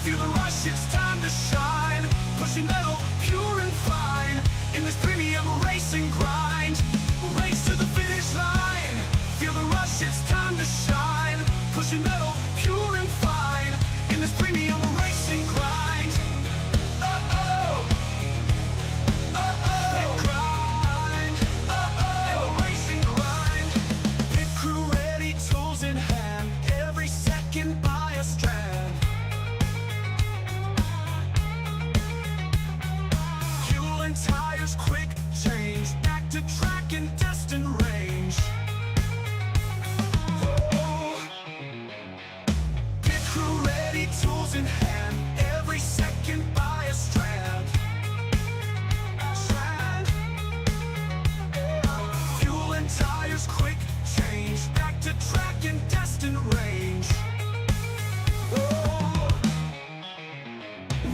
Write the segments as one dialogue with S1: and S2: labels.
S1: Feel the rush, it's time to shine. Pushing metal, pure and fine. In this premium racing grind. Race to the finish line. Feel the rush, it's time to shine. Pushing metal, pure and fine. In this premium racing grind. Uh-oh. Uh-oh. Grind. Uh-oh. Racing grind. Pit crew ready, tools in hand. Every second by a strand. Fuel and tires, quick change. Back to track and destined range. Pit crew ready, tools in hand. Every second by a strand. Fuel and tires, quick change. Back to track and destined range.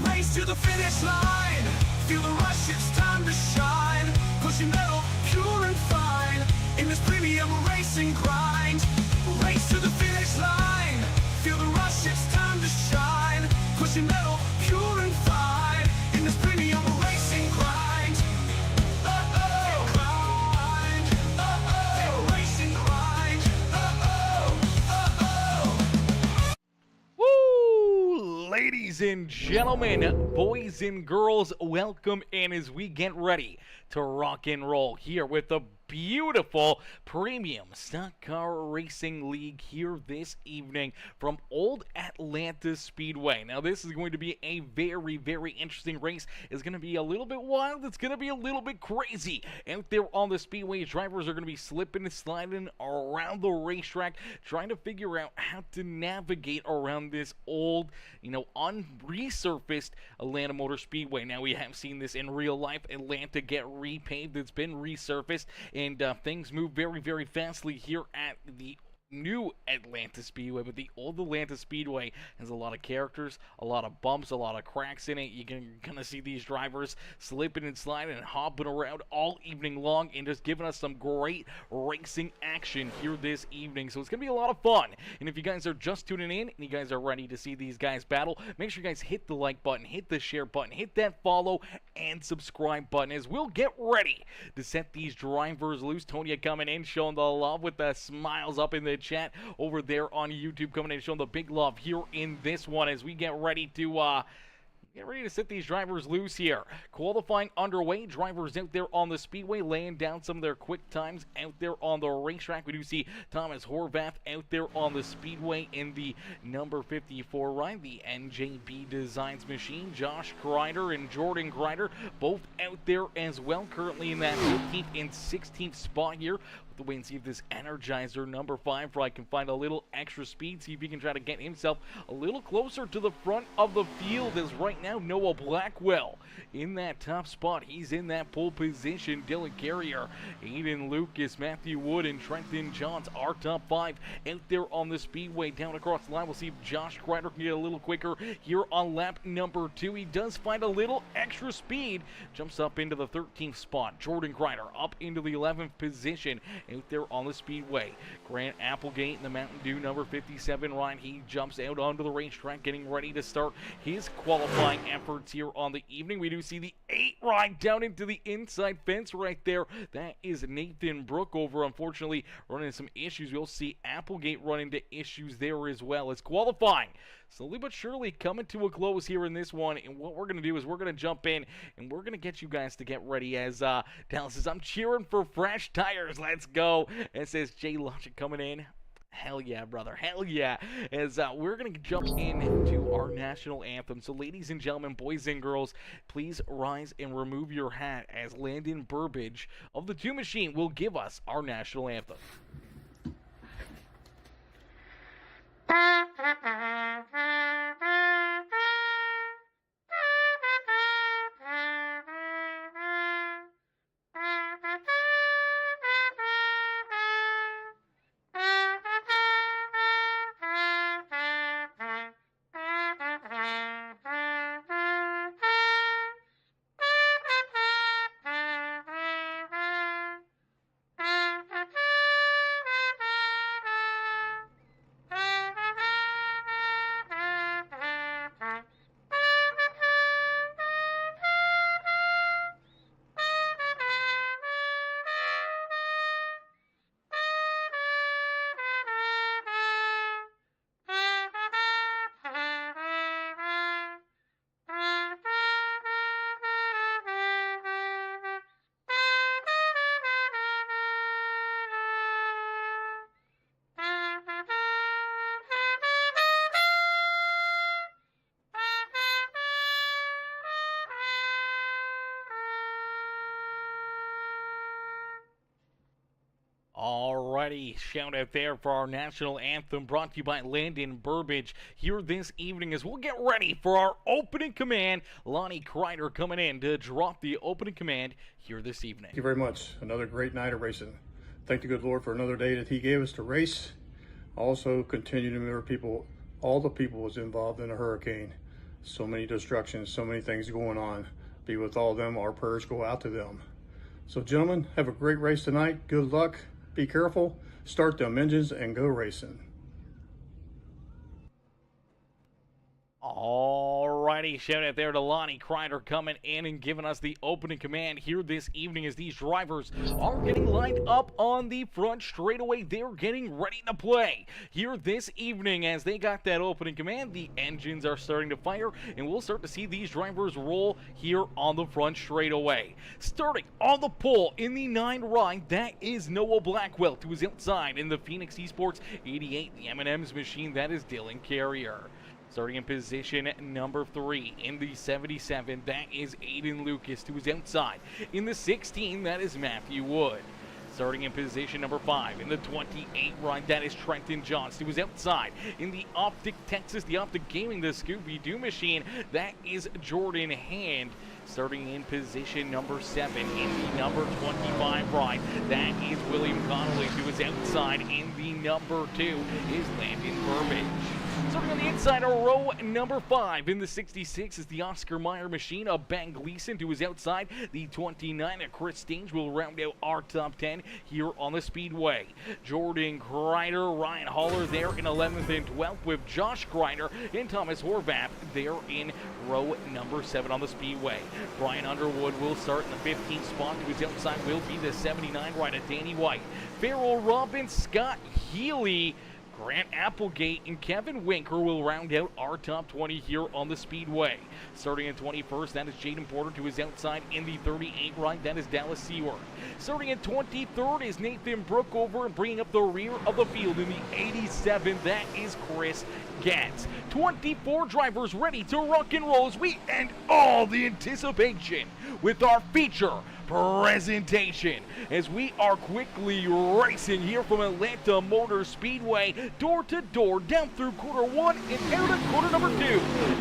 S1: Race to the finish line. Feel the rush, it's time to shine. Pushing metal, pure and fine. In this premium racing grind. Race to the finish line. Feel the rush, it's time to shine. Pushing metal, pure and fine. In this premium racing grind. Uh-oh. Grind. Uh-oh. Racing grind. Uh-oh. Uh-oh.
S2: Woo! Ladies and gentlemen, boys and girls, welcome in as we get ready to rock and roll here with the beautiful premium stock car racing league here this evening from Old Atlanta Speedway. Now this is going to be a very, very interesting race. It's going to be a little bit wild. It's going to be a little bit crazy out there on the speedway. Drivers are going to be slipping and sliding around the racetrack, trying to figure out how to navigate around this old, unresurfaced Atlanta Motor Speedway. Now we have seen this in real life. Atlanta get repaved. It's been resurfaced. And things move very, very fastly here at the new Atlanta Speedway, but the old Atlanta Speedway has a lot of characters, a lot of bumps, a lot of cracks in it. You're gonna see these drivers slipping and sliding and hopping around all evening long and just giving us some great racing action here this evening. So it's gonna be a lot of fun. And if you guys are just tuning in and you guys are ready to see these guys battle, make sure you guys hit the like button, hit the share button, hit that follow and subscribe button as we'll get ready to set these drivers loose. Tonya coming in, showing the love with the smiles up in the chat over there on YouTube, coming in showing the big love here in this one as we get ready to set these drivers loose here. Qualifying underway. Drivers out there on the speedway laying down some of their quick times out there on the racetrack. We do see Thomas Horvath out there on the speedway in the number 54 ride, the NJB Designs machine. Josh Crider and Jordan Crider both out there as well, currently in that 15th and 16th spot here. We'll wait and see if this Energizer number 5 ride can find a little extra speed, see if he can try to get himself a little closer to the front of the field, as right now Noah Blackwell in that top spot. He's in that pole position. Dylan Carrier, Aiden Lucas, Matthew Wood, and Trenton Johns are top 5 out there on the speedway. Down across the line, we'll see if Josh Crider can get a little quicker here on lap number 2. He does find a little extra speed, jumps up into the 13th spot. Jordan Crider up into the 11th position out there on the speedway. Grant Applegate in the Mountain Dew number 57 ride. He jumps out onto the racetrack, getting ready to start his qualifying efforts here on the evening. We do see the 8 ride down into the inside fence right there. That is Nathan Brookover, unfortunately running into some issues. We'll see Applegate run into issues there as well. It's qualifying slowly but surely coming to a close here in this one, and what we're going to do is we're going to jump in and we're going to get you guys to get ready as Dallas says, I'm cheering for fresh tires. Let's go. And it says Jay Logic coming in. Hell yeah, brother. Hell yeah. As we're going to jump into our national anthem. So ladies and gentlemen, boys and girls, please rise and remove your hat as Landon Burbage of the 2 Machine will give us our national anthem. Alrighty, shout out there for our national anthem brought to you by Landon Burbage here this evening as we'll get ready for our opening command. Lonnie Crider coming in to drop the opening command here this evening.
S3: Thank you very much. Another great night of racing. Thank the good Lord for another day that He gave us to race. Also continue to remember people, all the people was involved in the hurricane. So many destructions, so many things going on. Be with all of them. Our prayers go out to them. So gentlemen, have a great race tonight. Good luck. Be careful, start them engines, and go racing.
S2: Alrighty, shout out there to Lonnie Crider coming in and giving us the opening command here this evening as these drivers are getting lined up on the front straightaway. They're getting ready to play here this evening as they got that opening command. The engines are starting to fire and we'll start to see these drivers roll here on the front straightaway. Starting on the pole in the 9 ride, that is Noah Blackwell to his outside in the Phoenix Esports 88, the M&M's machine, that is Dylan Carrier. Starting in position number 3 in the 77, that is Aiden Lucas to his outside. In the 16, that is Matthew Wood. Starting in position number 5 in the 28 ride, that is Trenton Johns to his outside. In the Optic Texas, the Optic Gaming, the Scooby-Doo machine, that is Jordan Hand. Starting in position number 7 in the number 25 ride, that is William Connolly to his outside. In the number 2 is Landon Burbage. Starting on the inside of row number 5 in the 66 is the Oscar Mayer machine of Ben Gleason to his outside. The 29 of Chris Stinge will round out our top 10 here on the Speedway. Jordan Crider, Ryan Haller there in 11th and 12th with Josh Crider and Thomas Horvath there in row number 7 on the Speedway. Brian Underwood will start in the 15th spot. To his outside will be the 79 rider Danny White. Farrell Robbins, Scott Healy, Grant Applegate, and Kevin Winker will round out our top 20 here on the Speedway. Starting in 21st, that is Jaden Porter to his outside. In the 38 ride, that is Dallas Seward. Starting in 23rd is Nathan Brookover, and bringing up the rear of the field in the 87, that is Chris Getz. 24 drivers ready to rock and roll as we end all the anticipation with our feature presentation as we are quickly racing here from Atlanta Motor Speedway, door to door, down through quarter 1 and out of quarter number 2.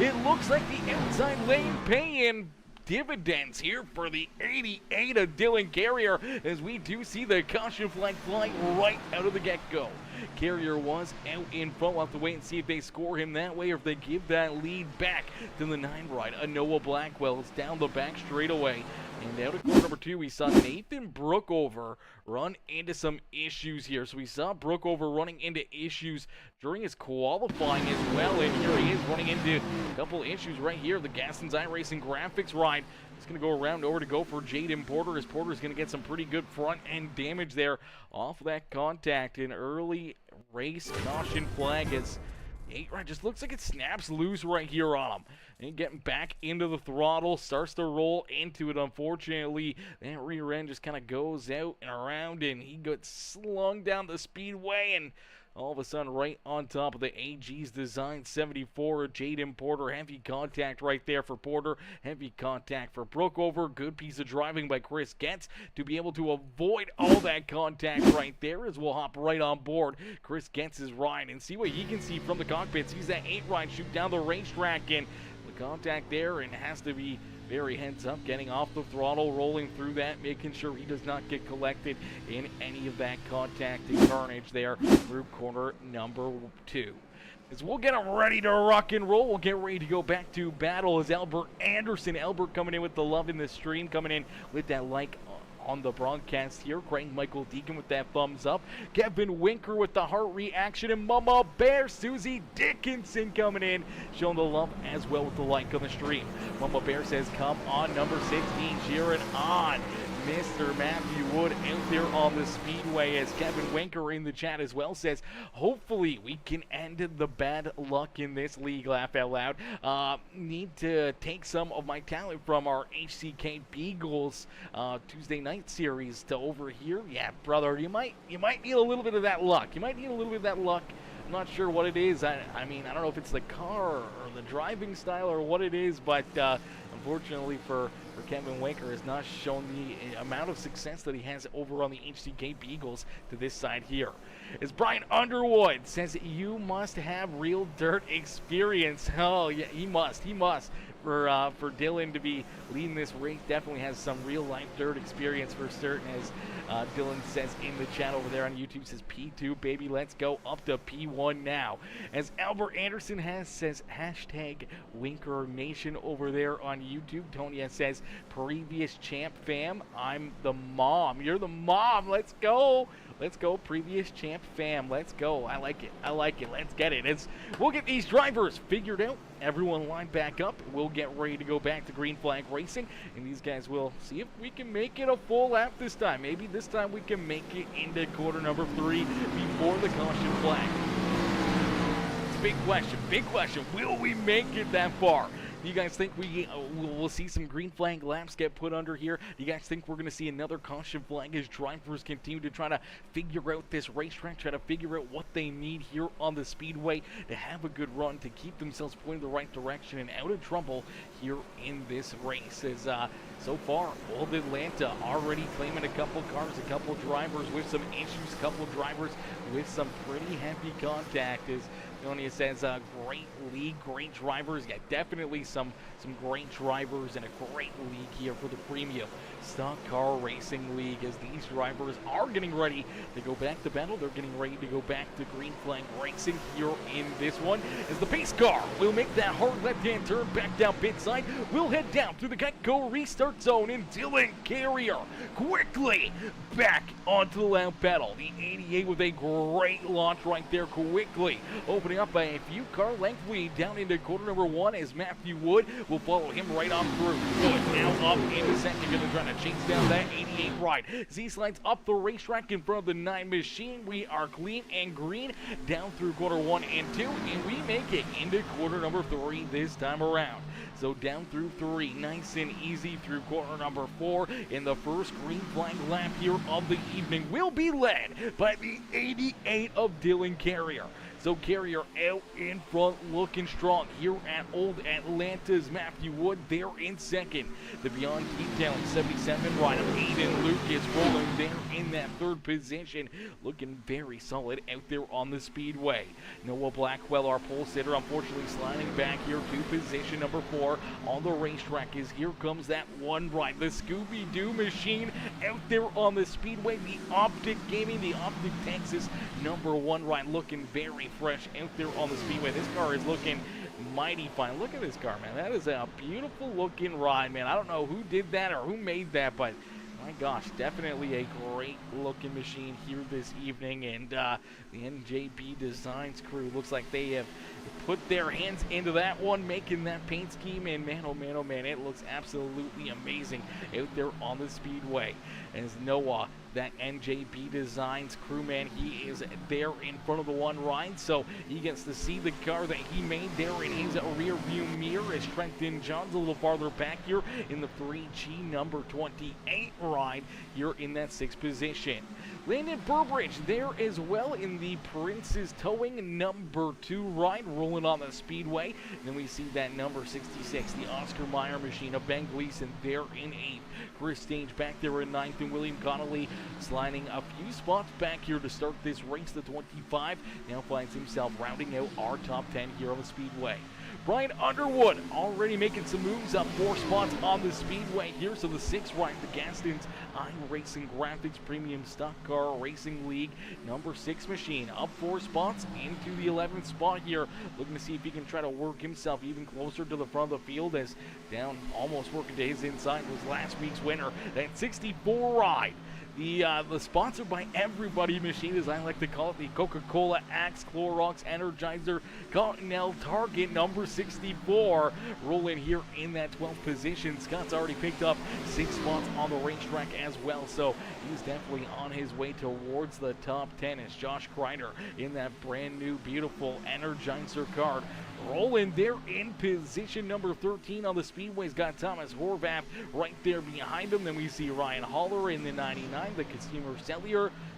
S2: It looks like the outside lane paying dividends here for the 88 of Dylan Carrier as we do see the caution flag fly right out of the get-go. Carrier was out in front. We'll have to wait and see if they score him that way or if they give that lead back to the 9 ride. Noah Blackwell is down the back straightaway. And out of quarter number 2, we saw Nathan Brookover run into some issues here. So we saw Brookover running into issues during his qualifying as well. And here he is running into a couple issues right here. The Gaston's iRacing graphics ride. It's going to go around over to go for Jaden Porter, as Porter's going to get some pretty good front end damage there off that contact. An early race caution flag as 8 right just looks like it snaps loose right here on him. And getting back into the throttle, starts to roll into it. Unfortunately, that rear end just kind of goes out and around, and he gets slung down the speedway, and all of a sudden right on top of the AG's Design 74, Jaden Porter. Heavy contact right there for Porter. Heavy contact for Brookover. Good piece of driving by Chris Getz to be able to avoid all that contact right there as we'll hop right on board Chris Getz's ride and see what he can see from the cockpit. Sees that 8 ride shoot down the racetrack, and the contact there, and has to be very heads up, getting off the throttle, rolling through that, making sure he does not get collected in any of that contact and carnage there through corner number 2. As we'll get him ready to rock and roll, we'll get ready to go back to battle as Albert Anderson. Albert coming in with the love in the stream, coming in with that like on the broadcast here. Craig Michael Deacon with that thumbs up. Kevin Winker with the heart reaction. And Mama Bear Susie Dickinson coming in, showing the love as well with the like on the stream. Mama Bear says, come on, number 16, cheering on Mr. Matthew Wood out there on the speedway, as Kevin Winker in the chat as well says, hopefully we can end the bad luck in this league, laugh out loud. Need to take some of my talent from our HCK Beagles Tuesday night series to over here. Yeah, brother, you might need a little bit of that luck. You might need a little bit of that luck. I'm not sure what it is. I mean, I don't know if it's the car or the driving style or what it is, but unfortunately for Kevin Winker, has not shown the amount of success that he has over on the HCK Beagles to this side here. As Brian Underwood says, you must have real dirt experience. Oh, yeah, he must. For Dylan to be leading this race, definitely has some real life dirt experience for certain, as Dylan says in the chat over there on YouTube. Says P2 baby, let's go up to P1 now. As Albert Anderson says hashtag Winker Nation over there on YouTube. Tonya says previous champ fam, I'm the mom. You're the mom. Let's go. Let's go, previous champ fam. Let's go. I like it. Let's get it. We'll get these drivers figured out. Everyone lined back up. We'll get ready to go back to green flag racing, and these guys will see if we can make it a full lap this time. Maybe this time we can make it into quarter number 3 before the caution flag. It's a big question. Big question. Will we make it that far? Do you guys think we'll see some green flag laps get put under here? Do you guys think we're going to see another caution flag as drivers continue to try to figure out this racetrack, try to figure out what they need here on the Speedway to have a good run, to keep themselves pointing the right direction and out of trouble here in this race? As so far, Old Atlanta already claiming a couple cars, a couple drivers with some issues, a couple drivers with some pretty heavy contact. As Tony says, great league, great drivers. Yeah, definitely some great drivers and a great league here for the Premium Stock Car Racing League, as these drivers are getting ready to go back to battle. They're getting ready to go back to green flag racing here in this one, as the pace car will make that hard left-hand turn back down pit side. We'll head down through the Geico restart zone, and Dylan Carrier quickly back onto the lap pedal. The 88 with a great launch right there, quickly opening up by a few car length lead down into quarter number 1, as Matthew Wood will follow him right on through. Wood now up into second, going to try to chase down that 88 ride. Z slides up the racetrack in front of the 9 machine. We are clean and green down through quarter 1 and 2, and we make it into quarter number 3 this time around. So down through 3, nice and easy through quarter number 4, in the first green flag lap here of the evening will be led by the 88 of Dylan Carrier. So Carrier out in front, looking strong here at Old Atlanta's Matthew Wood there in second. The Beyond Keep Down 77 ride of Aiden Lucas rolling there in that 3rd position, looking very solid out there on the Speedway. Noah Blackwell, our pole sitter, unfortunately sliding back here to position number 4 on the racetrack, as here comes that one ride, the Scooby-Doo machine out there on the Speedway, the Optic Gaming, the Optic Texas number 1 ride, looking very fresh out there on the Speedway. This car is looking mighty fine. Look at this car, man. That is a beautiful looking ride, man. I don't know who did that or who made that, but my gosh, definitely a great looking machine here this evening. And the NJB Designs crew looks like they have put their hands into that one, making that paint scheme, and man, oh man, it looks absolutely amazing out there on the Speedway. As Noah, that NJB Designs crewman, he is there in front of the one ride, so he gets to see the car that he made there in his rear view mirror, as Trenton John's a little farther back here in the 3G number 28 ride here in that 6th position. Landon Burbridge there as well in the Prince's Towing number 2 ride, rolling on the Speedway. And then we see that number 66, the Oscar Mayer machine of Ben Gleason there in 8th. Chris Stage back there in 9th, and William Connolly sliding a few spots back here to start this race. The 25 now finds himself rounding out our top 10 here on the Speedway. Brian Underwood already making some moves up 4 spots on the Speedway here. So the 6th ride, the Gaston's iRacing Graphics Premium Stock Car Racing League number 6 machine up 4 spots into the 11th spot here, looking to see if he can try to work himself even closer to the front of the field, as down almost working to his inside was last week's winner, that 64 ride. The sponsored by everybody machine, as I like to call it, the Coca-Cola Axe Clorox Energizer Continental Target number 64, rolling here in that 12th position. Scott's already picked up 6 spots on the racetrack as well, so he's definitely on his way towards the top 10. As Josh Crider in that brand new beautiful Energizer card, rolling there in position number 13 on the Speedway's got Thomas Horvath right there behind him. Then we see Ryan Haller in the 99, the Consumer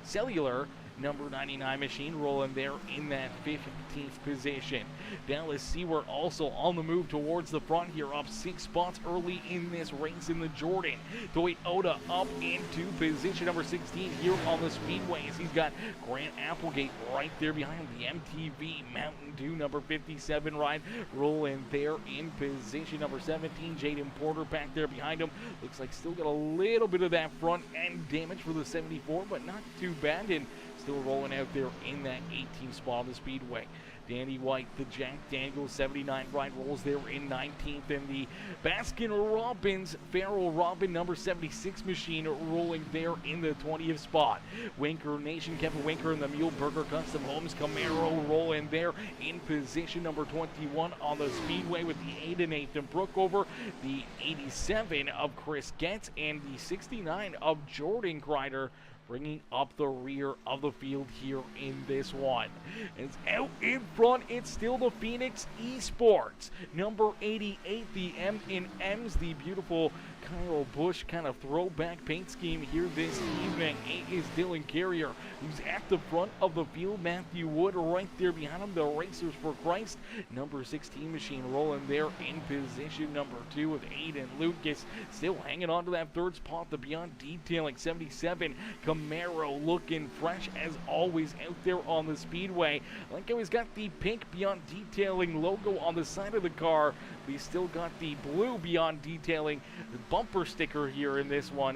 S2: Cellular number 99 machine rolling there in that 15th position. Dallas Seward also on the move towards the front here, up 6 spots early in this race in the Jordan. Toyota up into position number 16 here on the Speedways. He's got Grant Applegate right there behind him. The MTV Mountain Dew number 57 ride rolling there in position number 17. Jaden Porter back there behind him. Looks like still got a little bit of that front end damage for the 74, but not too bad, and still rolling out there in that 18th spot on the Speedway. Danny White, the Jack Daniels 79 ride rolls there in 19th, and the Baskin-Robbins Farrell Robin number 76 machine rolling there in the 20th spot. Winker Nation, Kevin Winker and the Muleburger Custom Homes Camaro rolling there in position number 21 on the Speedway, with the 8 and Nathan Brookover, the 87 of Chris Getz, and the 69 of Jordan Crider bringing up the rear of the field here in this one. It's out in front, it's still the Phoenix Esports. Number 88, the M&M's, the beautiful Kyle Busch kind of throwback paint scheme here this evening. 8 is Dylan Carrier, who's at the front of the field. Matthew Wood right there behind him, the Racers for Christ. Number 16 machine rolling there in position number 2 with Aiden Lucas still hanging on to that 3rd spot. The Beyond Detailing 77 Camaro looking fresh as always out there on the Speedway. I like how he's got the pink Beyond Detailing logo on the side of the car. He's still got the blue Beyond Detailing bumper sticker here in this one.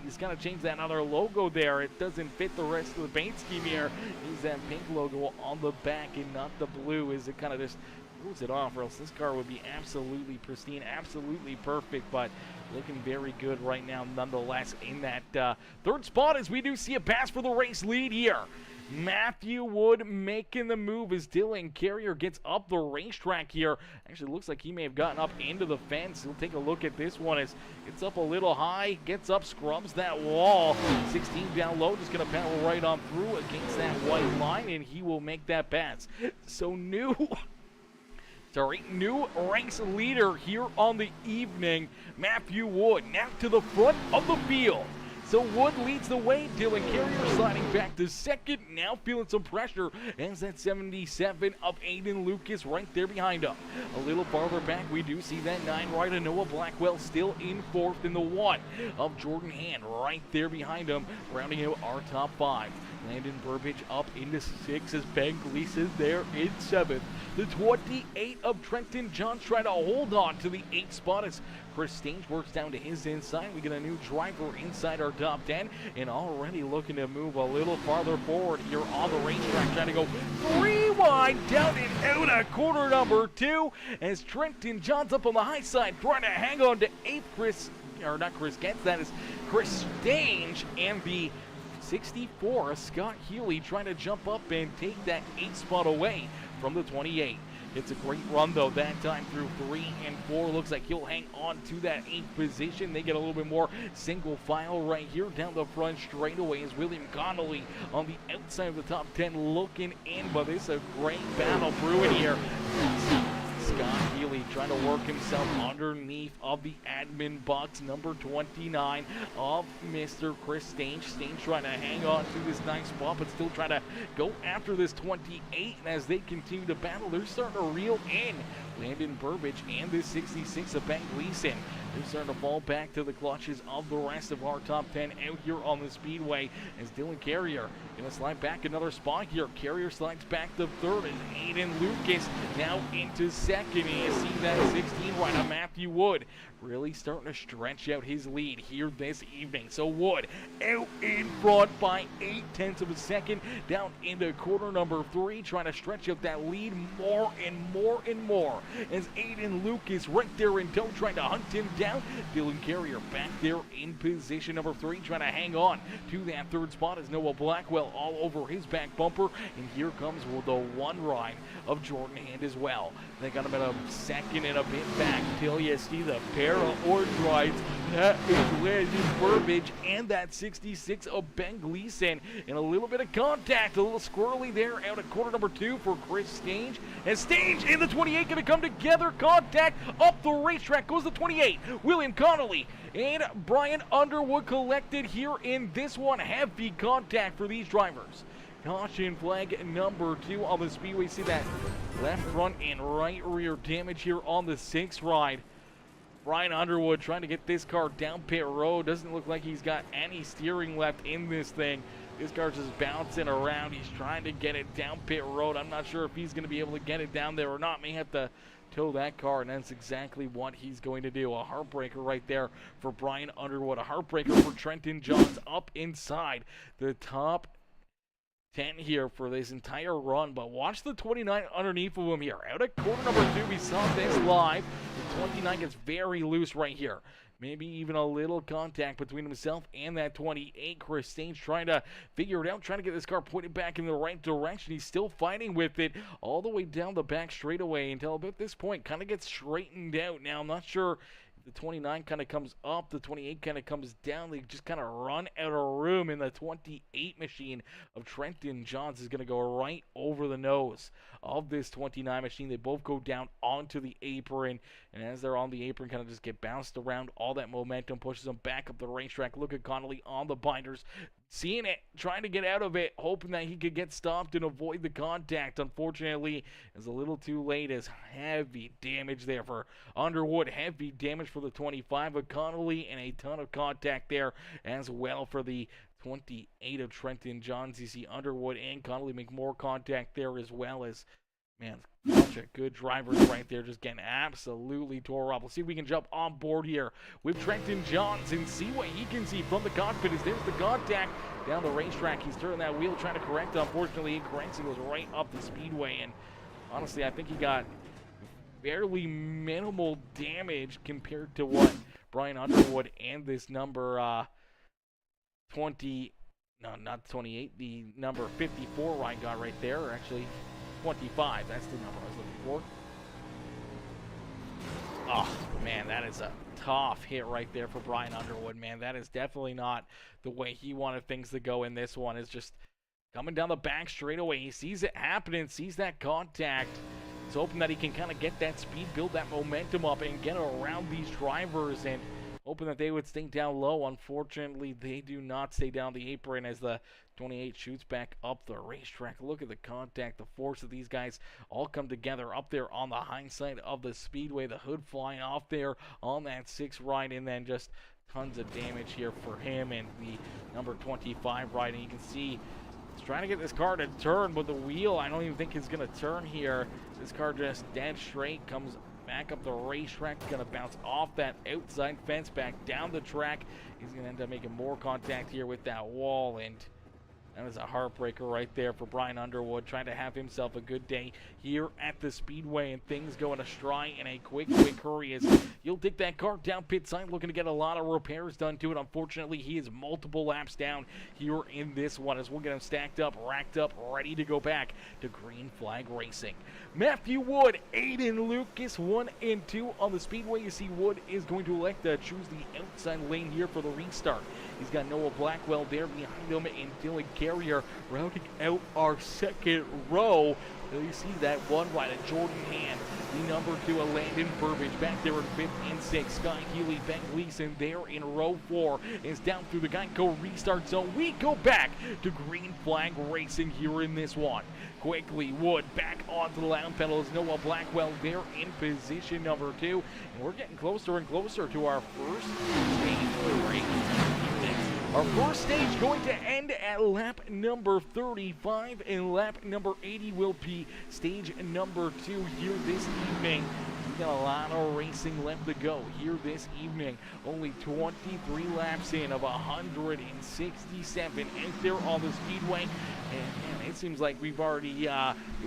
S2: He's got to change that other logo there. It doesn't fit the rest of the paint scheme here. He's that pink logo on the back and not the blue, as it kind of just moves it off, or else this car would be absolutely pristine, absolutely perfect, but looking very good right now nonetheless in that 3rd spot, as we do see a pass for the race lead here. Matthew Wood making the move as Dylan Carrier gets up the racetrack here. Actually looks like he may have gotten up into the fence. We'll take a look at this one as it's up a little high, gets up, scrubs that wall. 16 down low, just going to battle right on through against that white line, and he will make that pass. So new race leader here on the evening, Matthew Wood, now to the front of the field. So Wood leads the way. Dylan Carrier sliding back to 2nd, now feeling some pressure as that 77 of Aiden Lucas right there behind him. A little farther back, we do see that 9 rider Noah Blackwell still in 4th, in the 1 of Jordan Hand right there behind him, rounding out our top 5. Landon Burbage up into 6 as Ben Gleason there in 7th. The 28 of Trenton Johns trying to hold on to the 8th spot as Chris Stange works down to his inside. We get a new driver inside our top 10, and already looking to move a little farther forward here on the racetrack, trying to go 3 wide down and out of corner number 2 as Trenton Johns up on the high side trying to hang on to 8th Chris Getz, that is Chris Stange, and the 64 Scott Healy trying to jump up and take that 8th spot away from the 28. It's a great run, though, that time through 3 and 4. Looks like he'll hang on to that 8th position. They get a little bit more single file right here down the front straightaway as William Connolly on the outside of the top 10 looking in. But it's a great battle brewing here. Scott Healy trying to work himself underneath of the AdminBoxx number 29 of Mr. Chris Stange. Stange trying to hang on to this 9th spot, but still trying to go after this 28. And as they continue to battle, they're starting to reel in Landon Burbage and this 66 of Ben Gleason. They're starting to fall back to the clutches of the rest of our top 10 out here on the Speedway as Dylan Carrier going to slide back another spot here. Carrier slides back to 3rd and Aiden Lucas now into 2nd. And you see that 16 rider Matthew Wood really starting to stretch out his lead here this evening. So Wood out in front by 0.8 of a second down into corner number 3, trying to stretch out that lead more and more and more as Aiden Lucas right there in tow trying to hunt him down. Dylan Carrier back there in position number 3, trying to hang on to that 3rd spot as Noah Blackwell all over his back bumper. And here comes the 1 ride of Jordan Hand as well. They got him at a 2nd and a bit back till you see the pair of orange rides. That is Landon Burbage and that 66 of Ben Gleason. And a little bit of contact, a little squirrely there out of corner number 2 for Chris Stange. And Stange and the 28 going to come together. Contact up the racetrack goes the 28. William Connolly and Brian Underwood collected here in this one. Heavy contact for these drivers. Caution flag number 2 on the Speedway. See that left front and right rear damage here on the 6th ride. Brian Underwood trying to get this car down pit road. Doesn't look like he's got any steering left in this thing. This car's just bouncing around. He's trying to get it down pit road. I'm not sure if he's going to be able to get it down there or not. May have to tow that car, and that's exactly what he's going to do. A heartbreaker right there for Brian Underwood. A heartbreaker for Trenton Johns up inside the top 10 here for this entire run, but watch the 29 underneath of him here. Out at corner number 2, we saw this live. The 29 gets very loose right here. Maybe even a little contact between himself and that 28. Chris Staines trying to figure it out, trying to get this car pointed back in the right direction. He's still fighting with it all the way down the back straightaway until about this point kind of gets straightened out. Now, I'm not sure the 29 kind of comes up, the 28 kind of comes down. They just kind of run out of room, and the 28 machine of Trenton Johns is going to go right over the nose of this 29 machine. They both go down onto the apron, and as they're on the apron, kind of just get bounced around. All that momentum pushes them back up the racetrack. Look at Connolly on the binders, seeing it, trying to get out of it, hoping that he could get stopped and avoid the contact. Unfortunately, it's a little too late as heavy damage there for Underwood. Heavy damage for the 25 of Connolly, and a ton of contact there as well for the 28 of Trenton Johns. You see Underwood and Connolly make more contact there as well as, man, such a good drivers right there, just getting absolutely tore up. Let's see if we can jump on board here with Trenton Johns and see what he can see from the cockpit. As there's the contact down the racetrack. He's turning that wheel, trying to correct. Unfortunately, he corrects. He goes right up the Speedway, and honestly, I think he got fairly minimal damage compared to what Brian Underwood and this number 20, no, not 28, the number 54 ride got right there, or actually 25, that's the number I was looking for. Oh, man, that is a tough hit right there for Brian Underwood, man. That is definitely not the way he wanted things to go in this one. It's just coming down the back straightaway. He sees it happening, sees that contact. He's hoping that he can kind of get that speed, build that momentum up, and get around these drivers, and hoping that they would stay down low. Unfortunately, they do not stay down the apron as the 28 shoots back up the racetrack. Look at the contact, the force of these guys all come together up there on the hindsight of the Speedway. The hood flying off there on that 6th ride, and then just tons of damage here for him and the number 25 ride. And you can see he's trying to get this car to turn, but the wheel, I don't even think is going to turn here. This car just dead straight comes back up the racetrack, going to bounce off that outside fence back down the track. He's going to end up making more contact here with that wall, and that was a heartbreaker right there for Brian Underwood, trying to have himself a good day here at the Speedway, and things going astray in a quick hurry as you'll take that car down pit side, looking to get a lot of repairs done to it. Unfortunately, he is multiple laps down here in this one as we'll get him stacked up, racked up, ready to go back to green flag racing. Matthew Wood, Aiden Lucas, 1 and 2 on the Speedway. You see Wood is going to elect to choose the outside lane here for the restart. He's got Noah Blackwell there behind him and Dylan Carrier rounding out our second row. You see that one right at Jordan Hand, the number 2 of Landon Burbage back there in 5th and 6th. Sky Healy, Ben Gleason there in row 4 is down through the Geico restart zone. We go back to green flag racing here in this one. Quickly, Wood back onto the loud pedals. Noah Blackwell there in position number 2. And we're getting closer and closer to our first stage of the race. Our first stage going to end at lap number 35, and lap number 80 will be stage number 2 here this evening. We've got a lot of racing left to go here this evening. Only 23 laps in of 167 out there on the Speedway. And man, it seems like we've already,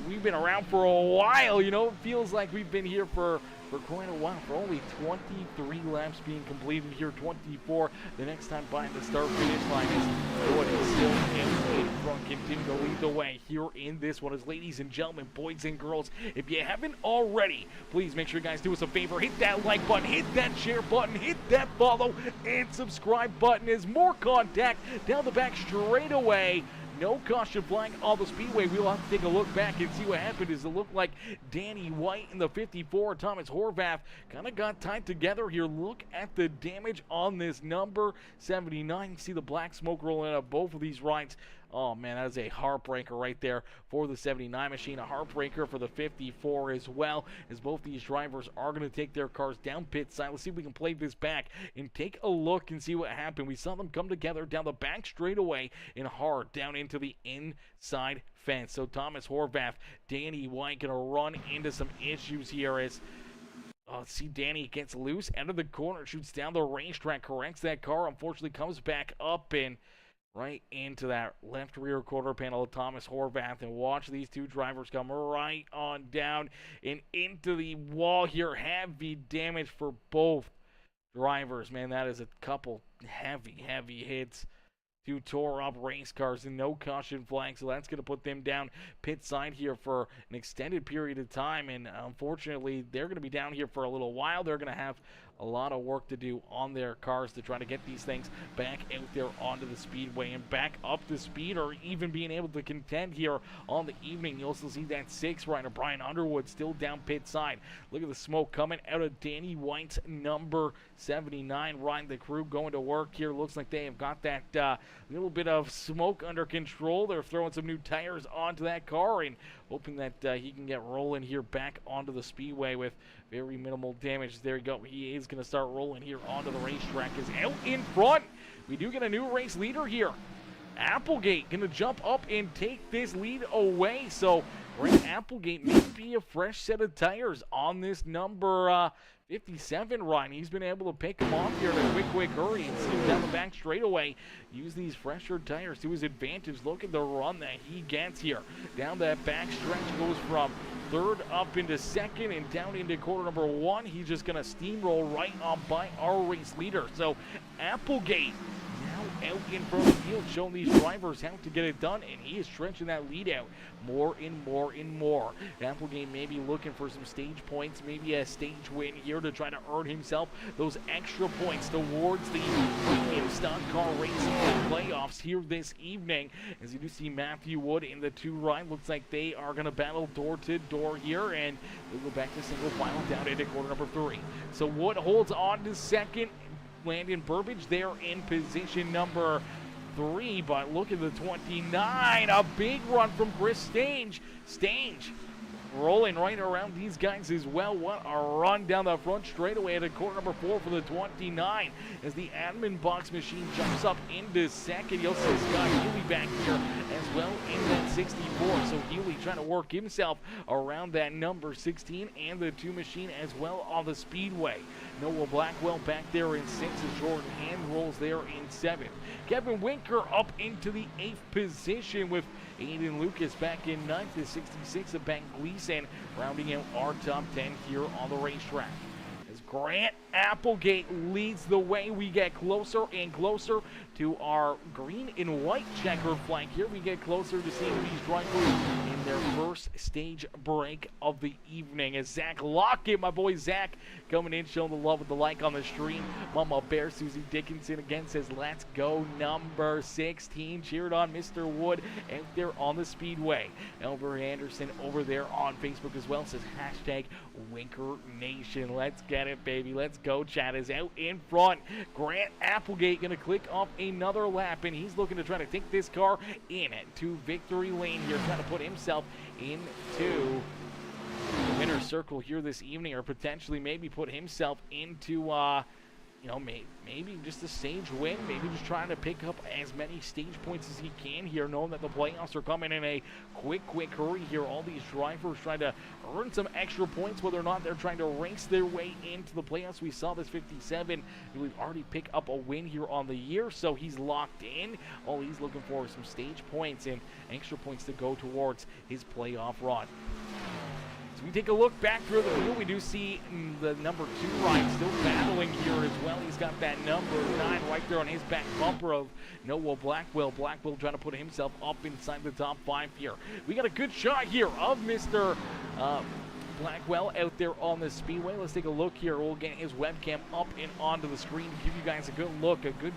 S2: we've been around for a while, you know. It feels like we've been here for quite a while, for only 23 laps being completed here, 24 the next time by the start-finish line is Wood is still in front, continue to lead the way here in this one. As ladies and gentlemen, boys and girls, if you haven't already, please make sure you guys do us a favor, hit that like button, hit that share button, hit that follow and subscribe button as more contact down the back straight away. No caution flag on the Speedway. We'll have to take a look back and see what happened. As it looked like Danny White in the 54, Thomas Horvath kind of got tied together here. Look at the damage on this number 79. You see the black smoke rolling out of both of these rides. Oh, man, that is a heartbreaker right there for the 79 machine. A heartbreaker for the 54 as well, as both these drivers are going to take their cars down pit side. Let's see if we can play this back and take a look and see what happened. We saw them come together down the back straightaway and hard down into the inside fence. So Thomas Horvath, Danny White going to run into some issues here as see, Danny gets loose, out of the corner, shoots down the racetrack, corrects that car, unfortunately comes back up and right into that left rear quarter panel of Thomas Horvath. And watch these two drivers come right on down and into the wall here. Heavy damage for both drivers. Man, that is a couple heavy hits. Two tore up race cars and no caution flag, so that's going to put them down pit side here for an extended period of time. And unfortunately, they're going to be down here for a little while. They're going to have a lot of work to do on their cars to try to get these things back out there onto the speedway and back up to speed, or even being able to contend here on the evening. You also see that 6 rider, Brian Underwood, still down pit side. Look at the smoke coming out of Danny White's number 79. Ryan, the crew going to work here. Looks like they have got that little bit of smoke under control. They're throwing some new tires onto that car and hoping that he can get rolling here back onto the speedway with very minimal damage. There you go. He is going to start rolling here onto the racetrack. Is out in front. We do get a new race leader here. Applegate going to jump up and take this lead away. So Grant Applegate may be a fresh set of tires on this number 57 run. He's been able to pick him off here in a quick hurry and see him down the back straightaway. Use these fresher tires to his advantage. Look at the run that he gets here. Down that back stretch, goes from third up into second and down into quarter number 1. He's just going to steamroll right on by our race leader. So Applegate now out in front of the field, showing these drivers how to get it done, and he is stretching that lead out more and more and more. Applegate may be looking for some stage points, maybe a stage win here to try to earn himself those extra points towards the premium stock car racing playoffs here this evening. As you do see Matthew Wood in the 2 ride, looks like they are going to battle door to door here, and they'll go back to single file down into quarter number 3. So Wood holds on to second. Landon Burbage there in position number 3, but look at the 29. A big run from Chris Stange. Stange rolling right around these guys as well. What a run down the front straightaway at quarter number 4 for the 29 as the AdminBoxx machine jumps up into second. You'll see Scott Healy back here as well in that 64. So Healy trying to work himself around that number 16 and the 2 machine as well on the speedway. Noah Blackwell back there in 6th as Jordan Hand rolls there in 7th. Kevin Winker up into the 8th position with Aiden Lucas back in 9th to 66 of Ben Gleason, rounding out our top 10 here on the racetrack. As Grant Applegate leads the way, we get closer and closer to our green and white checkered flag here. We get closer to seeing these drivers in their first stage break of the evening. As Zach Lockett, my boy Zach, coming in, showing the love with the like on the stream. Mama Bear Susie Dickinson again says, let's go number 16. Cheered on Mr. Wood out there on the speedway. Elver Anderson over there on Facebook as well says, hashtag Winker Nation. Let's get it, baby. Let's go. Chad is out in front. Grant Applegate going to click off another lap, and he's looking to try to take this car in to victory lane here, trying to put himself into the winner's circle here this evening, or potentially maybe put himself into you know, maybe just a stage win, maybe just trying to pick up as many stage points as he can here, knowing that the playoffs are coming in a quick hurry here. All these drivers trying to earn some extra points, whether or not they're trying to race their way into the playoffs. We saw this 57 really already pick up a win here on the year, so he's locked in. All he's looking for is some stage points and extra points to go towards his playoff run. As we take a look back through the field, we do see the number 2 ride still battling here as well. He's got that number 9 right there on his back bumper of Noah Blackwell. Blackwell trying to put himself up inside the top 5 here. We got a good shot here of Mr. Blackwell out there on the speedway. Let's take a look here. We'll get his webcam up and onto the screen to give you guys a good look, a good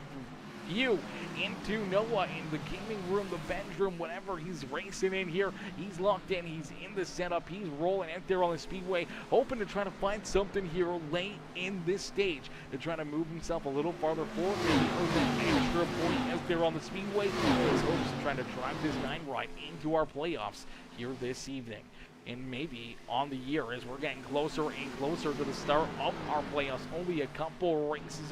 S2: you into Noah in the gaming room, the bedroom, whatever he's racing in here. He's locked in. He's in the setup. He's rolling out there on the Speedway, hoping to try to find something here late in this stage to try to move himself a little farther forward. Maybe earn that extra point out there on the Speedway. His hopes of trying to drive this 9 right into our playoffs here this evening. And maybe on the year as we're getting closer and closer to the start of our playoffs, only a couple races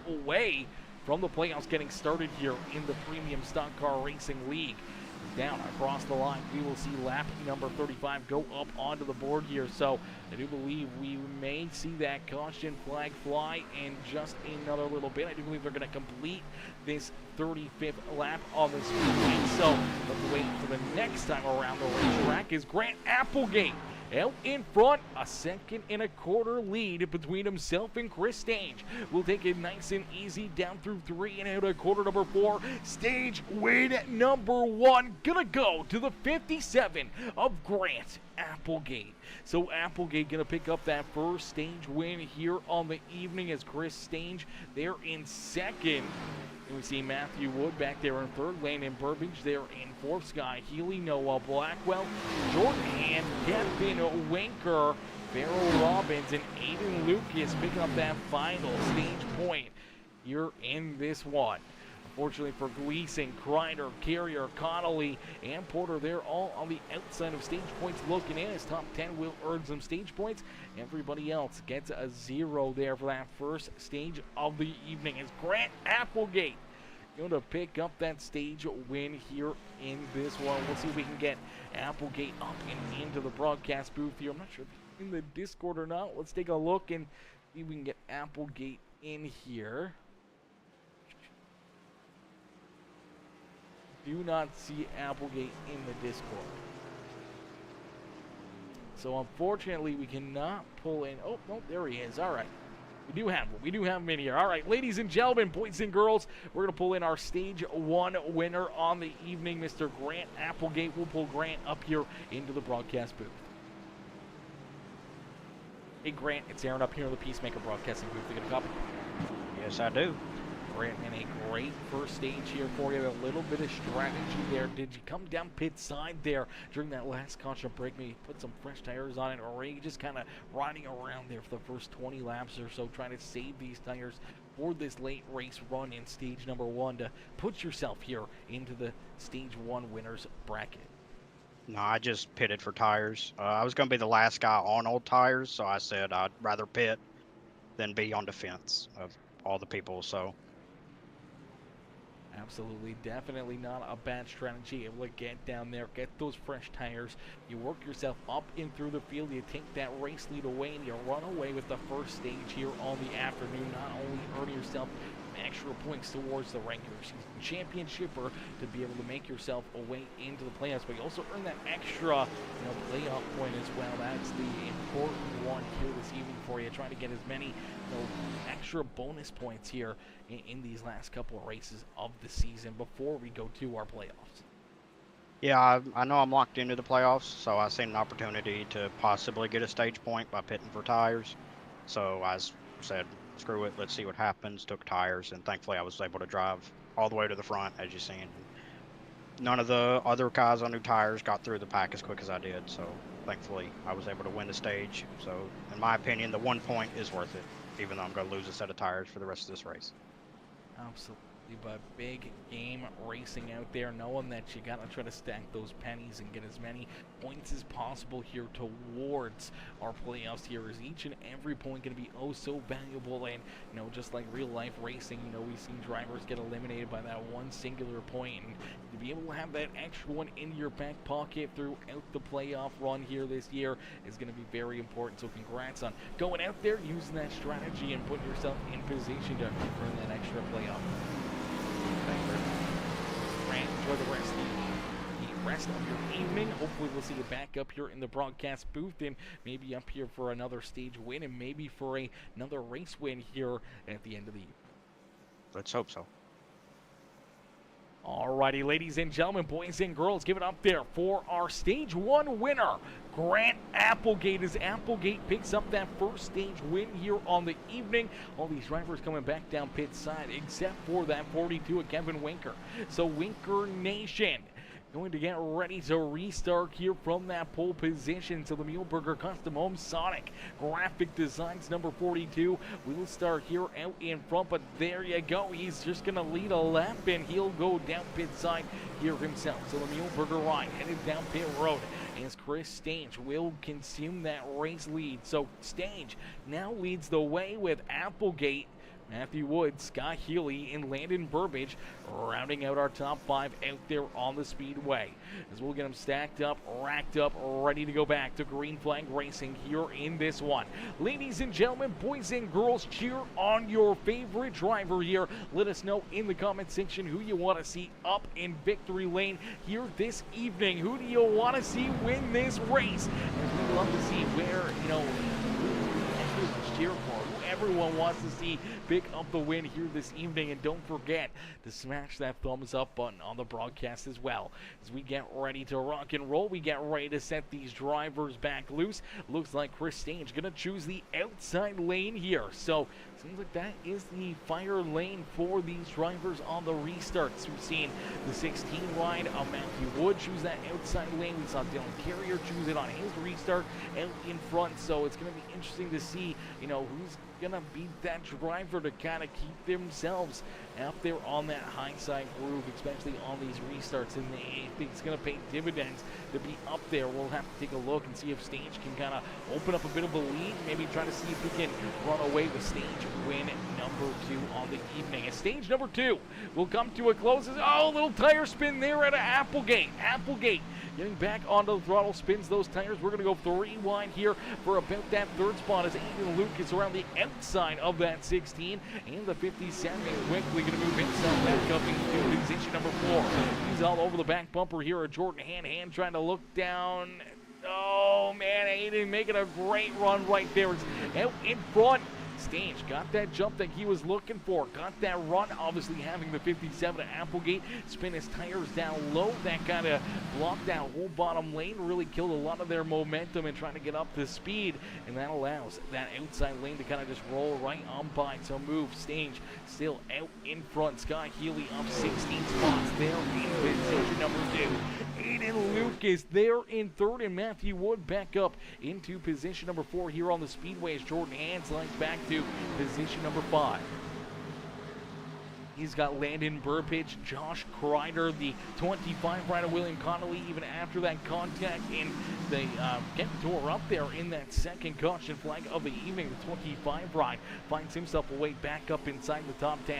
S2: away from the playoffs getting started here in the Premium Stock Car Racing League. Down across the line, we will see lap number 35 go up onto the board here. So I do believe we may see that caution flag fly in just another little bit. I do believe they're going to complete this 35th lap on the Speedway. So let's wait for the next time around the racetrack is Grant Applegate out in front, a 2.25 lead between himself and Chris Stage. We'll take it nice and easy down through 3 and out of quarter number 4. Stage win number 1, gonna go to the 57 of Grant Applegate. So Applegate gonna pick up that first stage win here on the evening as Chris Stage there in second. And we see Matthew Wood back there in third, Landon Burbage there in fourth, Sky Healy, Noah Blackwell, Jordan Hand, Kevin Winker, Farrell Robbins, and Aiden Lucas picking up that final stage point here in this one. Unfortunately for Gleason, Crider, Carrier, Connolly, and Porter, they're all on the outside of stage points looking in. His top 10 will earn some stage points. Everybody else gets a 0 there for that first stage of the evening. As Grant Applegate going to pick up that stage win here in this one. We'll see if we can get Applegate up and into the broadcast booth here. I'm not sure if he's in the Discord or not. Let's take a look and see if we can get Applegate in here. Do not see Applegate in the Discord. So unfortunately we cannot pull in. Oh, no, there he is. All right. We do have him in here. All right, ladies and gentlemen, boys and girls, we're going to pull in our stage 1 winner on the evening, Mr. Grant Applegate. We'll pull Grant up here into the broadcast booth. Hey, Grant, it's Aaron up here in the Peacemaker broadcasting booth. You got a copy?
S4: Yes, I do.
S2: Grant, in a great first stage here for you. A little bit of strategy there. Did you come down pit side there during that last caution break? Maybe put some fresh tires on it, or are you just kind of riding around there for the first 20 laps or so, trying to save these tires for this late race run in stage number 1 to put yourself here into the stage 1 winners bracket?
S4: No, I just pitted for tires. I was going to be the last guy on old tires, so I said I'd rather pit than be on defense of all the people, so...
S2: Absolutely, definitely not a bad strategy. Able to get down there, get those fresh tires. You work yourself up in through the field. You take that race lead away, and you run away with the first stage here on the afternoon. Not only earning yourself extra points towards the regular season championship, or to be able to make yourself a way into the playoffs, but you also earn that extra, playoff point as well. That's the important one here this evening for you. Trying to get as many, extra bonus points here in these last couple of races of the season before we go to our playoffs.
S4: Yeah, I know I'm locked into the playoffs, so I seen an opportunity to possibly get a stage point by pitting for tires. So I said, screw it, let's see what happens. Took tires, and thankfully I was able to drive all the way to the front, as you've seen. None of the other guys on new tires got through the pack as quick as I did, so thankfully I was able to win the stage. So in my opinion, the 1 point is worth it, even though I'm going to lose a set of tires for the rest of this race.
S2: Absolutely, but big game racing out there, knowing that you got to try to stack those pennies and get as many points as possible here towards our playoffs here. Is each and every point going to be oh so valuable? And just like real life racing, we've seen drivers get eliminated by that one singular point, and to be able to have that extra one in your back pocket throughout the playoff run here this year is going to be very important. So congrats on going out there, using that strategy, and putting yourself in position to earn that extra playoff. Thank you very much. Grant, enjoy the rest of your evening. Hopefully we'll see you back up here in the broadcast booth, and maybe up here for another stage win, and maybe for another race win here at the end of the year.
S4: Let's hope so.
S2: Alrighty, ladies and gentlemen, boys and girls, give it up there for our Stage 1 winner, Grant Applegate, as Applegate picks up that first stage win here on the evening. All these drivers coming back down pit side, except for that 42 of Kevin Winker. So Winker Nation going to get ready to restart here from that pole position. So the Muehlberger Custom Home Sonic Graphic Designs number 42 will start here out in front, but there you go. He's just going to lead a lap and he'll go down pit side here himself. So the Muehlberger ride headed down pit road as Chris Stage will consume that race lead. So Stage now leads the way with Applegate, Matthew Wood, Scott Healy, and Landon Burbage rounding out our top 5 out there on the Speedway. As we'll get them stacked up, racked up, ready to go back to green flag racing here in this one. Ladies and gentlemen, boys and girls, cheer on your favorite driver here. Let us know in the comment section who you want to see up in victory lane here this evening. Who do you want to see win this race? And we'd love to see where, who cheer for. Everyone wants to see pick up the win here this evening, and don't forget to smash that thumbs up button on the broadcast as well. As we get ready to rock and roll, we get ready to set these drivers back loose. Looks like Chris Stage gonna choose the outside lane here, so seems like that is the fire lane for these drivers on the restarts. We've seen the 16 ride of Matthew Wood choose that outside lane. We saw Dylan Carrier choose it on his restart out in front, so it's gonna be interesting to see who's gonna beat that driver to kind of keep themselves out there on that high side groove, especially on these restarts, and I think it's gonna pay dividends to be up there. We'll have to take a look and see if Stage can kind of open up a bit of a lead, maybe try to see if he can run away with Stage win number 2 on the evening. As Stage number 2 will come to a close. A little tire spin there at Applegate. Applegate getting back onto the throttle, spins those tires. We're going to go 3 wide here for about that third spot as Aiden Lucas around the outside of that 16. And the 57 quickly going to move himself back up into position number 4. He's all over the back bumper here at Jordan Hand trying to look down. Oh, man, Aiden making a great run right there. It's out in front. Stage got that jump that he was looking for, got that run, obviously having the 57 at Applegate spin his tires down low. That kind of blocked that whole bottom lane, really killed a lot of their momentum and trying to get up to speed, and that allows that outside lane to kind of just roll right on by. So move Stage still out in front. Scott Healy up 16 spots there in position number 2. Aiden Lucas there in third, and Matthew Wood back up into position number 4 here on the Speedway as Jordan Hands lines back to position number 5. He's got Landon Burbage, Josh Crider, the 25 rider, William Connolly, even after that contact, and they get tore up there in that second caution flag of the evening. The 25 ride finds himself a way back up inside the top 10.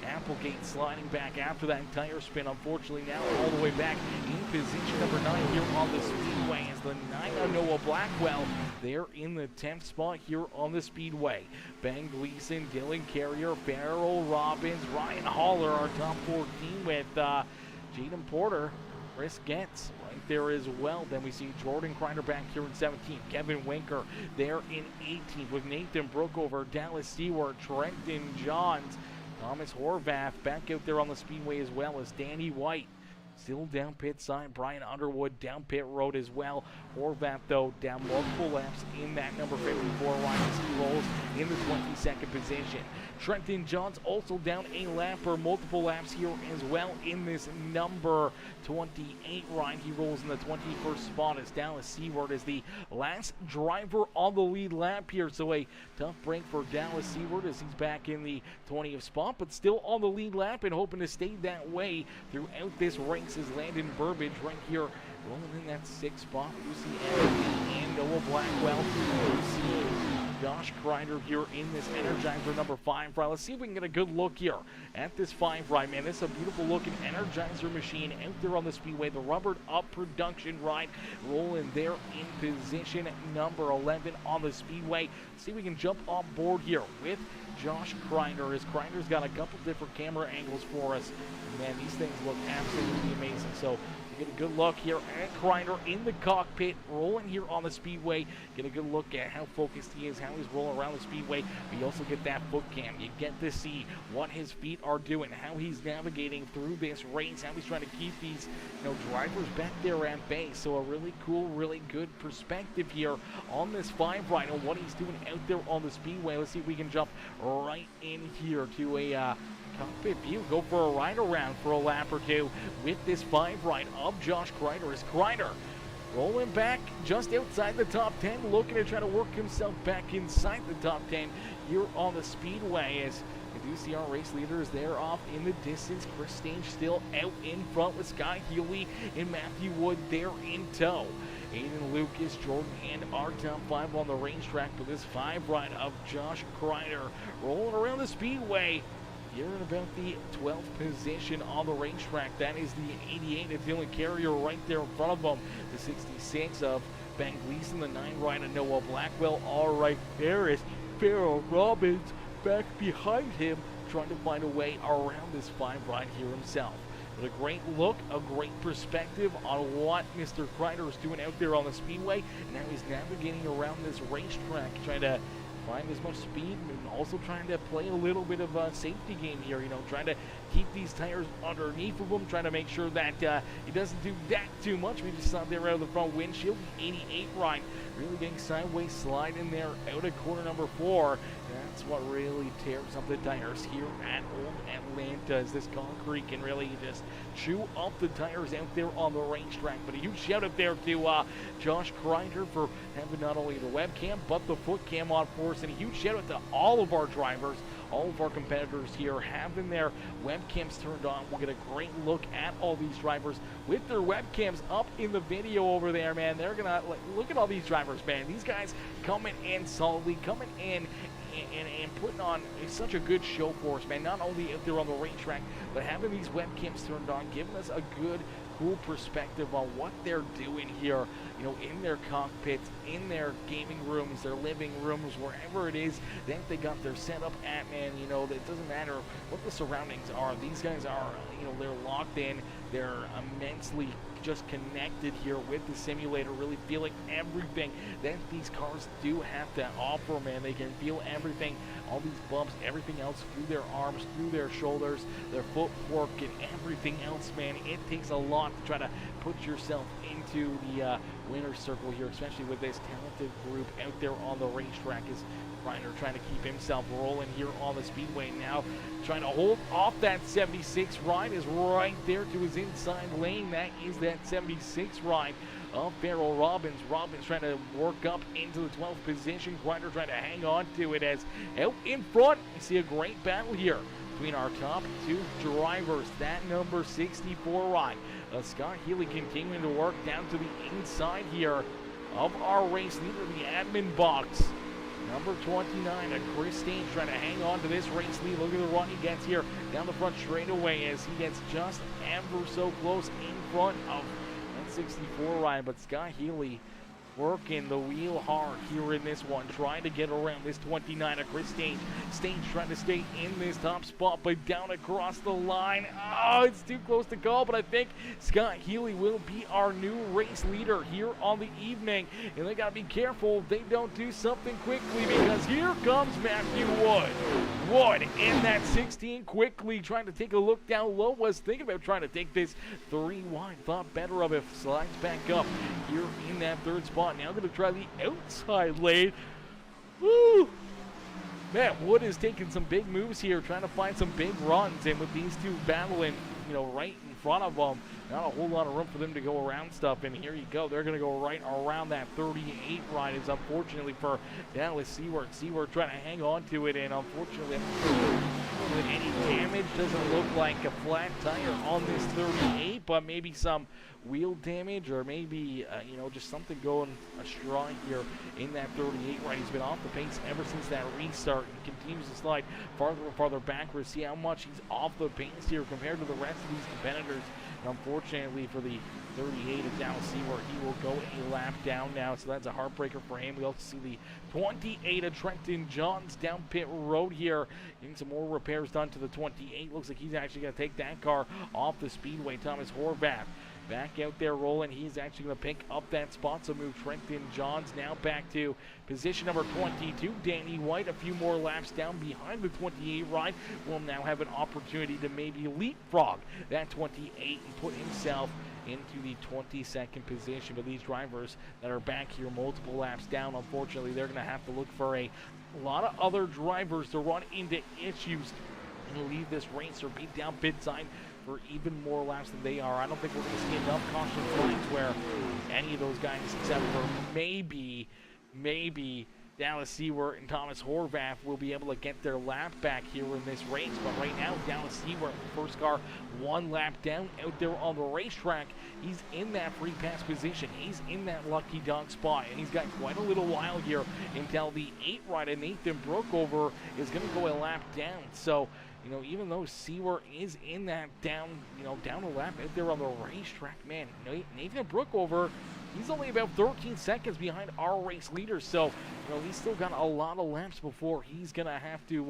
S2: Applegate sliding back after that tire spin, unfortunately now all the way back in position number 9 here on the Speedway as the 9 of Noah Blackwell there in the 10th spot here on the Speedway. Ben Gleason, Dylan Carrier, Farrell Robbins, Ryan Haller, our top 14 with Jaden Porter, Chris Getz right there as well. Then we see Jordan Crider back here in 17th, Kevin Winker there in 18th with Nathan Brookover, Dallas Stewart, Trenton Johns, Thomas Horvath back out there on the Speedway as well as Danny White. Still down pit side, Brian Underwood down pit road as well. Horvath, though, down multiple laps in that number 54 line as he rolls in the 22nd position. Trenton Johns also down a lap or multiple laps here as well in this number 28 ride. He rolls in the 21st spot as Dallas Seward is the last driver on the lead lap here. So a tough break for Dallas Seward as he's back in the 20th spot, but still on the lead lap and hoping to stay that way throughout this race as Landon Burbage right here rolling in that 6th spot. You see Anthony and Noah Blackwell. You see Josh Crider here in this Energizer number 5 ride. Let's see if we can get a good look here at this 5 ride, man. This is a beautiful looking Energizer machine out there on the Speedway. The rubbered up production ride rolling there in position number 11 on the Speedway. Let's see if we can jump on board here with Josh Crider, as Crider's got a couple different camera angles for us. Man, these things look absolutely amazing. So Get a good look here at Crider in the cockpit, rolling here on the Speedway. Get a good look at how focused he is, how he's rolling around the Speedway. But you also get that foot cam. You get to see what his feet are doing, how he's navigating through this race, how he's trying to keep these drivers back there at base. So a really cool, really good perspective here on this 5 ride and what he's doing out there on the Speedway. Let's see if we can jump right in here to a cockpit view. Go for a ride around for a lap or two with this 5 ride of Josh Crider. As Crider rolling back just outside the top 10, looking to try to work himself back inside the top 10 here on the Speedway. As we do see our race leaders there off in the distance. Chris Stage still out in front with Sky Healy and Matthew Wood there in tow. Aiden Lucas, Jordan, and our top 5 on the racetrack for this 5 ride of Josh Crider rolling around the Speedway. Here in about the 12th position on the racetrack. That is the 88 of Dylan Carrier right there in front of him. The 66 of Ben Gleason, the 9 ride of Noah Blackwell. All right there is Farrell Robbins back behind him, trying to find a way around this 5 ride here himself. But a great look, a great perspective on what Mr. Crider is doing out there on the Speedway, and how he's navigating around this racetrack, trying to find as much speed and also trying to play a little bit of a safety game here, trying to keep these tires underneath of him, trying to make sure that he doesn't do that too much. We just saw there out of the front windshield, the 88 ride, really getting sideways slide in there out of corner number 4. That's what really tears up the tires here at Old Atlanta, as this concrete can really just chew up the tires out there on the racetrack. But a huge shout out there to Josh Crider for having not only the webcam but the foot cam on for us, and a huge shout out to all of our drivers, all of our competitors here having their webcams turned on. We'll get a great look at all these drivers with their webcams up in the video over there, man. They're gonna look at all these drivers, man. These guys coming in solidly, coming in and putting on such a good show for us, man. Not only out there on the racetrack, but having these webcams turned on, giving us a good, cool perspective on what they're doing here, in their cockpits, in their gaming rooms, their living rooms, wherever it is that they got their setup at, man. It doesn't matter what the surroundings are. These guys are, they're locked in. They're immensely just connected here with the simulator, really feeling everything that these cars do have to offer, man. They can feel everything, all these bumps, everything else through their arms, through their shoulders, their footwork, and everything else, man. It takes a lot to try to put yourself into the winner's circle here, especially with this talented group out there on the racetrack. Is Crider trying to keep himself rolling here on the Speedway now, trying to hold off that 76 ride, is right there to his inside lane. That is that 76 ride of Farrell Robbins. Robbins trying to work up into the 12th position. Crider trying to hang on to it, as out in front we see a great battle here between our top 2 drivers. That number 64 ride, Scott Healy, continuing to work down to the inside here of our race leader, the AdminBoxx. Number 29, Chris Stage, trying to hang on to this race lead. Look at the run he gets here down the front straightaway, as he gets just ever so close in front of that 64 ride. But Scott Healy working the wheel hard here in this one, trying to get around this 29 of Chris Stage. Stage trying to stay in this top spot, but down across the line. Oh, it's too close to call, but I think Scott Healy will be our new race leader here on the evening. And they got to be careful they don't do something quickly, because here comes Matthew Wood. Wood in that 16 quickly, trying to take a look down low. Was thinking about trying to take this 3 wide. Thought better of it. Slides back up here in that 3rd spot. Now going to try the outside lane. Woo! Man, Wood is taking some big moves here, trying to find some big runs. And with these two battling, right in front of them, not a whole lot of room for them to go around stuff. And here you go. They're going to go right around that 38 ride. It's unfortunately for Dallas Seward. Seward trying to hang on to it, and unfortunately, any damage. Doesn't look like a flat tire on this 38, but maybe some wheel damage, or maybe just something going astray here in that 38 ride. He's been off the pace ever since that restart, and continues to slide farther and farther backwards. See how much he's off the pace here compared to the rest of these competitors. And unfortunately for the 38 of Dallas Seward, he will go a lap down now, so that's a heartbreaker for him. We also see the 28 of Trenton Johns down pit road here, getting some more repairs done to the 28. Looks like he's actually going to take that car off the Speedway. Thomas Horvath back out there rolling. He's actually going to pick up that spot, so move Trenton Johns now back to position number 22. Danny White, a few more laps down behind the 28 ride, will now have an opportunity to maybe leapfrog that 28 and put himself into the 22nd position. But these drivers that are back here multiple laps down, unfortunately, they're going to have to look for a lot of other drivers to run into issues and leave this race or beat down pit side for even more laps than they are. I don't think we're going to see enough caution flags where any of those guys, except for maybe Dallas Seward and Thomas Horvath, will be able to get their lap back here in this race. But right now, Dallas Seward, first car, one lap down out there on the racetrack. He's in that free pass position. He's in that lucky dog spot, and he's got quite a little while here until the 8 rider Nathan Brookover is going to go a lap down. So, you know, even though Seward is in that down a lap out there on the racetrack, man, Nathan Brookover, he's only about 13 seconds behind our race leader. So, you know, he's still got a lot of laps before he's going to have to,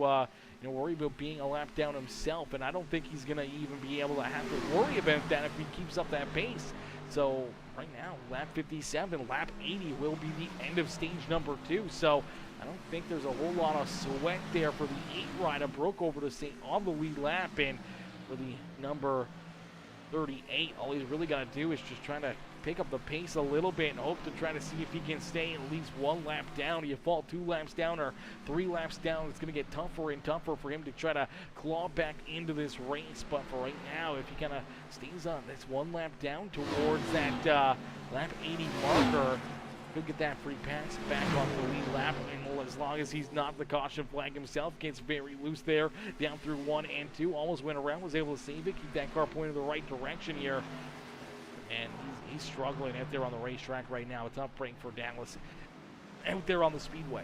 S2: worry about being a lap down himself. And I don't think he's going to even be able to have to worry about that if he keeps up that pace. So, right now, lap 57, lap 80 will be the end of stage number 2. So, I don't think there's a whole lot of sweat there for the 8 rider. Brookover to stay on the lead lap. And for the number 38, all he's really got to do is just try to pick up the pace a little bit and hope to try to see if he can stay at least 1 lap down. You fall 2 laps down or 3 laps down, it's going to get tougher and tougher for him to try to claw back into this race. But for right now, if he kind of stays on this 1 lap down towards that lap 80 marker, could get that free pass back on the lead lap, and as long as he's not the caution flag himself, gets very loose there, down through 1 and 2, almost went around, was able to save it, keep that car pointed the right direction here. And he's struggling out there on the racetrack right now. A tough break for Dallas out there on the Speedway.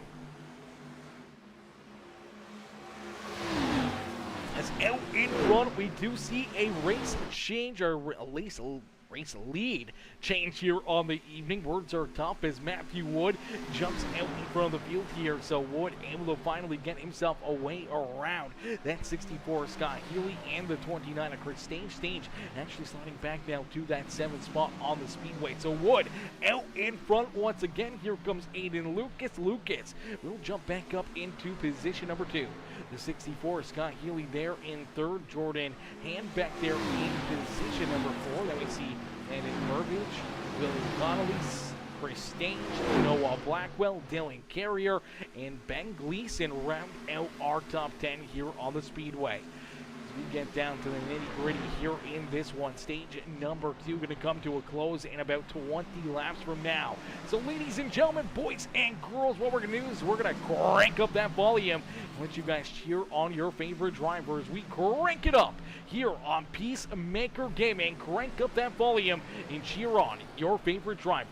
S2: As out in front, we do see a race change, or at least a race lead change here on the evening. Words are tough as Matthew Wood jumps out in front of the field here. So Wood able to finally get himself a way around that 64 Scott Healy and the 29 of Chris Stage actually sliding back now to that 7th spot on the Speedway. So Wood out in front once again. Here comes Aiden Lucas. Lucas will jump back up into position number 2. The 64 Scott Healy there in 3rd. Jordan Hand back there in position number 4. Then we see Landon Burbage, Willie Connolly, Chris Stange, Noah Blackwell, Dylan Carrier, and Ben Gleason round out our top 10 here on the Speedway. As we get down to the nitty-gritty here in this one, stage number 2 going to come to a close in about 20 laps from now. So ladies and gentlemen, boys and girls, what we're going to do is we're going to crank up that volume and let you guys cheer on your favorite drivers. We crank it up here on Peacemaker Gaming. Crank up that volume and cheer on your favorite driver.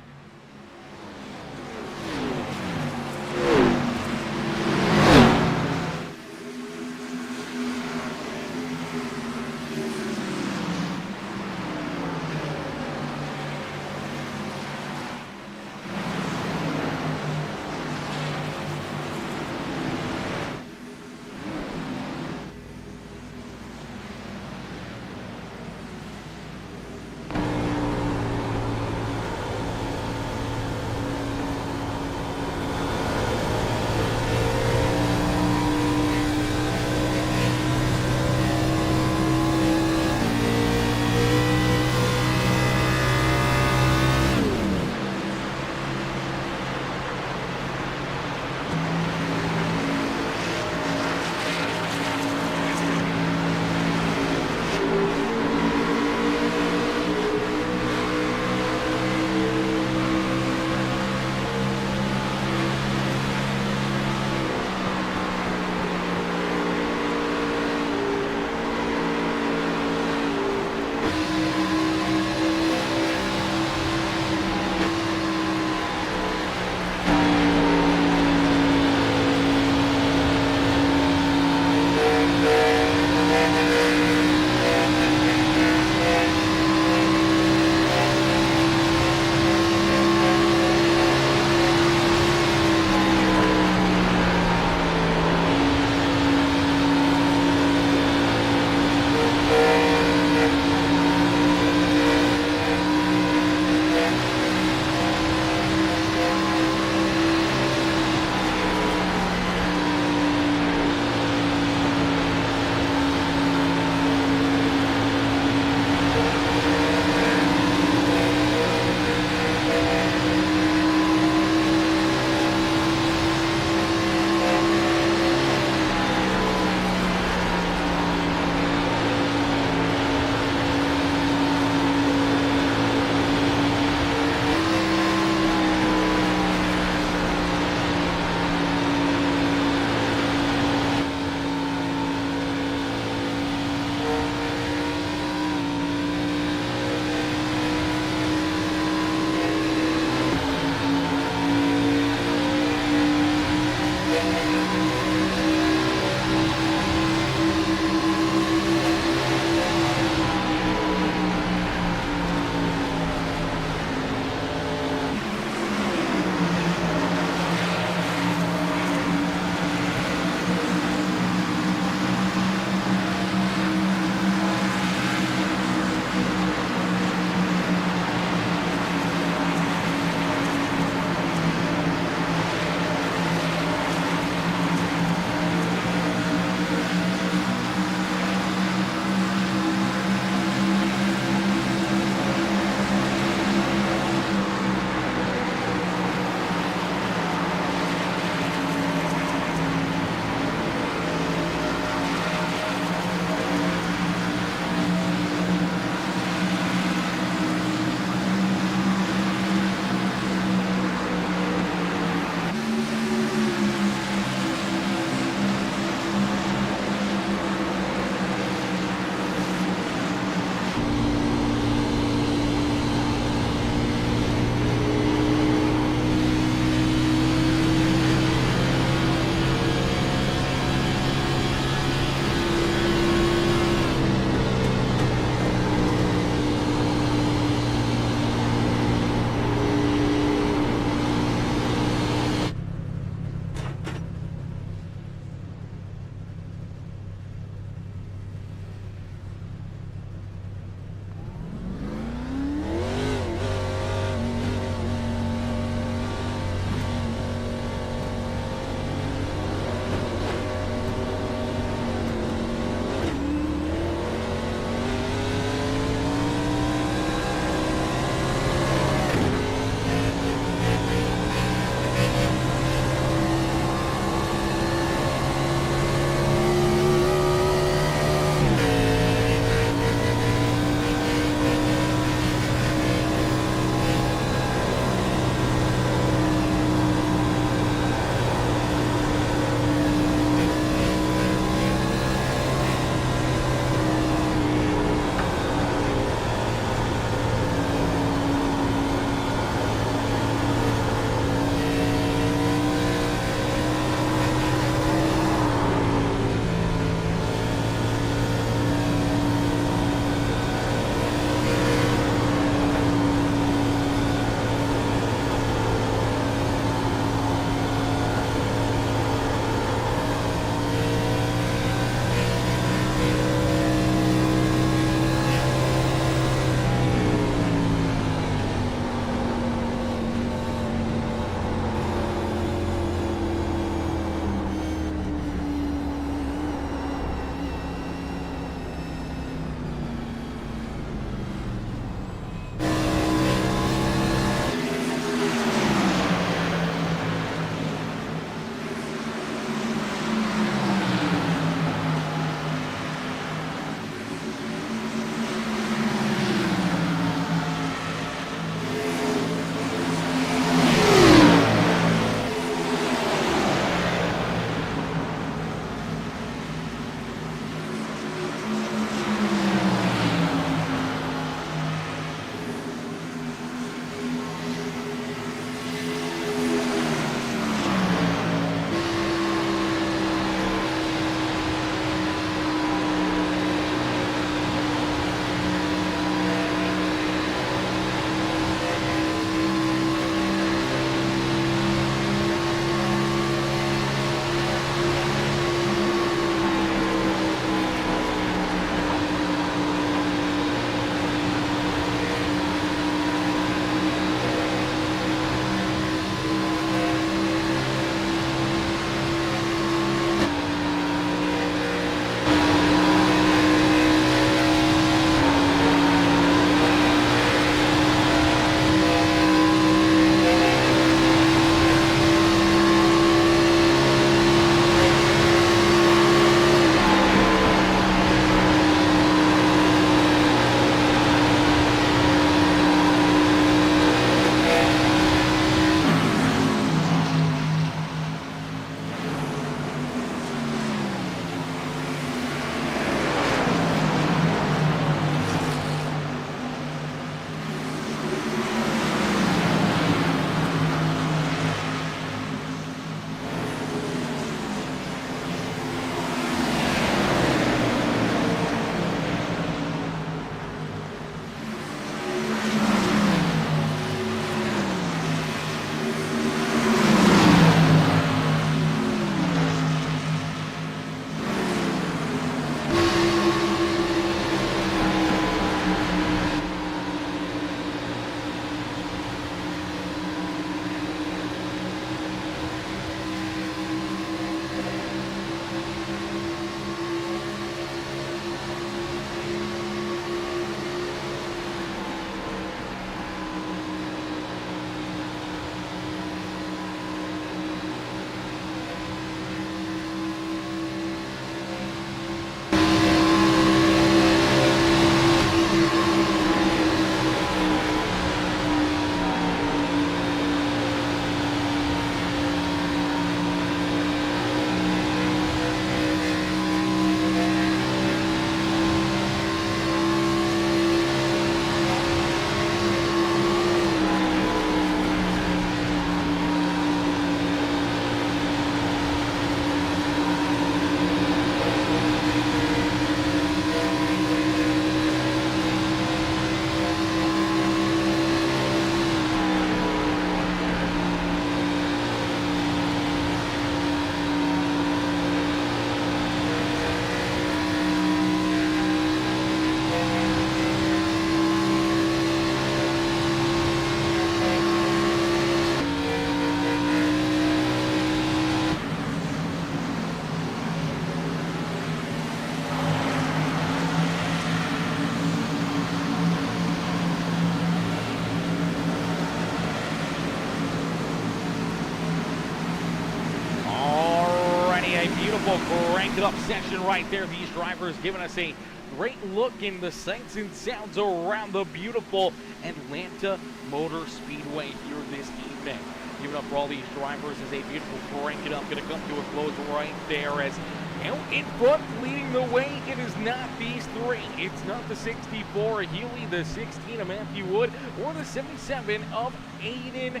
S2: it up session right there. These drivers giving us a great look in the sights and sounds around the beautiful Atlanta Motor Speedway here this evening. Giving up for all these drivers is a beautiful crank it up. Going to come to a close right there as out in front, leading the way. It is not these three. It's not the 64 of Healy, the 16 of Matthew Wood, or the 77 of Aiden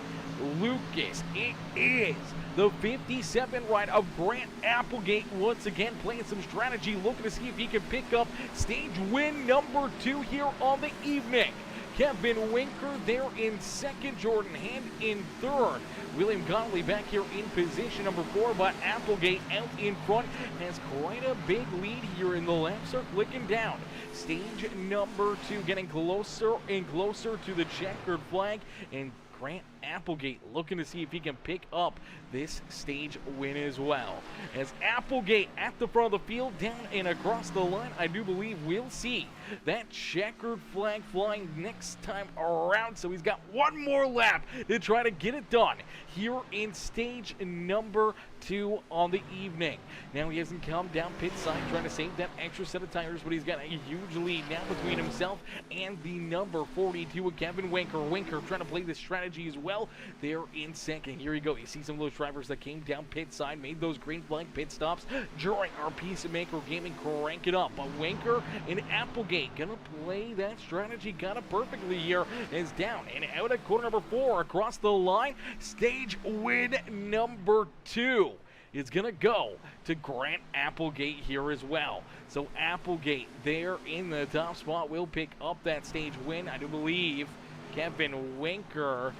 S2: Lucas. It is the 57 ride of Grant Applegate once again playing some strategy, looking to see if he can pick up stage win number 2 here on the evening. Kevin Winker there in second, Jordan Hand in third. William Connolly back here in position number 4, but Applegate out in front has quite a big lead here in the laps are clicking down. Stage number 2 getting closer and closer to the checkered flag, and Grant Applegate looking to see if he can pick up this stage win as well. As Applegate at the front of the field, down and across the line, I do believe we'll see that checkered flag flying next time around. So he's got one more lap to try to get it done here in stage number 2 on the evening. Now he hasn't come down pit side trying to save that extra set of tires, but he's got a huge lead now between himself and the number 42 of Kevin Winker. Winker trying to play this strategy as well. They're in second. Here you go. You see some of those drivers that came down pit side, made those green flag pit stops during our Peacemaker Gaming crank it up. But Winker and Applegate gonna play that strategy kind of perfectly here. Is down and out at corner number 4 across the line. Stage win number 2 is gonna go to Grant Applegate here as well. So Applegate there in the top spot will pick up that stage win. I do believe Kevin Winker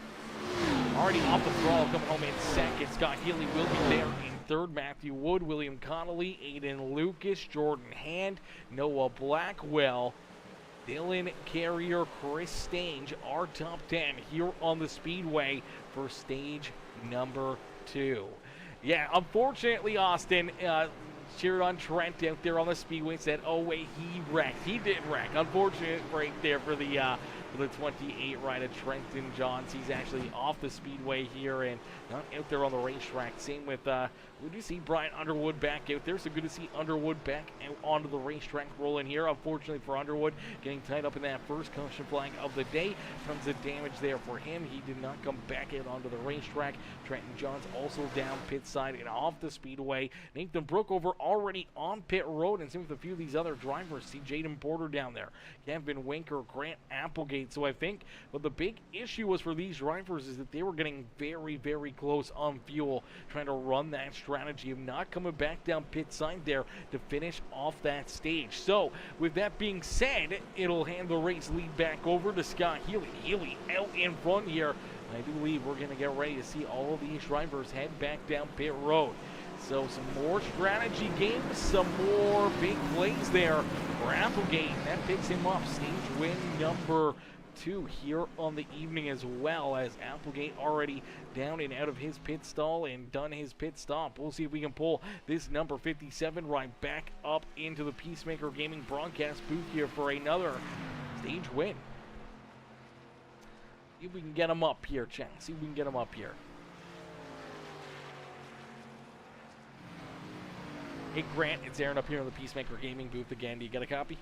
S2: already off the throttle, coming home in second. Scott Healy will be there in third. Matthew Wood, William Connolly, Aiden Lucas, Jordan Hand, Noah Blackwell, Dylan Carrier, Chris Stange, our top 10 here on the Speedway for stage number 2. Yeah, unfortunately, Austin cheered on Trent out there on the Speedway, said, oh wait, he wrecked. He did wreck. Unfortunate right there for the 28 ride of Trenton Johns. He's actually off the Speedway here and not out there on the racetrack. Same with, we do see Brian Underwood back out there, so good to see Underwood back out onto the racetrack rolling here. Unfortunately for Underwood, getting tied up in that first caution flag of the day. Tons of damage there for him. He did not come back out onto the racetrack. Trenton Johns also down pit side and off the Speedway. Nathan Brookover already on pit road, and same with a few of these other drivers. See Jaden Porter down there. Kevin Winker, Grant Applegate. So I think what the big issue was for these drivers is that they were getting very, very close on fuel, trying to run that strategy of not coming back down pit side there to finish off that stage. So with that being said, it'll hand the race lead back over to Scott Healy. Healy out in front here. I do believe we're going to get ready to see all of these drivers head back down pit road. So some more strategy games, some more big plays there for Applegate. That picks him up. Stage win number 2 here on the evening, as well as Applegate already down and out of his pit stall and done his pit stop. We'll see if we can pull this number 57 right back up into the Peacemaker Gaming broadcast booth here for another stage win. See if we can get him up here, chat. See if we can get him up here. Hey Grant, it's Aaron up here in the Peacemaker Gaming booth again. Do you get a copy?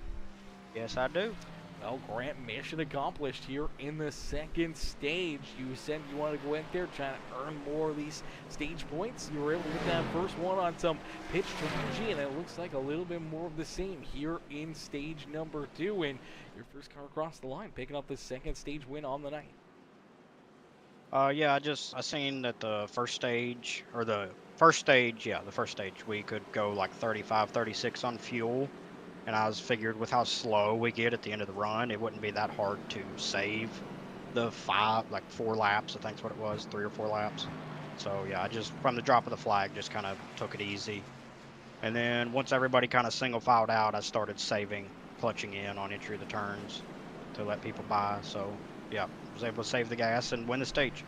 S4: Yes, I do.
S2: Well, Grant, mission accomplished here in the second stage. You said you wanted to go in there trying to earn more of these stage points. You were able to get that first one on some pitch strategy, and it looks like a little bit more of the same here in stage number 2. And your first car across the line, picking up the second stage win on the night.
S4: Yeah, I seen that the first stage, we could go like 35, 36 on fuel. And I figured with how slow we get at the end of the run, it wouldn't be that hard to save the 4 laps, I think's what it was, 3 or 4 laps. So yeah, I just, from the drop of the flag, just kind of took it easy. And then once everybody kind of single filed out, I started clutching in on entry of the turns to let people by. So yeah, was able to save the gas and win the stage.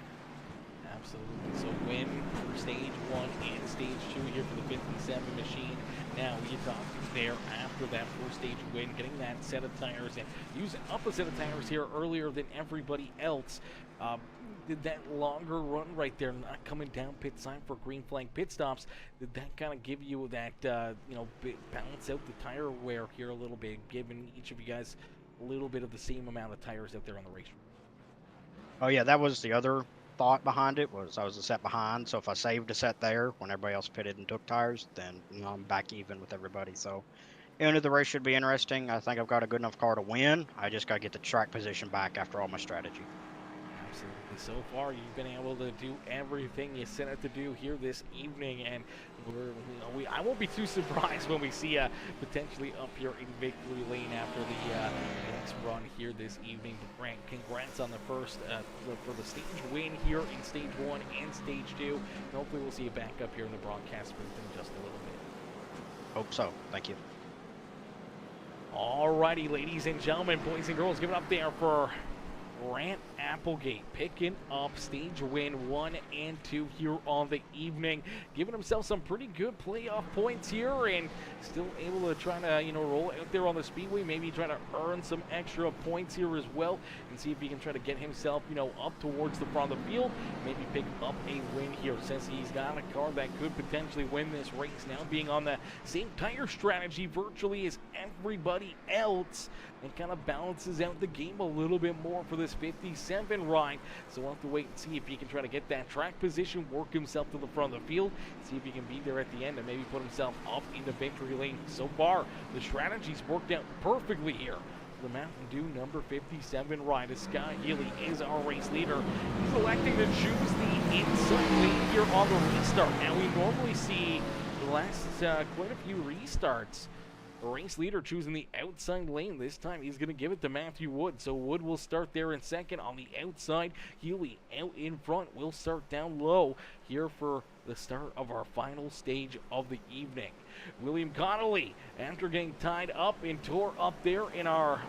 S2: Absolutely. So win for stage 1 and stage 2 here for the 57 machine. Now you talk there after that first stage win, getting that set of tires and using up a set of tires here earlier than everybody else. Did that longer run right there, not coming down pit side for green flag pit stops, did that kind of give you that, balance out the tire wear here a little bit, giving each of you guys a little bit of the same amount of tires out there on the racetrack?
S4: Oh yeah, that was the other thought behind it, was I was a set behind, so if I saved a set there when everybody else pitted and took tires, then I'm back even with everybody. So end of the race should be interesting. I think I've got a good enough car to win. I just got to get the track position back after all my strategy.
S2: Absolutely. So far, you've been able to do everything you set out to do here this evening, and I won't be too surprised when we see you potentially up here in victory lane after the next run here this evening. Grant, congrats on the first for the stage win here in stage 1 and stage 2. And hopefully, we'll see you back up here in the broadcast booth in just a little bit.
S4: Hope so. Thank you.
S2: Alrighty, ladies and gentlemen, boys and girls, give it up there for Grant Applegate picking up stage win 1 and 2 here on the evening, giving himself some pretty good playoff points here, and still able to try to roll out there on the Speedway, maybe try to earn some extra points here as well, and see if he can try to get himself up towards the front of the field, maybe pick up a win here, since he's got a car that could potentially win this race, now being on the same tire strategy virtually as everybody else, and kind of balances out the game a little bit more for this 57 ride. So we'll have to wait and see if he can try to get that track position, work himself to the front of the field, see if he can be there at the end and maybe put himself up in the victory lane. So far, the strategy's worked out perfectly here. The Mountain Dew number 57 ride as Scott Healy is our race leader. He's electing to choose the inside lane here on the restart. Now we normally see the last quite a few restarts, the race leader choosing the outside lane. This time he's going to give it to Matthew Wood. So Wood will start there in second on the outside. Healy out in front. We'll start down low here for the start of our final stage of the evening. William Connolly, after getting tied up and tore up there in our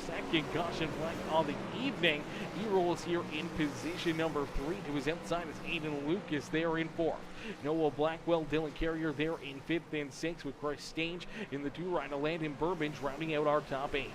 S2: second caution flag on the evening, he rolls here in position number 3 to his outside as Aiden Lucas there in 4th. Noah Blackwell, Dylan Carrier there in 5th and 6th, with Chris Stange in the 2 ride, Landon Burbage rounding out our top 8.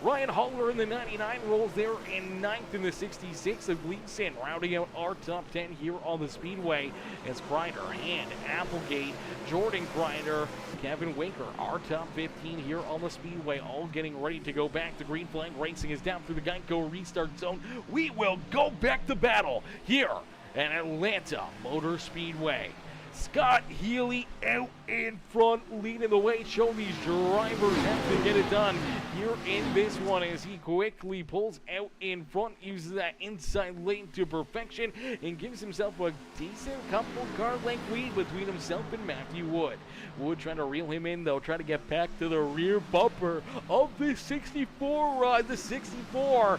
S2: Ryan Holler in the 99 rolls there in 9th in the 66 of Gleason, rounding out our top 10 here on the Speedway as Crider, Hand, Applegate, Jordan Crider, Kevin Winker, our top 15 here on the Speedway, all getting ready to go back. The green flag racing is down through the Geico restart zone. We will go back to battle here at Atlanta Motor Speedway. Scott Healy out in front, leading the way, showing these drivers have to get it done here in this one as he quickly pulls out in front, uses that inside lane to perfection, and gives himself a decent couple car length lead between himself and Matthew Wood. Wood trying to reel him in, though, trying to get back to the rear bumper of the 64 ride, the 64.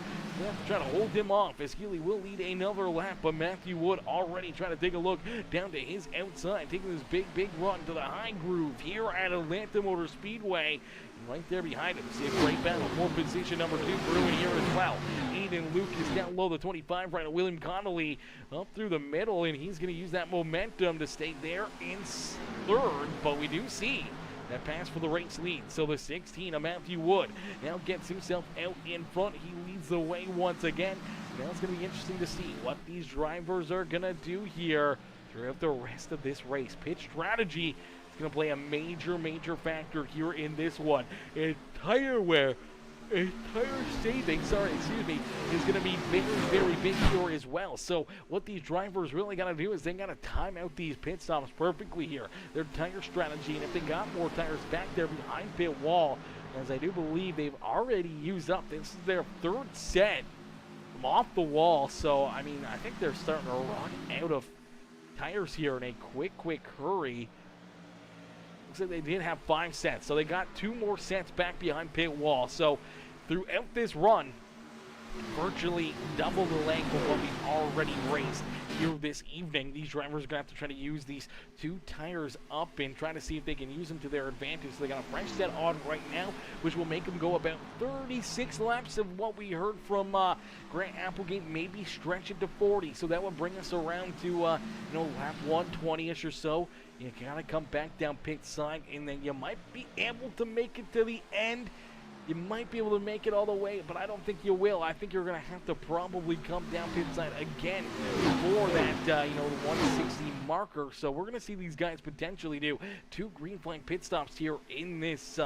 S2: Trying to hold him off as Healy will lead another lap, but Matthew Wood already trying to take a look down to his outside, taking this big run to the high groove here at Atlanta Motor Speedway. And right there behind him, see a great battle for position number 2 brewing here as well. Aiden Lucas down low, the 25 right, William Connolly up through the middle, and he's going to use that momentum to stay there in 3rd, but we do see that pass for the race lead. So the 16 of Matthew Wood now gets himself out in front. He leads the way once again. Now it's going to be interesting to see what these drivers are going to do here throughout the rest of this race. Pit strategy is going to play a major factor here in this one. And tire wear, tire saving, is going to be very big here as well. So what these drivers really got to do is they got to time out these pit stops perfectly here. Their tire strategy, and if they got more tires back there behind pit wall, as I do believe they've already used up, this is their 3rd set from off the wall. So, I mean, I think they're starting to run out of tires here in a quick hurry. Looks like they did have 5 sets, so they got 2 more sets back behind pit wall. So throughout this run, virtually double the length of what we already raced here this evening. These drivers are going to have to try to use these 2 tires up and try to see if they can use them to their advantage. So they got a fresh set on right now, which will make them go about 36 laps of what we heard from Grant Applegate, maybe stretch it to 40. So that would bring us around to, lap 120-ish or so. You got to come back down pit side, and then you might be able to make it to the end. You might be able to make it all the way, but I don't think you will. I think you're going to have to probably come down pit side again for that, the 160 marker. So we're going to see these guys potentially do 2 green flag pit stops here in this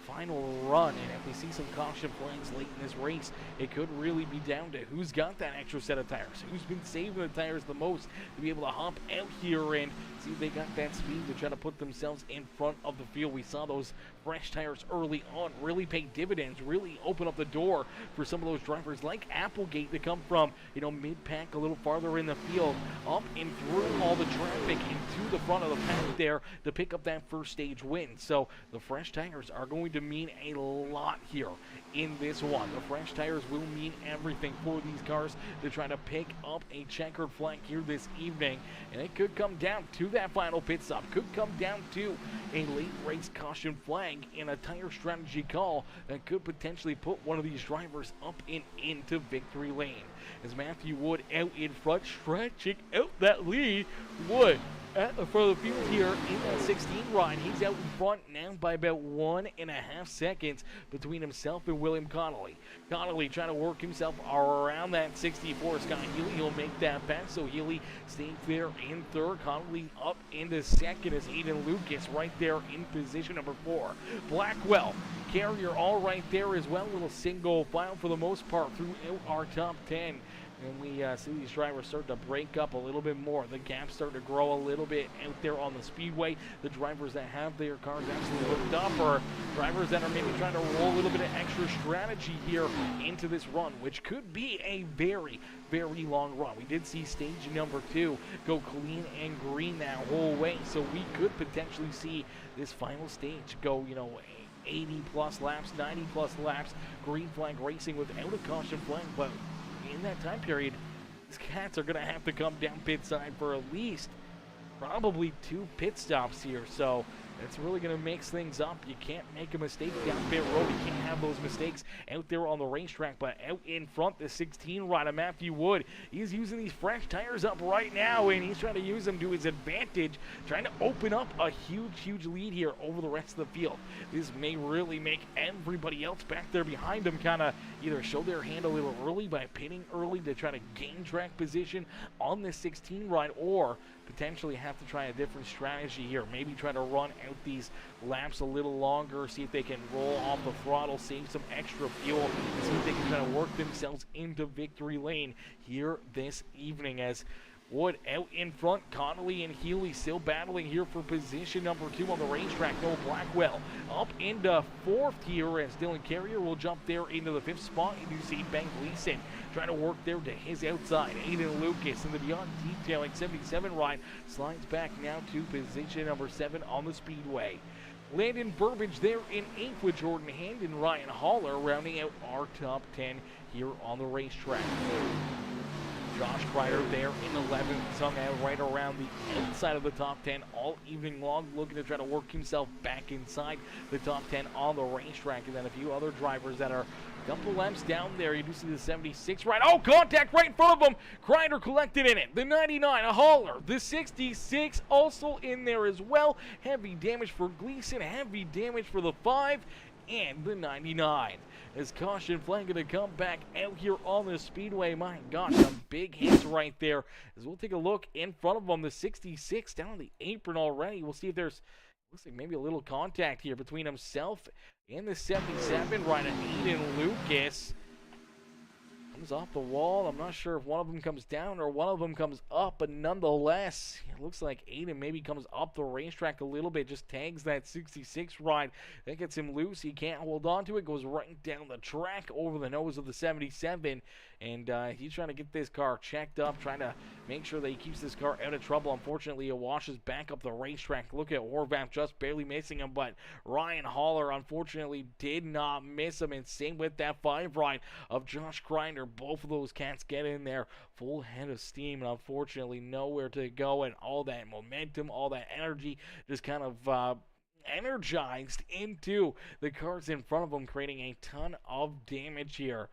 S2: final run. And if we see some caution flags late in this race, it could really be down to who's got that extra set of tires, who's been saving the tires the most to be able to hop out here and see if they got that speed to try to put themselves in front of the field. We saw those fresh tires early on really pay dividends, really open up the door for some of those drivers like Applegate to come from, mid-pack a little farther in the field, up and through all the traffic into the front of the pack there to pick up that first stage win. So the fresh tires are going to mean a lot here in this one. The fresh tires will mean everything for these cars to try to pick up a checkered flag here this evening, and it could come down to that final pit stop, could come down to a late race caution flag and a tire strategy call that could potentially put one of these drivers up and into victory lane. As Matthew Wood out in front, stretching out that lead. Wood at the front of the field here in that 16 ride. He's out in front now by about 1.5 seconds between himself and William Connolly. Connolly trying to work himself around that 64. Scott Healy, he'll make that pass, so Healy stays there in third. Connolly up into second as Aiden Lucas right there in position number 4. Blackwell, Carrier all right there as well. A little single file for the most part throughout our top 10. And we see these drivers start to break up a little bit more. The gaps start to grow a little bit out there on the speedway. The drivers that have their cars actually hooked up, or drivers that are maybe trying to roll a little bit of extra strategy here into this run, which could be a very, very long run. We did see stage number 2 go clean and green that whole way, so we could potentially see this final stage go, 80 plus laps, 90 plus laps, green flag racing without a caution flag. But in that time period, these cats are going to have to come down pit side for at least probably 2 pit stops here. So it's really going to mix things up. You can't make a mistake down pit road. You can't have those mistakes out there on the racetrack. But out in front, the 16 rider, Matthew Wood, he's using these fresh tires up right now, and he's trying to use them to his advantage, trying to open up a huge, huge lead here over the rest of the field. This may really make everybody else back there behind him kind of either show their hand a little early by pitting early to try to gain track position on this 16 ride, or potentially have to try a different strategy here. Maybe try to run out these laps a little longer, see if they can roll off the throttle, save some extra fuel, and see if they can try to work themselves into victory lane here this evening. As Wood out in front, Connolly and Healy still battling here for position number 2 on the racetrack. Noah Blackwell up into 4th here as Dylan Carrier will jump there into the 5th spot. And you see Ben Gleason trying to work there to his outside. Aiden Lucas in the Beyond Detailing 77 ride slides back now to position number 7 on the speedway. Landon Burbage there in 8th with Jordan Hand and Ryan Haller rounding out our top 10 here on the racetrack. Josh Crider there in 11th, hung out right around the outside of the top 10 all evening long, looking to try to work himself back inside the top 10 on the racetrack. And then a few other drivers that are a couple laps down there. You do see the 76 right. Oh, contact right in front of him. Crider collected in it. The 99, a hauler. The 66 also in there as well. Heavy damage for Gleason, heavy damage for the 5 and the 99. As caution flag going to come back out here on the speedway. My gosh, some big hits right there. As we'll take a look in front of them, the 66 down on the apron already. We'll see if there's, looks like maybe a little contact here between himself and the 77 rider, Aiden Lucas. Comes off the wall. I'm not sure if one of them comes down or one of them comes up, but nonetheless, it looks like Aiden maybe comes up the racetrack a little bit, just tags that 66 ride. That gets him loose. He can't hold on to it. Goes right down the track over the nose of the 77, and he's trying to get this car checked up, trying to make sure that he keeps this car out of trouble. Unfortunately, it washes back up the racetrack. Look at Horvath just barely missing him, but Ryan Haller unfortunately did not miss him, and same with that 5 ride of Josh Crider. Crider. Both of those cats get in there full head of steam, and unfortunately nowhere to go, and all that momentum, all that energy just kind of energized into the cars in front of them, creating a ton of damage here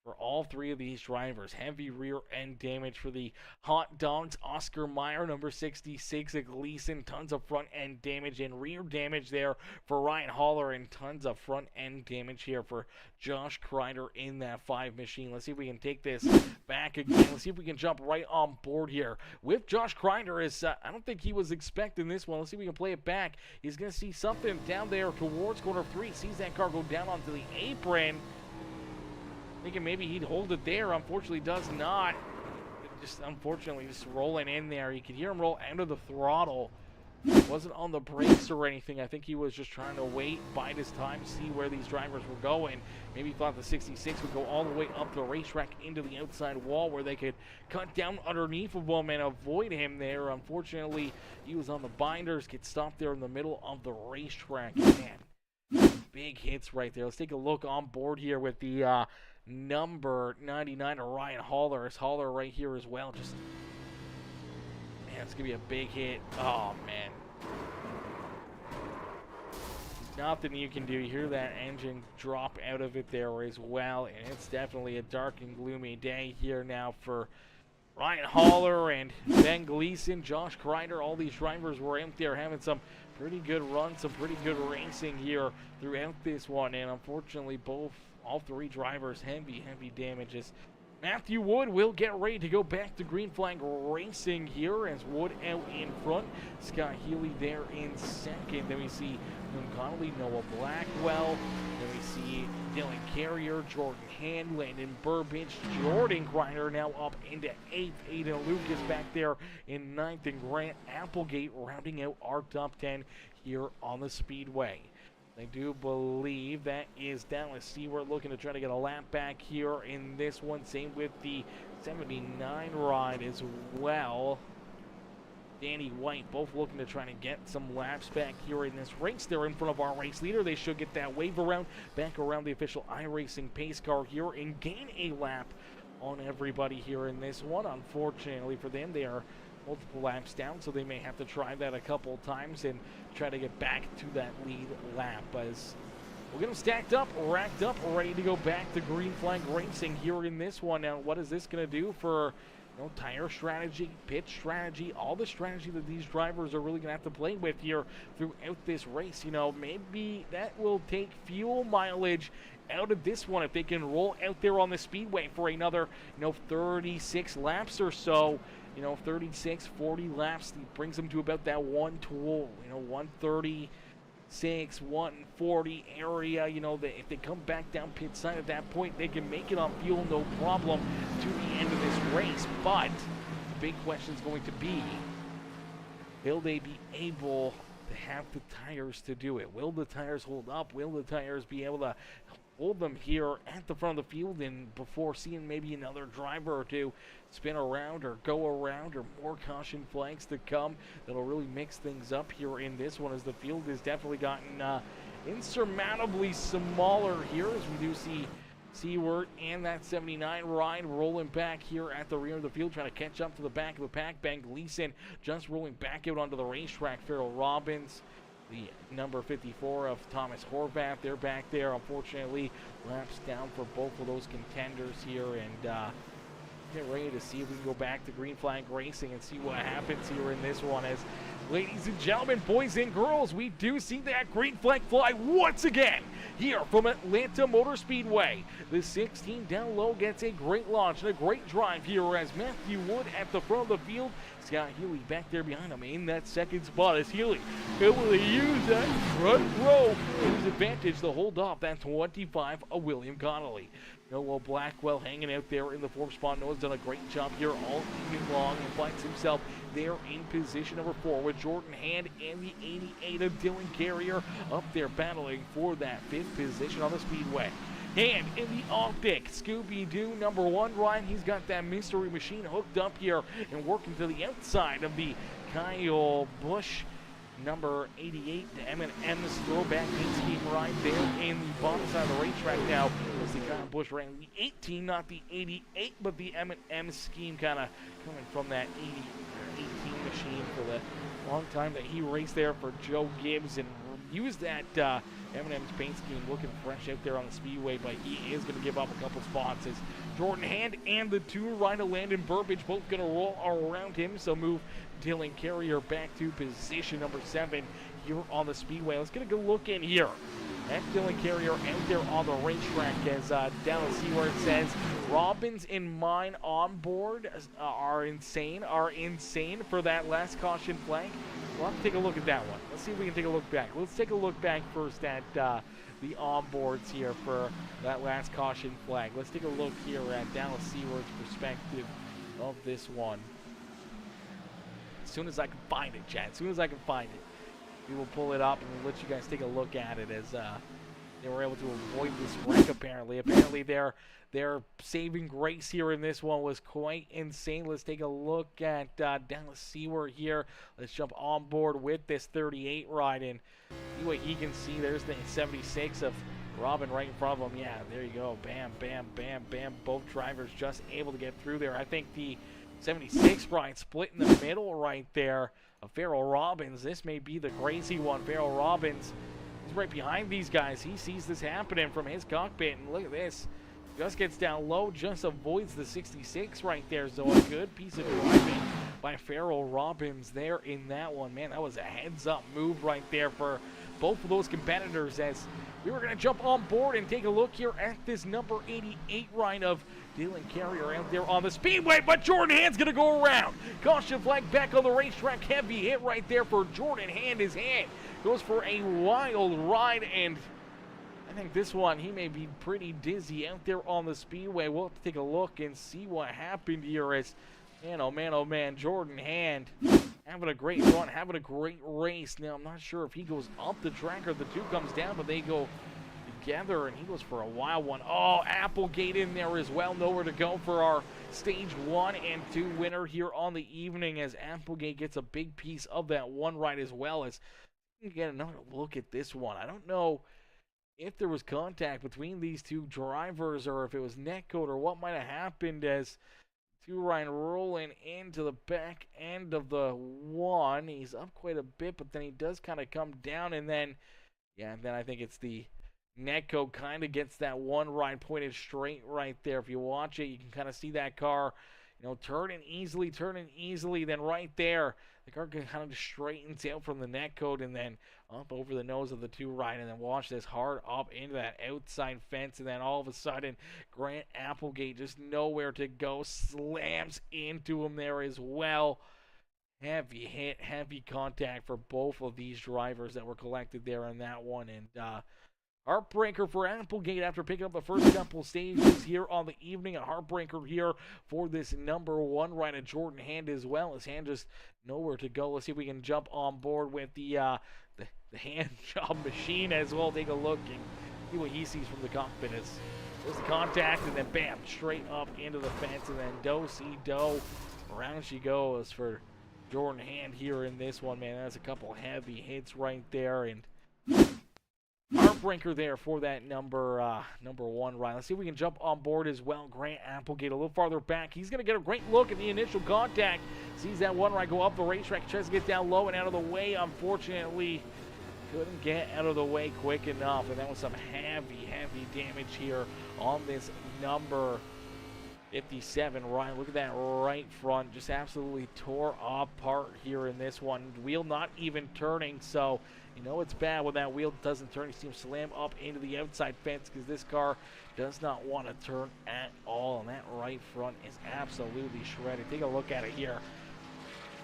S2: for all three of these drivers. Heavy rear end damage for the Hot Dogs. Oscar Meyer, number 66 at Gleason. Tons of front end damage and rear damage there for Ryan Haller, and tons of front end damage here for Josh Crider in that 5 machine. Let's see if we can take this back again. Let's see if we can jump right on board here with Josh Crider. I don't think he was expecting this one. Let's see if we can play it back. He's going to see something down there towards corner 3. Sees that car go down onto the apron. Thinking maybe he'd hold it there. Unfortunately does not. Unfortunately just rolling in there. You could hear him roll out of the throttle. Wasn't on the brakes or anything. I think he was just trying to wait, bide his time, see where these drivers were going. Maybe he thought the 66 would go all the way up the racetrack into the outside wall where they could cut down underneath of him and avoid him there. Unfortunately, he was on the binders, get stopped there in the middle of the racetrack. Man, big hits right there. Let's take a look on board here with the number 99, Ryan Haller. Is Haller right here as well? Just, man, it's gonna be a big hit. Oh man, nothing you can do. You hear that engine drop out of it there as well, and it's definitely a dark and gloomy day here now for Ryan Haller and Ben Gleason, Josh Crider. All these drivers were out there having some pretty good runs, some pretty good racing here throughout this one, and unfortunately all three drivers, heavy damages. Matthew Wood will get ready to go back to green flag racing here as Wood out in front. Scott Healy there in second. Then we see William Connolly, Noah Blackwell. Then we see Dylan Carrier, Jordan Hand, Landon Burbage, Jordan Crider now up into 8th. Aiden Lucas back there in 9th. And Grant Applegate rounding out our top 10 here on the Speedway. I do believe that is Dallas Stewart looking to try to get a lap back here in this one. Same with the 79 ride as well. Danny White both looking to try to get some laps back here in this race. They're in front of our race leader. They should get that wave around, back around the official iRacing pace car here and gain a lap on everybody here in this one. Unfortunately for them, they are multiple laps down, so they may have to try that a couple times and try to get back to that lead lap. As we'll get them stacked up, racked up, ready to go back to green flag racing here in this one. Now, what is this going to do for tire strategy, pit strategy, all the strategy that these drivers are really going to have to play with here throughout this race? Maybe that will take fuel mileage out of this one if they can roll out there on the speedway for another 36 laps or so. 36, 40 laps, brings them to about that 136, 140 area. If they come back down pit side at that point, they can make it on fuel, no problem, to the end of this race. But the big question is going to be, will they be able to have the tires to do it? Will the tires hold up? Will the tires be able to hold them here at the front of the field, and before seeing maybe another driver or two spin around or go around, or more caution flags to come that'll really mix things up here in this one, as the field has definitely gotten insurmountably smaller here, as we do see Seward and that 79 ride rolling back here at the rear of the field, trying to catch up to the back of the pack. Ben Gleason just rolling back out onto the racetrack. Farrell Robbins, the number 54 of Thomas Horvath, they're back there. Unfortunately, laps down for both of those contenders here, and get ready to see if we can go back to green flag racing and see what happens here in this one. As, ladies and gentlemen, boys and girls, we do see that green flag fly once again here from Atlanta Motor Speedway. The 16 down low gets a great launch and a great drive here as Matthew Wood at the front of the field. Scott Healy back there behind him in that second spot, as Healy able to use that front row to his advantage to hold off that 25 of William Connolly. Noah Blackwell hanging out there in the 4th spot. Noah's done a great job here all evening long and finds himself there in position number 4 with Jordan Hand and the 88 of Dylan Carrier up there battling for that 5th position on the speedway. And in the optic, Scooby-Doo number 1 ride, he's got that mystery machine hooked up here and working to the outside of the Kyle Busch number 88, the M&M's throwback paint scheme right there in the bottom side of the racetrack now. Was the Kyle Busch ran the 18, not the 88, but the M&M scheme kind of coming from that 18 machine for the long time that he raced there for Joe Gibbs and used that M&M's paint scheme looking fresh out there on the Speedway, but he is going to give up a couple spots as Jordan Hand and the two rider Landon Burbage both going to roll around him, so move Dylan Carrier back to position number 7 here on the Speedway. Let's get a good look in here at Dylan Carrier out there on the racetrack as down to see where it says Robbins and mine on board are insane for that last caution flag. We'll have to take a look at that one. Let's see if we can take a look back. Let's take a look back first at the onboards here for that last caution flag. Let's take a look here at Dallas Seward's perspective of this one. As soon as I can find it, Chad. As soon as I can find it, we will pull it up and we'll let you guys take a look at it as they were able to avoid this wreck apparently. Apparently their saving grace here in this one was quite insane. Let's take a look at Dallas Seward here. Let's jump on board with this 38 ride and see what he can see. There's the 76 of Robin right in front of him. Yeah, there you go. Bam, bam, bam, bam. Both drivers just able to get through there. I think the 76 ride split in the middle right there of Farrell Robbins. This may be the crazy one. Farrell Robbins, he's right behind these guys. He sees this happening from his cockpit, and look at this. Just gets down low, just avoids the 66 right there. So a good piece of driving by Farrell Robbins there in that one. Man, that was a heads-up move right there for both of those competitors as we were going to jump on board and take a look here at this number 88 ride of Dylan Carrier out there on the Speedway, but Jordan Hand's going to go around. Caution flag back on the racetrack. Heavy hit right there for Jordan Hand. His hand goes for a wild ride, and I think this one, he may be pretty dizzy out there on the Speedway. We'll have to take a look and see what happened here as, man, oh man, Jordan Hand having a great run, having a great race. Now, I'm not sure if he goes up the track or the two comes down, but they go together, and he goes for a wild one. Oh, Applegate in there as well. Nowhere to go for our stage 1 and 2 winner here on the evening as Applegate gets a big piece of that one ride as well as you get another look at this one. I don't know if there was contact between these two drivers or if it was netcode or what might have happened as two Ryan rolling into the back end of the one. He's up quite a bit, but then he does kind of come down, and then, yeah, and then I think it's the netcode kind of gets that one ride pointed straight right there. If you watch it, you can kind of see that car, you know, turning easily, then right there, the car kind of just straightens out from the netcode and then up over the nose of the two right, and then watch this hard up into that outside fence, and then all of a sudden Grant Applegate just nowhere to go, slams into him there as well. Heavy hit, heavy contact for both of these drivers that were collected there in that one, and heartbreaker for Applegate after picking up the first couple stages here on the evening. A heartbreaker here for this number 1 ride of Jordan Hand as well. His hand just nowhere to go. Let's see if we can jump on board with the hand job machine as well. Take a look and see what he sees from the cockpit. There's the contact, and then bam, straight up into the fence, and then do-si-do. Around she goes for Jordan Hand here in this one, man. That's a couple heavy hits right there, and heartbreaker there for that number 1 ride. Let's see if we can jump on board as well. Grant Applegate a little farther back. He's going to get a great look at the initial contact. Sees that one ride go up the racetrack. Tries to get down low and out of the way. Unfortunately, couldn't get out of the way quick enough. And that was some heavy damage here on this number 57 ride. Look at that right front. Just absolutely tore apart here in this one. Wheel not even turning, so you know it's bad when that wheel doesn't turn. You see him slam up into the outside fence because this car does not want to turn at all. And that right front is absolutely shredded. Take a look at it here.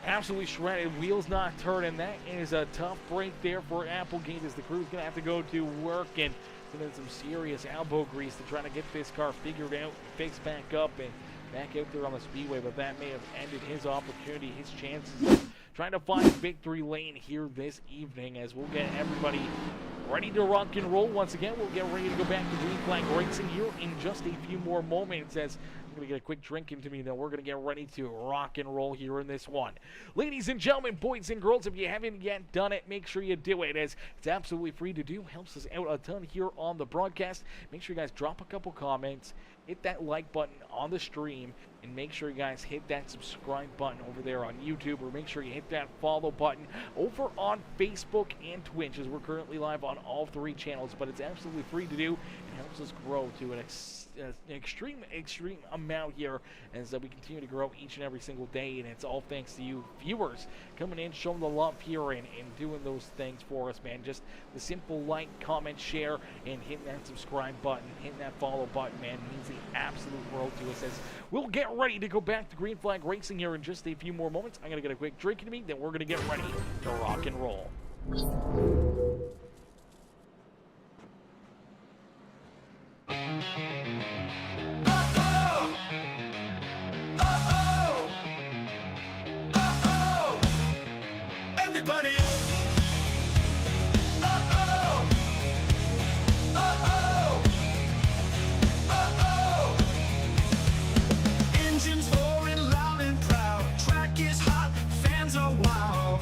S2: Absolutely shredded. Wheels not turning. That is a tough break there for Applegate as the crew's going to have to go to work and put in some serious elbow grease to try to get this car figured out, fixed back up, and back out there on the Speedway. But that may have ended his opportunity, his chances of trying to find victory lane here this evening as we'll get everybody ready to rock and roll once again. We'll get ready to go back to green flag racing here in just a few more moments as I'm going to get a quick drink into me, then we're going to get ready to rock and roll here in this one. Ladies and gentlemen, boys and girls, if you haven't yet done it, make sure you do it, as it's absolutely free to do. Helps us out a ton here on the broadcast. Make sure you guys drop a couple comments, hit that like button on the stream, and make sure you guys hit that subscribe button over there on YouTube, or make sure you hit that follow button over on Facebook and Twitch, as we're currently live on all 3 channels. But it's absolutely free to do and helps us grow to an extreme amount here as we continue to grow each and every single day, and it's all thanks to you viewers coming in, showing the love here, and doing those things for us, man. Just the simple like, comment, share, and hitting that subscribe button, hitting that follow button, man, means the absolute world to us. As we'll get ready to go back to green flag racing here in just a few more moments. I'm gonna get a quick drink into me, then we're gonna get ready to rock and roll.
S1: Everybody. Uh-oh. Uh-oh. Uh-oh. Engines roaring loud and proud. Track is hot, fans are wild.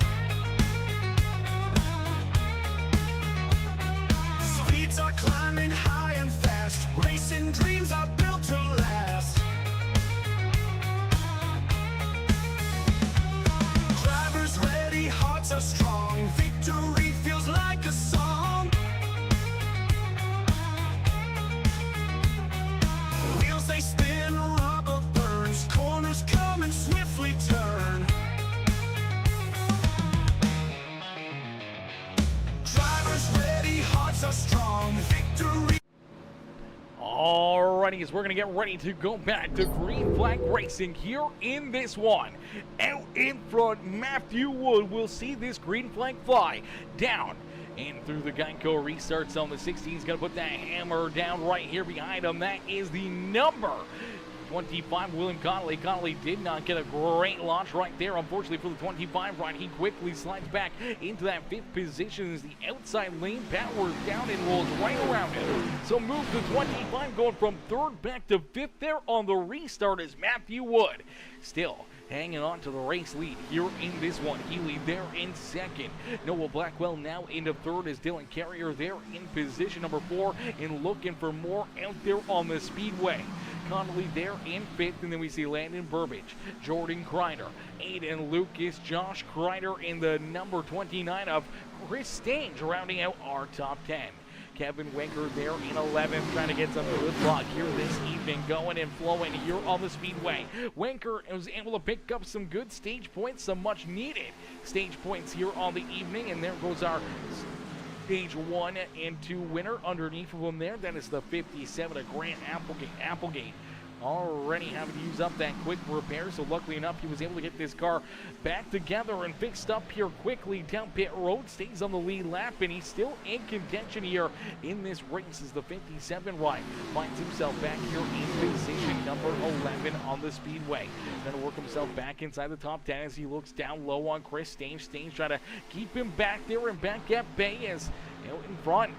S1: Speeds are climbing high and fast. Racing dreams are built to last. Drivers ready, hearts are strong. Victory feels like a song. Wheels they spin, rubber burns. Corners come and swiftly turn. Drivers ready, hearts are strong. Victory.
S2: Alrighty, as we're going to get ready to go back to green flag racing here in this one. Out in front, Matthew Wood will see this green flag fly down and through the Geico restarts on the 16. He's going to put that hammer down right here behind him. That is the number 25, William Connolly. Connolly did not get a great launch right there, unfortunately, for the 25 ride. He quickly slides back into that 5th position as the outside lane powers down and rolls right around him. So move to 25, going from 3rd back to 5th there on the restart is Matthew Wood. Still hanging on to the race lead here in this one. Healy there in 2nd. Noah Blackwell now into 3rd as Dylan Carrier there in position number 4 and looking for more out there on the Speedway. Connolly there in 5th, and then we see Landon Burbage, Jordan Crider, Aiden Lucas, Josh Crider in the number 29 of Chris Stange rounding out our top 10. Kevin Winker there in 11th, trying to get some good luck here this evening, going and flowing here on the Speedway. Winker was able to pick up some good stage points, some much needed stage points here on the evening, and there goes our Stage 1 and 2 winner underneath of him there. That is the 57 of Grant Applegate. Already having to use up that quick repair, so luckily enough he was able to get this car back together and fixed up here quickly down pit road. Stays on the lead lap, and he's still in contention here in this race as the 57 ride finds himself back here in position number 11 on the Speedway. Going to work himself back inside the top 10 as he looks down low on Chris Stange. Stange trying to keep him back there and back at bay as out in front.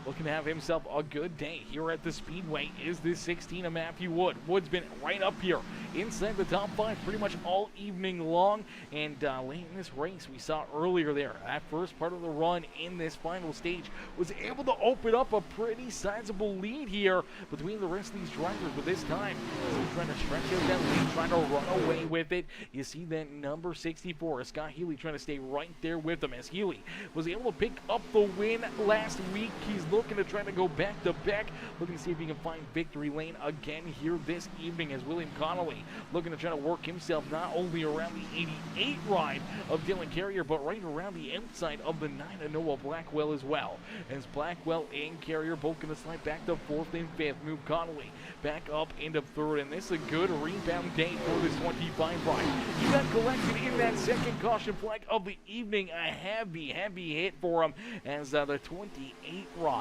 S2: Looking to have himself a good day here at the Speedway is this 16 of Matthew Wood. Wood's been right up here inside the top 5 pretty much all evening long, and late in this race we saw earlier there, that first part of the run in this final stage was able to open up a pretty sizable lead here between the rest of these drivers, but this time he's trying to stretch out that lead, trying to run away with it. You see that number 64, Scott Healy, trying to stay right there with him as Healy was able to pick up the win last week. He's looking to try to go back to back, looking to see if he can find victory lane again here this evening as William Connolly looking to try to work himself not only around the 88 ride of Dylan Carrier, but right around the outside of the 9 of Noah Blackwell as well. As Blackwell and Carrier both going to slide back to 4th and 5th, move Connolly back up into 3rd, and this is a good rebound day for this 25 ride. He got collected in that 2nd caution flag of the evening, a heavy hit for him as the 28 ride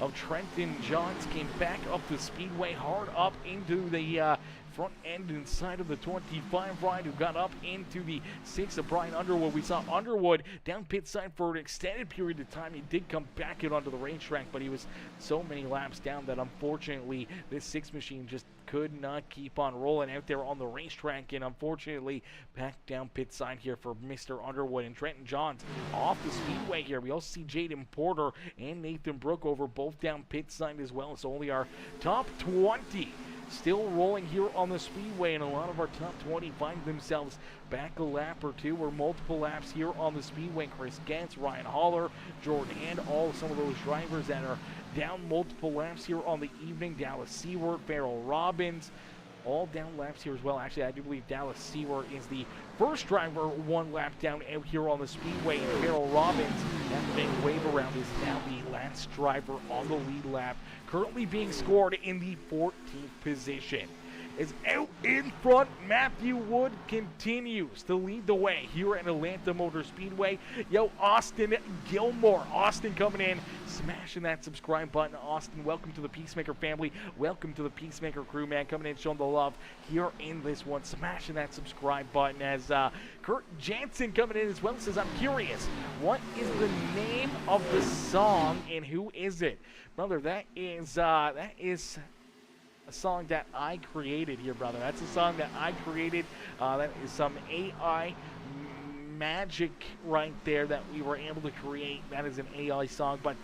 S2: of Trenton Johns came back up the Speedway hard up into the front end inside of the 25 ride, who got up into the 6 of Brian Underwood. We saw Underwood down pit side for an extended period of time. He did come back out onto the racetrack, but he was so many laps down that unfortunately this 6 machine just could not keep on rolling out there on the racetrack, and unfortunately back down pit side here for Mr. Underwood and Trenton Johns off the speedway here. We also see Jaden Porter and Nathan Brookover both down pit side as well. So only our top 20 still rolling here on the speedway, and a lot of our top 20 find themselves back a lap or two or multiple laps here on the speedway. Chris Gantz, Ryan Haller, Jordan Hand, all some of those drivers that are down multiple laps here on the evening. Dallas Seward, Farrell Robbins, all down laps here as well. Actually, I do believe Dallas Seward is the first driver one lap down out here on the speedway, and Farrell Robbins, that big wave around, is now the last driver on the lead lap, currently being scored in the 14th position. Is out in front, Matthew Wood continues to lead the way here at Atlanta Motor Speedway. Yo, Austin Gilmore. Austin coming in, smashing that subscribe button. Austin, welcome to the Peacemaker family. Welcome to the Peacemaker crew, man. Coming in, showing the love here in this one. Smashing that subscribe button as Kurt Jansen coming in as well. Says, I'm curious, what is the name of the song and who is it? Brother, that is a song that I created here, brother. That's a song that I created. That is some AI magic right there that we were able to create. That is an AI song, but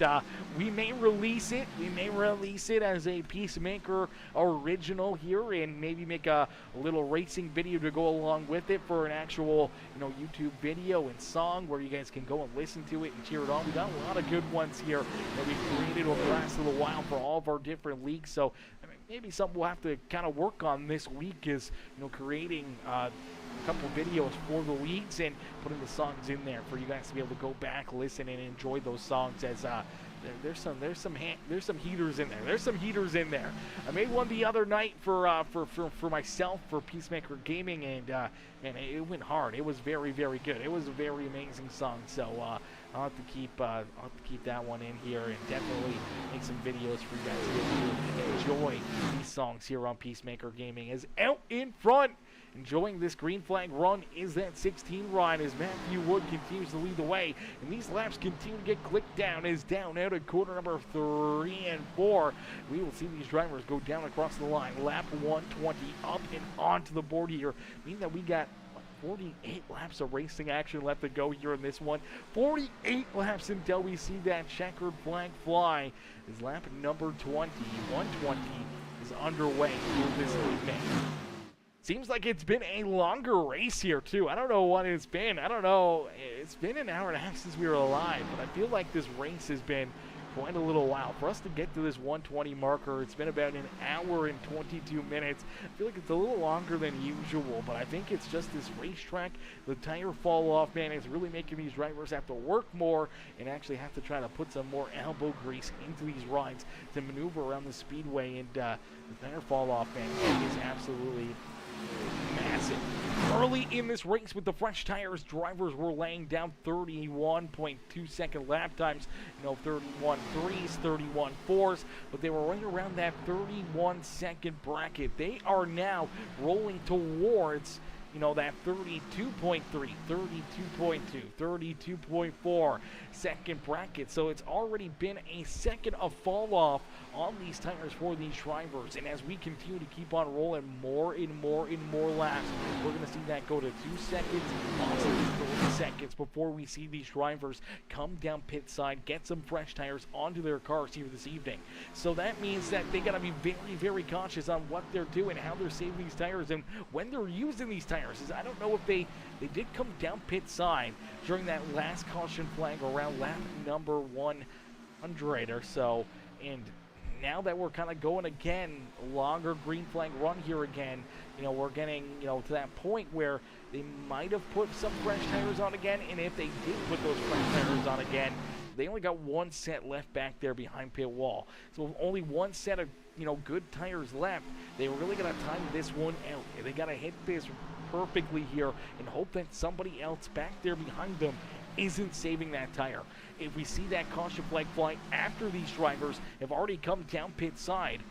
S2: we may release it. We may release it as a Peacemaker original here, and maybe make a little racing video to go along with it for an actual, YouTube video and song where you guys can go and listen to it and cheer it on. We got a lot of good ones here that we created over the last little while for all of our different leagues. So maybe something we'll have to kind of work on this week is, creating a couple videos for the leagues and putting the songs in there for you guys to be able to go back, listen, and enjoy those songs. As there's some heaters in there. There's some heaters in there. I made one the other night for myself for Peacemaker Gaming, and it went hard. It was very, very good. It was a very amazing song. So I'll have to keep that one in here and definitely make some videos for you guys to be able to enjoy these songs here on Peacemaker Gaming. As out in front, enjoying this green flag run, is that 16 ride as Matthew Wood continues to lead the way, and these laps continue to get clicked down as down out at quarter number 3 and 4. We will see these drivers go down across the line. Lap 120 up and onto the board here, meaning that we got 48 laps of racing action left to go here in this one. 48 laps until we see that checkered flag fly. As lap number 20, 120, is underway here this evening. Seems like it's been a longer race here, too. I don't know what it's been. I don't know. It's been an hour and a half since we were alive, but I feel like this race has been quite a little while. For us to get to this 120 marker, it's been about an hour and 22 minutes. I feel like it's a little longer than usual, but I think it's just this racetrack. The tire fall off, man, is really making these drivers have to work more and actually have to try to put some more elbow grease into these rides to maneuver around the speedway. And the tire fall off, man, is absolutely massive. Early in this race with the fresh tires, drivers were laying down 31.2 second lap times, 31 3s, 31 4s, but they were right around that 31 second bracket. They are now rolling towards that 32.3, 32.2, 32.4 second bracket. So it's already been a second of fall off on these tires for these drivers. And as we continue to keep on rolling more and more and more laps, we're going to see that go to 2 seconds, possibly 3 seconds before we see these drivers come down pit side, get some fresh tires onto their cars here this evening. So that means that they got to be very, very cautious on what they're doing, how they're saving these tires, and when they're using these tires. I don't know if they did come down pit side during that last caution flag around lap number 100 or so, and now that we're kind of going again, longer green flag run here again, we're getting, to that point where they might have put some fresh tires on again, and if they did put those fresh tires on again, they only got one set left back there behind pit wall. So with only one set of, good tires left, they really got to time this one out. They got to hit this perfectly here and hope that somebody else back there behind them isn't saving that tire. If we see that caution flag fly after these drivers have already come down pit side,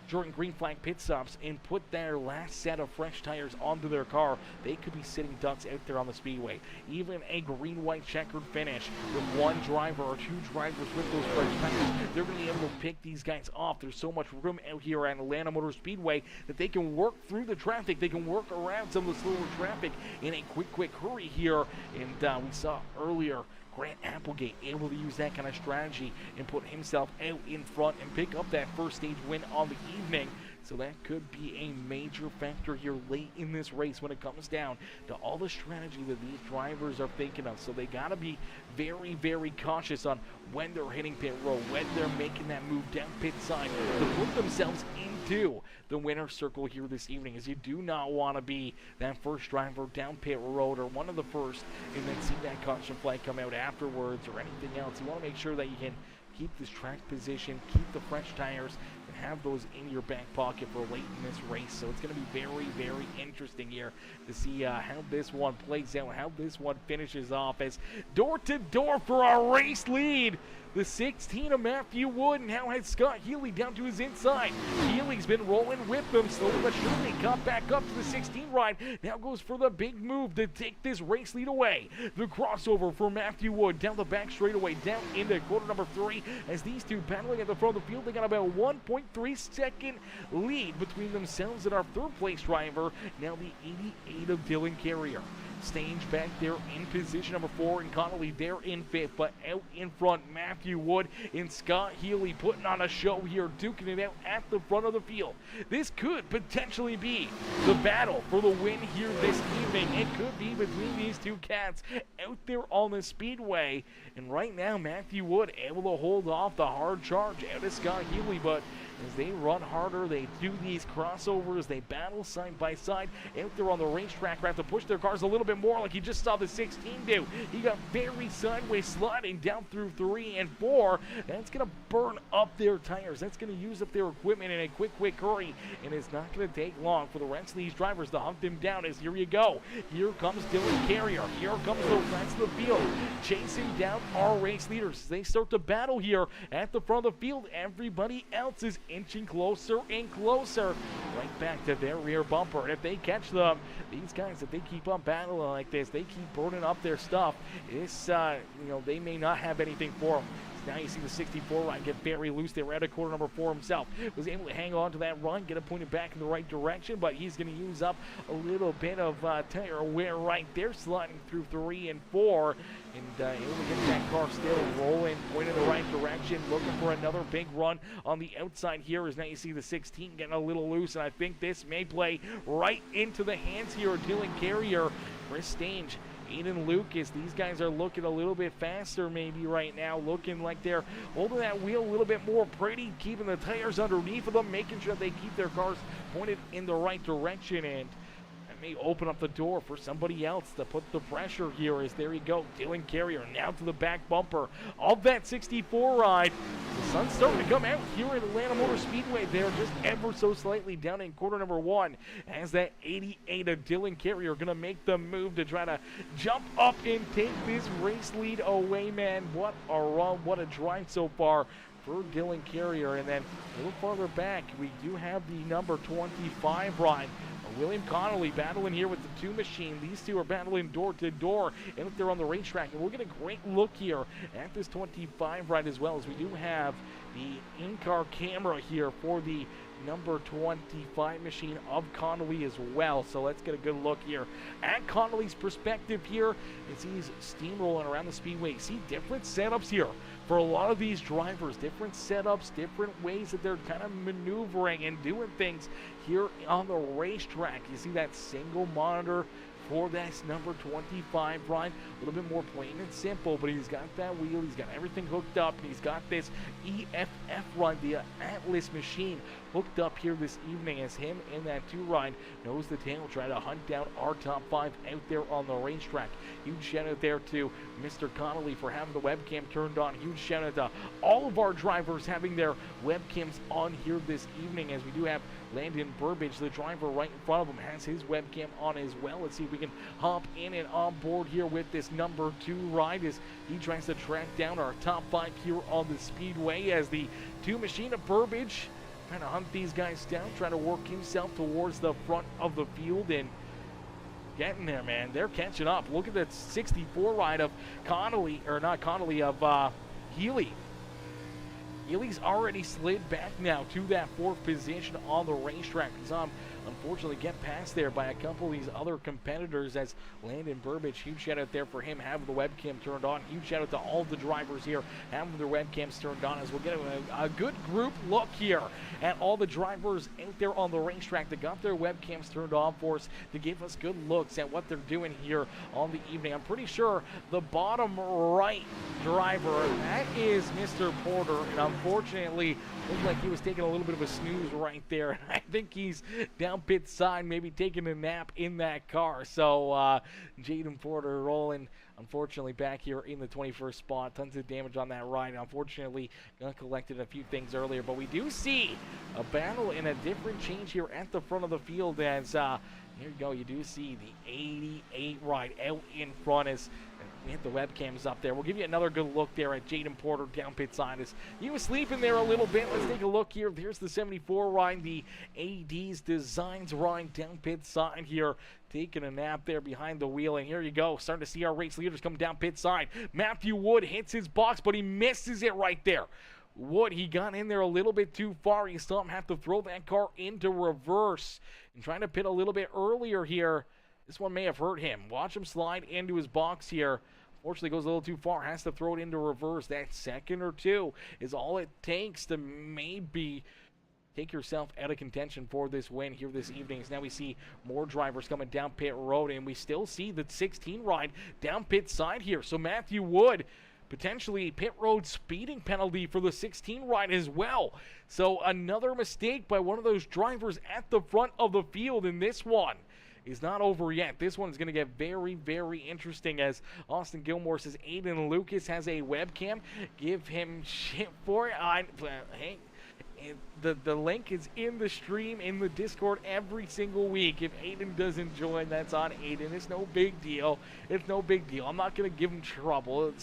S2: during green flag pit stops and put their last set of fresh tires onto their car, they could be sitting ducks out there on the speedway. Even a green-white checkered finish with one driver or two drivers with those fresh tires, they're going to be able to pick these guys off. There's so much room out here at Atlanta Motor Speedway that they can work through the traffic. They can work around some of the slower traffic in a quick hurry here. And we saw earlier Grant Applegate able to use that kind of strategy and put himself out in front and pick up that first stage win on the evening. So that could be a major factor here late in this race when it comes down to all the strategy that these drivers are thinking of. So they got to be very cautious on when they're hitting pit road, when they're making that move down pit side to put themselves into the winner's circle here this evening, as you do not want to be that first driver down pit road or one of the first and then see that caution flag come out afterwards or anything else. You want to make sure that you can keep this track position, keep the fresh tires, and have those in your back pocket for late in this race. So it's going to be very interesting here to see how this one plays out, how this one finishes off, as door to door for our race lead. The 16 of Matthew Wood now has Scott Healy down to his inside. Healy's been rolling with them slowly but surely. Got back up to the 16 ride. Now goes for the big move to take this race lead away. The crossover for Matthew Wood down the back straightaway, down into quarter number 3. As these two battling at the front of the field, they got about 1.3 second lead between themselves and our third place driver. Now the 88 of Dylan Carrier. Stage back there in position number 4, and Connolly there in 5th, but out in front, Matthew Wood and Scott Healy putting on a show here, duking it out at the front of the field. This could potentially be the battle for the win here this evening. It could be between these two cats out there on the speedway, and right now Matthew Wood able to hold off the hard charge out of Scott Healy, but as they run harder, they do these crossovers, they battle side by side out there on the racetrack. Have to push their cars a little bit more, like you just saw the 16 do. He got very sideways sliding down through 3 and 4. That's going to burn up their tires. That's going to use up their equipment in a quick hurry, and it's not going to take long for the rest of these drivers to hunt them down. As here you go. Here comes Dylan Carrier. Here comes the rest of the field, chasing down our race leaders. They start to battle here at the front of the field. Everybody else is inching closer and closer right back to their rear bumper. And if they catch them, these guys, if they keep on battling like this, they keep burning up their stuff, this they may not have anything for them. Now you see the 64 ride get very loose. They were at a quarter number 4 himself. Was able to hang on to that run, get it pointed back in the right direction, but he's going to use up a little bit of tire wear right there, sliding through 3 and 4. And able to get that car still rolling, pointing in the right direction, looking for another big run on the outside here. As now you see the 16 getting a little loose, and I think this may play right into the hands here of Dylan Carrier. Chris Stange, Aiden Lucas, these guys are looking a little bit faster maybe right now, looking like they're holding that wheel a little bit more pretty, keeping the tires underneath of them, making sure they keep their cars pointed in the right direction, and that may open up the door for somebody else to put the pressure here. As there you go, Dylan Carrier now to the back bumper of that 64 ride. The sun's starting to come out here at Atlanta Motor Speedway. They're just ever so slightly down in quarter number 1 as that 88 of Dylan Carrier going to make the move to try to jump up and take this race lead away, man. What a run, what a drive so far for Dylan Carrier. And then a little farther back, we do have the number 25 ride. William Connolly battling here with the 2 machine. These two are battling door to door out there on the racetrack. And we'll get a great look here at this 25 ride, as well as we do have the in-car camera here for the number 25 machine of Connolly as well. So let's get a good look here at Connolly's perspective here as he's steamrolling around the speedway. See different setups here for a lot of these drivers, different setups, different ways that they're kind of maneuvering and doing things here on the racetrack. You see that single monitor for this number 25 ride, a little bit more plain and simple, but he's got that wheel, he's got everything hooked up, and he's got this EFF ride, the Atlas machine, hooked up here this evening as him and that 2 ride nose the tail, trying to hunt down our top 5 out there on the racetrack. Huge shout out there to Mr. Connolly for having the webcam turned on. Huge shout out to all of our drivers having their webcams on here this evening, as we do have Landon Burbage, the driver right in front of him, has his webcam on as well. Let's see if we can hop in and on board here with this number 2 ride as he tries to track down our top 5 here on the speedway, as the 2 machine of Burbage trying to hunt these guys down, trying to work himself towards the front of the field and getting there, man. They're catching up. Look at that 64 ride of Connolly, or not Connolly, of Healy. Healy's already slid back now to that 4th position on the racetrack. He's unfortunately get passed there by a couple of these other competitors as Landon Burbage. Huge shout out there for him having the webcam turned on. Huge shout out to all the drivers here having their webcams turned on, as we'll get a good group look here at all the drivers out there on the racetrack that got their webcams turned on for us to give us good looks at what they're doing here on the evening. I'm pretty sure the bottom right driver, that is Mr. Porter, and unfortunately looked like he was taking a little bit of a snooze right there. I think he's down pit side, maybe taking a nap in that car. So Jaden Porter rolling, unfortunately, back here in the 21st spot. Tons of damage on that ride. Unfortunately, collected a few things earlier, but we do see a battle and a different change here at the front of the field as here you go. You do see the 88 ride out in front as we hit the webcams up there. We'll give you another good look there at Jaden Porter down pit side as he was sleeping there a little bit. Let's take a look here. There's the 74 ride, the AD's Designs ride down pit side here, taking a nap there behind the wheel. And here you go, starting to see our race leaders come down pit side. Matthew Wood hits his box, but he misses it right there. Wood, he got in there a little bit too far. You saw him have to throw that car into reverse and trying to pit a little bit earlier here. This one may have hurt him. Watch him slide into his box here. Unfortunately, goes a little too far. Has to throw it into reverse. That second or two is all it takes to maybe take yourself out of contention for this win here this evening. As now we see more drivers coming down pit road, and we still see the 16 ride down pit side here. So Matthew Wood, potentially pit road speeding penalty for the 16 ride as well. So another mistake by one of those drivers at the front of the field in this one is not over yet. This one's going to get very, very interesting as Austin Gilmore says Aiden Lucas has a webcam. Give him shit for it. Hey, the link is in the stream, in the Discord every single week. If Aiden doesn't join, that's on Aiden. It's no big deal. It's no big deal. I'm not going to give him trouble.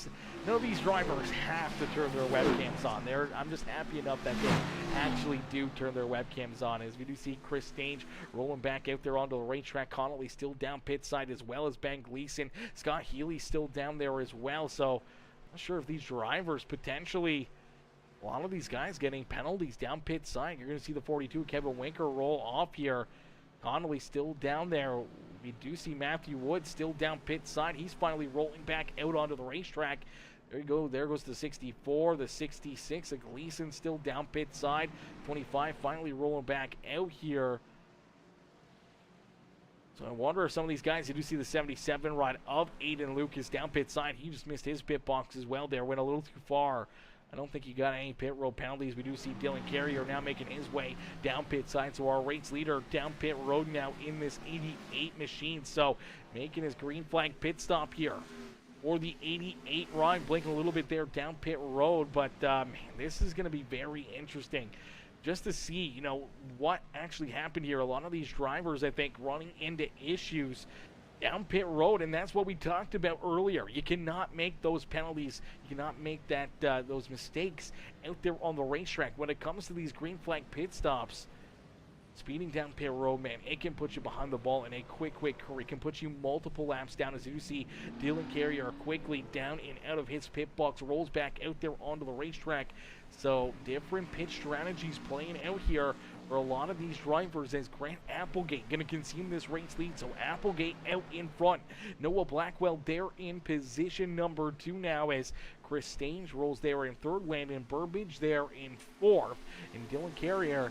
S2: None of these drivers have to turn their webcams on. I'm just happy enough that they actually do turn their webcams on. As we do see Chris Stange rolling back out there onto the racetrack. Connolly still down pit side, as well as Ben Gleason. Scott Healy still down there as well. So I'm not sure if these drivers potentially, a lot of these guys getting penalties down pit side. You're going to see the 42 Kevin Winker roll off here. Connolly still down there. We do see Matthew Wood still down pit side. He's finally rolling back out onto the racetrack. There you go. There goes the 64, the 66. Gleason still down pit side. 25 finally rolling back out here. So I wonder if some of these guys, you do see the 77 ride of Aiden Lucas down pit side. He just missed his pit box as well there. Went a little too far. I don't think he got any pit road penalties. We do see Dylan Carrier now making his way down pit side. So our race leader down pit road now in this 88 machine. So making his green flag pit stop here for the 88 ride. Blinking a little bit there down pit road. But man, this is going to be very interesting just to see, what actually happened here. A lot of these drivers, I think, running into issues down pit road, and that's what we talked about earlier. You cannot make those penalties. You cannot make those mistakes out there on the racetrack. When it comes to these green flag pit stops, speeding down pit road, man, it can put you behind the ball in a quick hurry. It can put you multiple laps down. As you see, Dylan Carrier quickly down and out of his pit box, rolls back out there onto the racetrack. So different pit strategies playing out here for a lot of these drivers, as Grant Applegate going to consume this race lead. So Applegate out in front. Noah Blackwell there in position number 2 now, as Chris Stange rolls there in 3rd. Landon Burbage there in 4th. And Dylan Carrier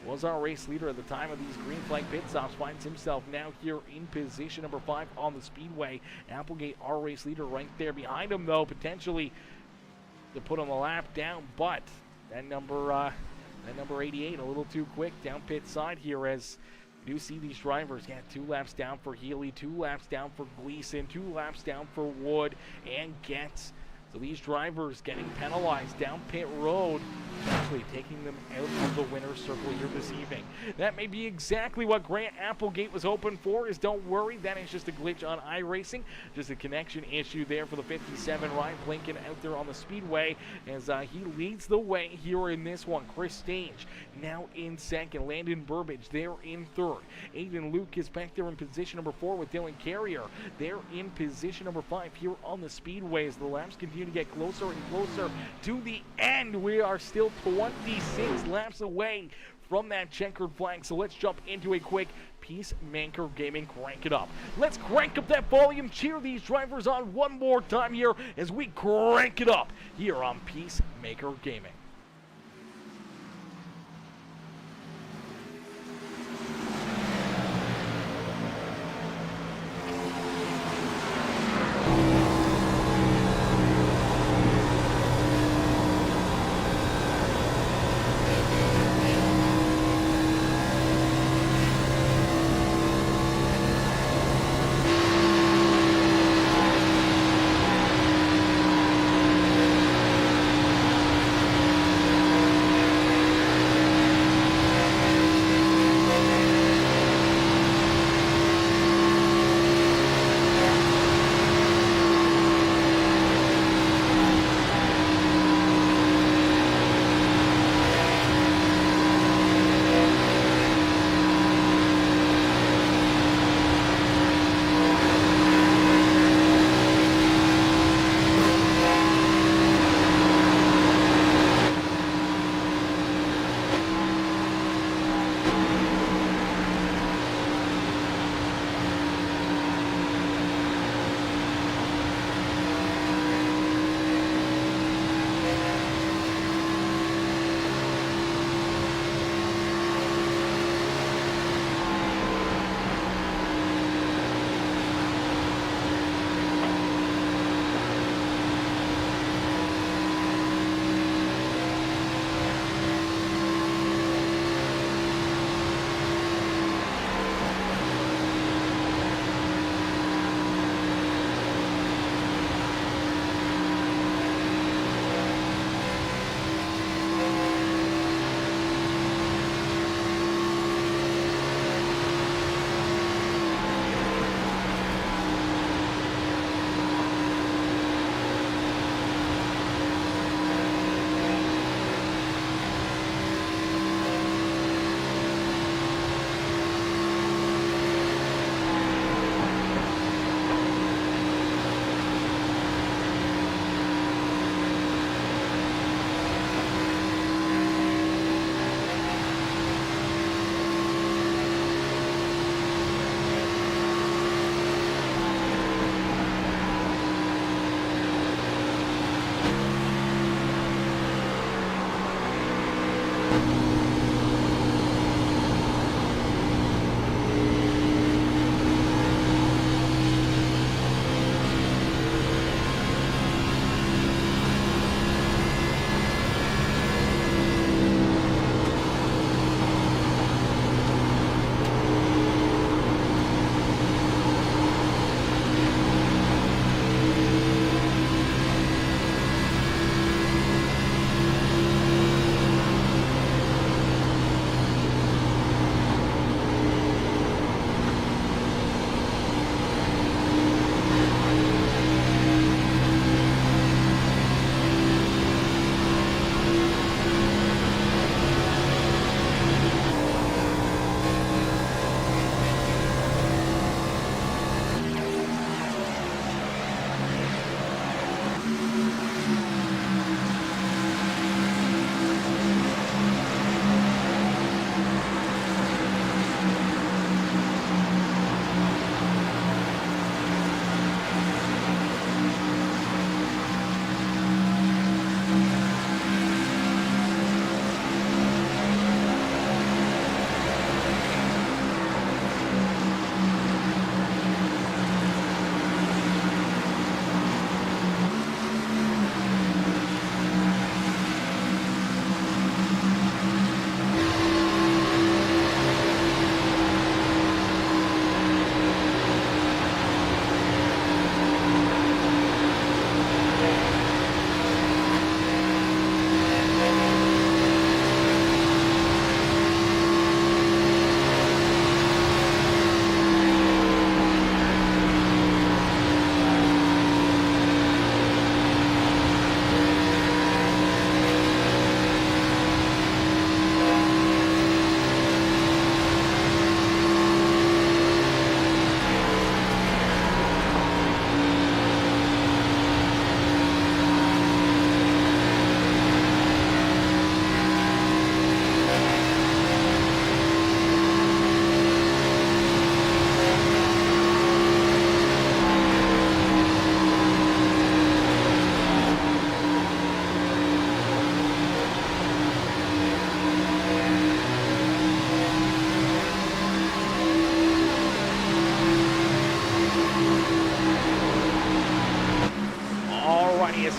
S2: was our race leader at the time of these green flag pit stops. Finds himself now here in position number 5 on the Speedway. Applegate, our race leader, right there behind him, though, potentially to put him a lap down. But that number 88, a little too quick down pit side here, as we do see these drivers get 2 laps down for Healy, 2 laps down for Gleason, 2 laps down for Wood and Getz. So these drivers getting penalized down pit road. quickly taking them out of the winner's circle here this evening. That may be exactly what Grant Applegate was hoping for. Is don't worry, that is just a glitch on iRacing, just a connection issue there for the 57. Ryan Blinken out there on the Speedway as he leads the way here in this one. Chris Stange now in second. Landon Burbage there in third. Aiden Lucas back there in position number 4 with Dylan Carrier. They're in position number 5 here on the Speedway as the laps continue to get closer and closer to the end. We are still 26 laps away from that checkered flag, so let's jump into a quick Peacemaker Gaming crank it up. Let's crank up that volume, cheer these drivers on one more time here as we crank it up here on Peacemaker Gaming.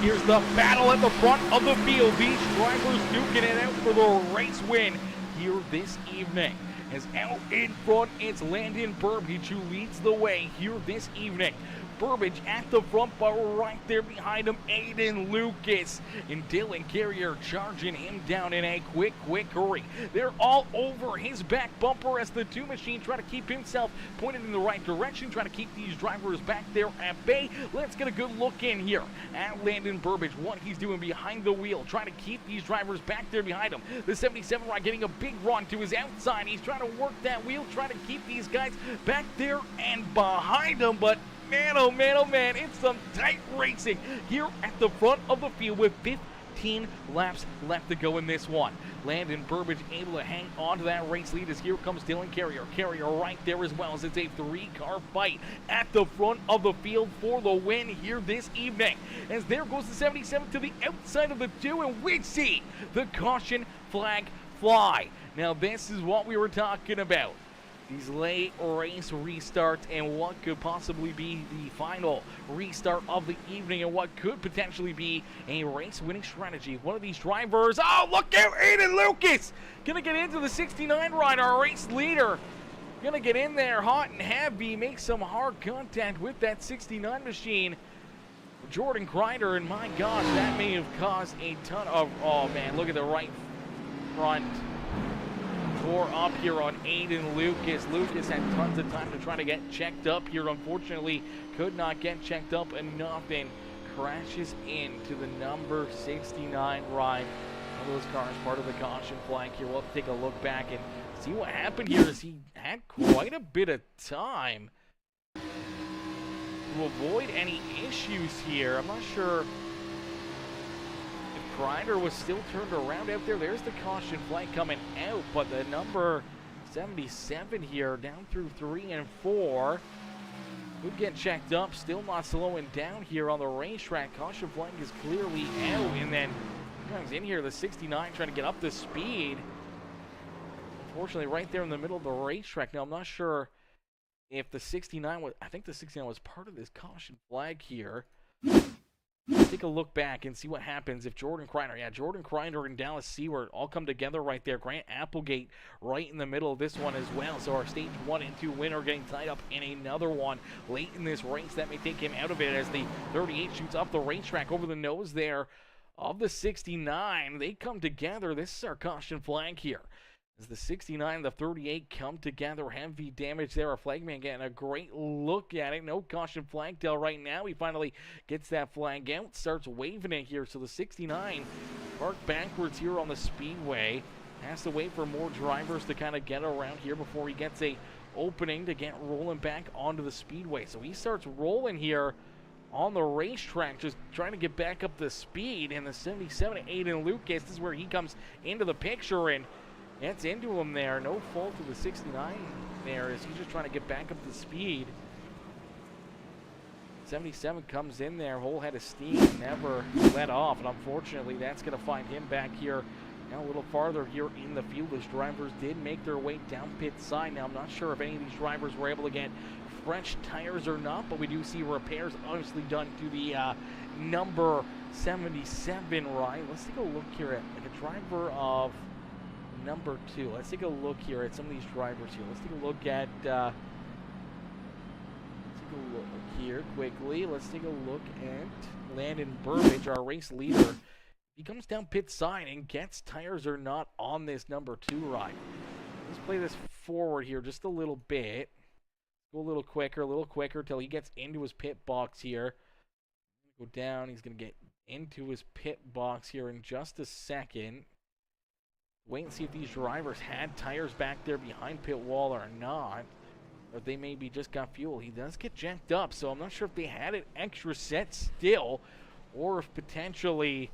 S2: Here's the battle at the front of the field. These drivers duking it out for the race win here this evening. As out in front, it's Landon Burbage who leads the way here this evening. Burbage at the front, but right there behind him, Aiden Lucas and Dylan Carrier charging him down in a quick hurry. They're all over his back bumper as the two machine try to keep himself pointed in the right direction, trying to keep these drivers back there at bay. Let's get a good look in here at Landon Burbage, what he's doing behind the wheel, trying to keep these drivers back there behind him. The 77 ride getting a big run to his outside. He's trying to work that wheel, trying to keep these guys back there and behind him, but man, oh man, oh man, it's some tight racing here at the front of the field with 15 laps left to go in this one. Landon Burbage able to hang on to that race lead as here comes Dylan Carrier. Carrier right there as well as it's a three-car fight at the front of the field for the win here this evening. As there goes the 77 to the outside of the two, and we see the caution flag fly. Now this is what we were talking about. These late race restarts and what could possibly be the final restart of the evening and what could potentially be a race-winning strategy. One of these drivers, oh, look out, Aiden Lucas! Gonna get into the 69 ride, our race leader. Gonna get in there hot and heavy, make some hard contact with that 69 machine. Jordan Crider, and my gosh, that may have caused a ton of, oh man, look at the right front. Tore up here on Aiden Lucas. Lucas had tons of time to try to get checked up here. Unfortunately, could not get checked up enough and crashes into the number 69 ride. One of those cars, part of the caution flag here. We'll have to take a look back and see what happened here as he had quite a bit of time to avoid any issues here. I'm not sure Crider was still turned around out there. There's the caution flag coming out, but the number 77 here down through 3 and 4 would get checked up. Still not slowing down here on the racetrack. Caution flag is clearly out, and then comes in here the 69 trying to get up the speed. Unfortunately, right there in the middle of the racetrack. Now I'm not sure if the 69 was. I think the 69 was part of this caution flag here. Let's take a look back and see what happens if Jordan Crider, Jordan Crider and Dallas Seward all come together right there. Grant Applegate right in the middle of this one as well. So our stage 1 and 2 winner getting tied up in another one late in this race. That may take him out of it as the 38 shoots up the racetrack over the nose there of the 69. They come together. This is our caution flag here. As the 69 and the 38 come together, heavy damage there. Our flagman getting a great look at it. No caution flag till right now. He finally gets that flag out, starts waving it here. So the 69 parked backwards here on the speedway. Has to wait for more drivers to kind of get around here before he gets a opening to get rolling back onto the speedway. So he starts rolling here on the racetrack, just trying to get back up the speed. And the 77 Aiden Lucas, this is where he comes into the picture, and it's into him there. No fault to the 69 there as he's just trying to get back up to speed. 77 comes in there, whole head of steam, never let off. And unfortunately, that's going to find him back here now a little farther here in the field as drivers did make their way down pit side. Now, I'm not sure if any of these drivers were able to get fresh tires or not, but we do see repairs obviously done to the number 77 ride. Let's take a look here at like a driver of number 2. Let's take a look here at some of these drivers here. Let's take a look at here quickly. Let's take a look at Landon Burbage, our race leader. He comes down pit side and gets tires or not on this number 2 ride. Let's play this forward here just a little bit. Go a little quicker till he gets into his pit box here. Go down. He's going to get into his pit box here in just a second. Wait and see if these drivers had tires back there behind pit wall or not. Or if they maybe just got fuel. He does get jacked up, so I'm not sure if they had an extra set still, or if potentially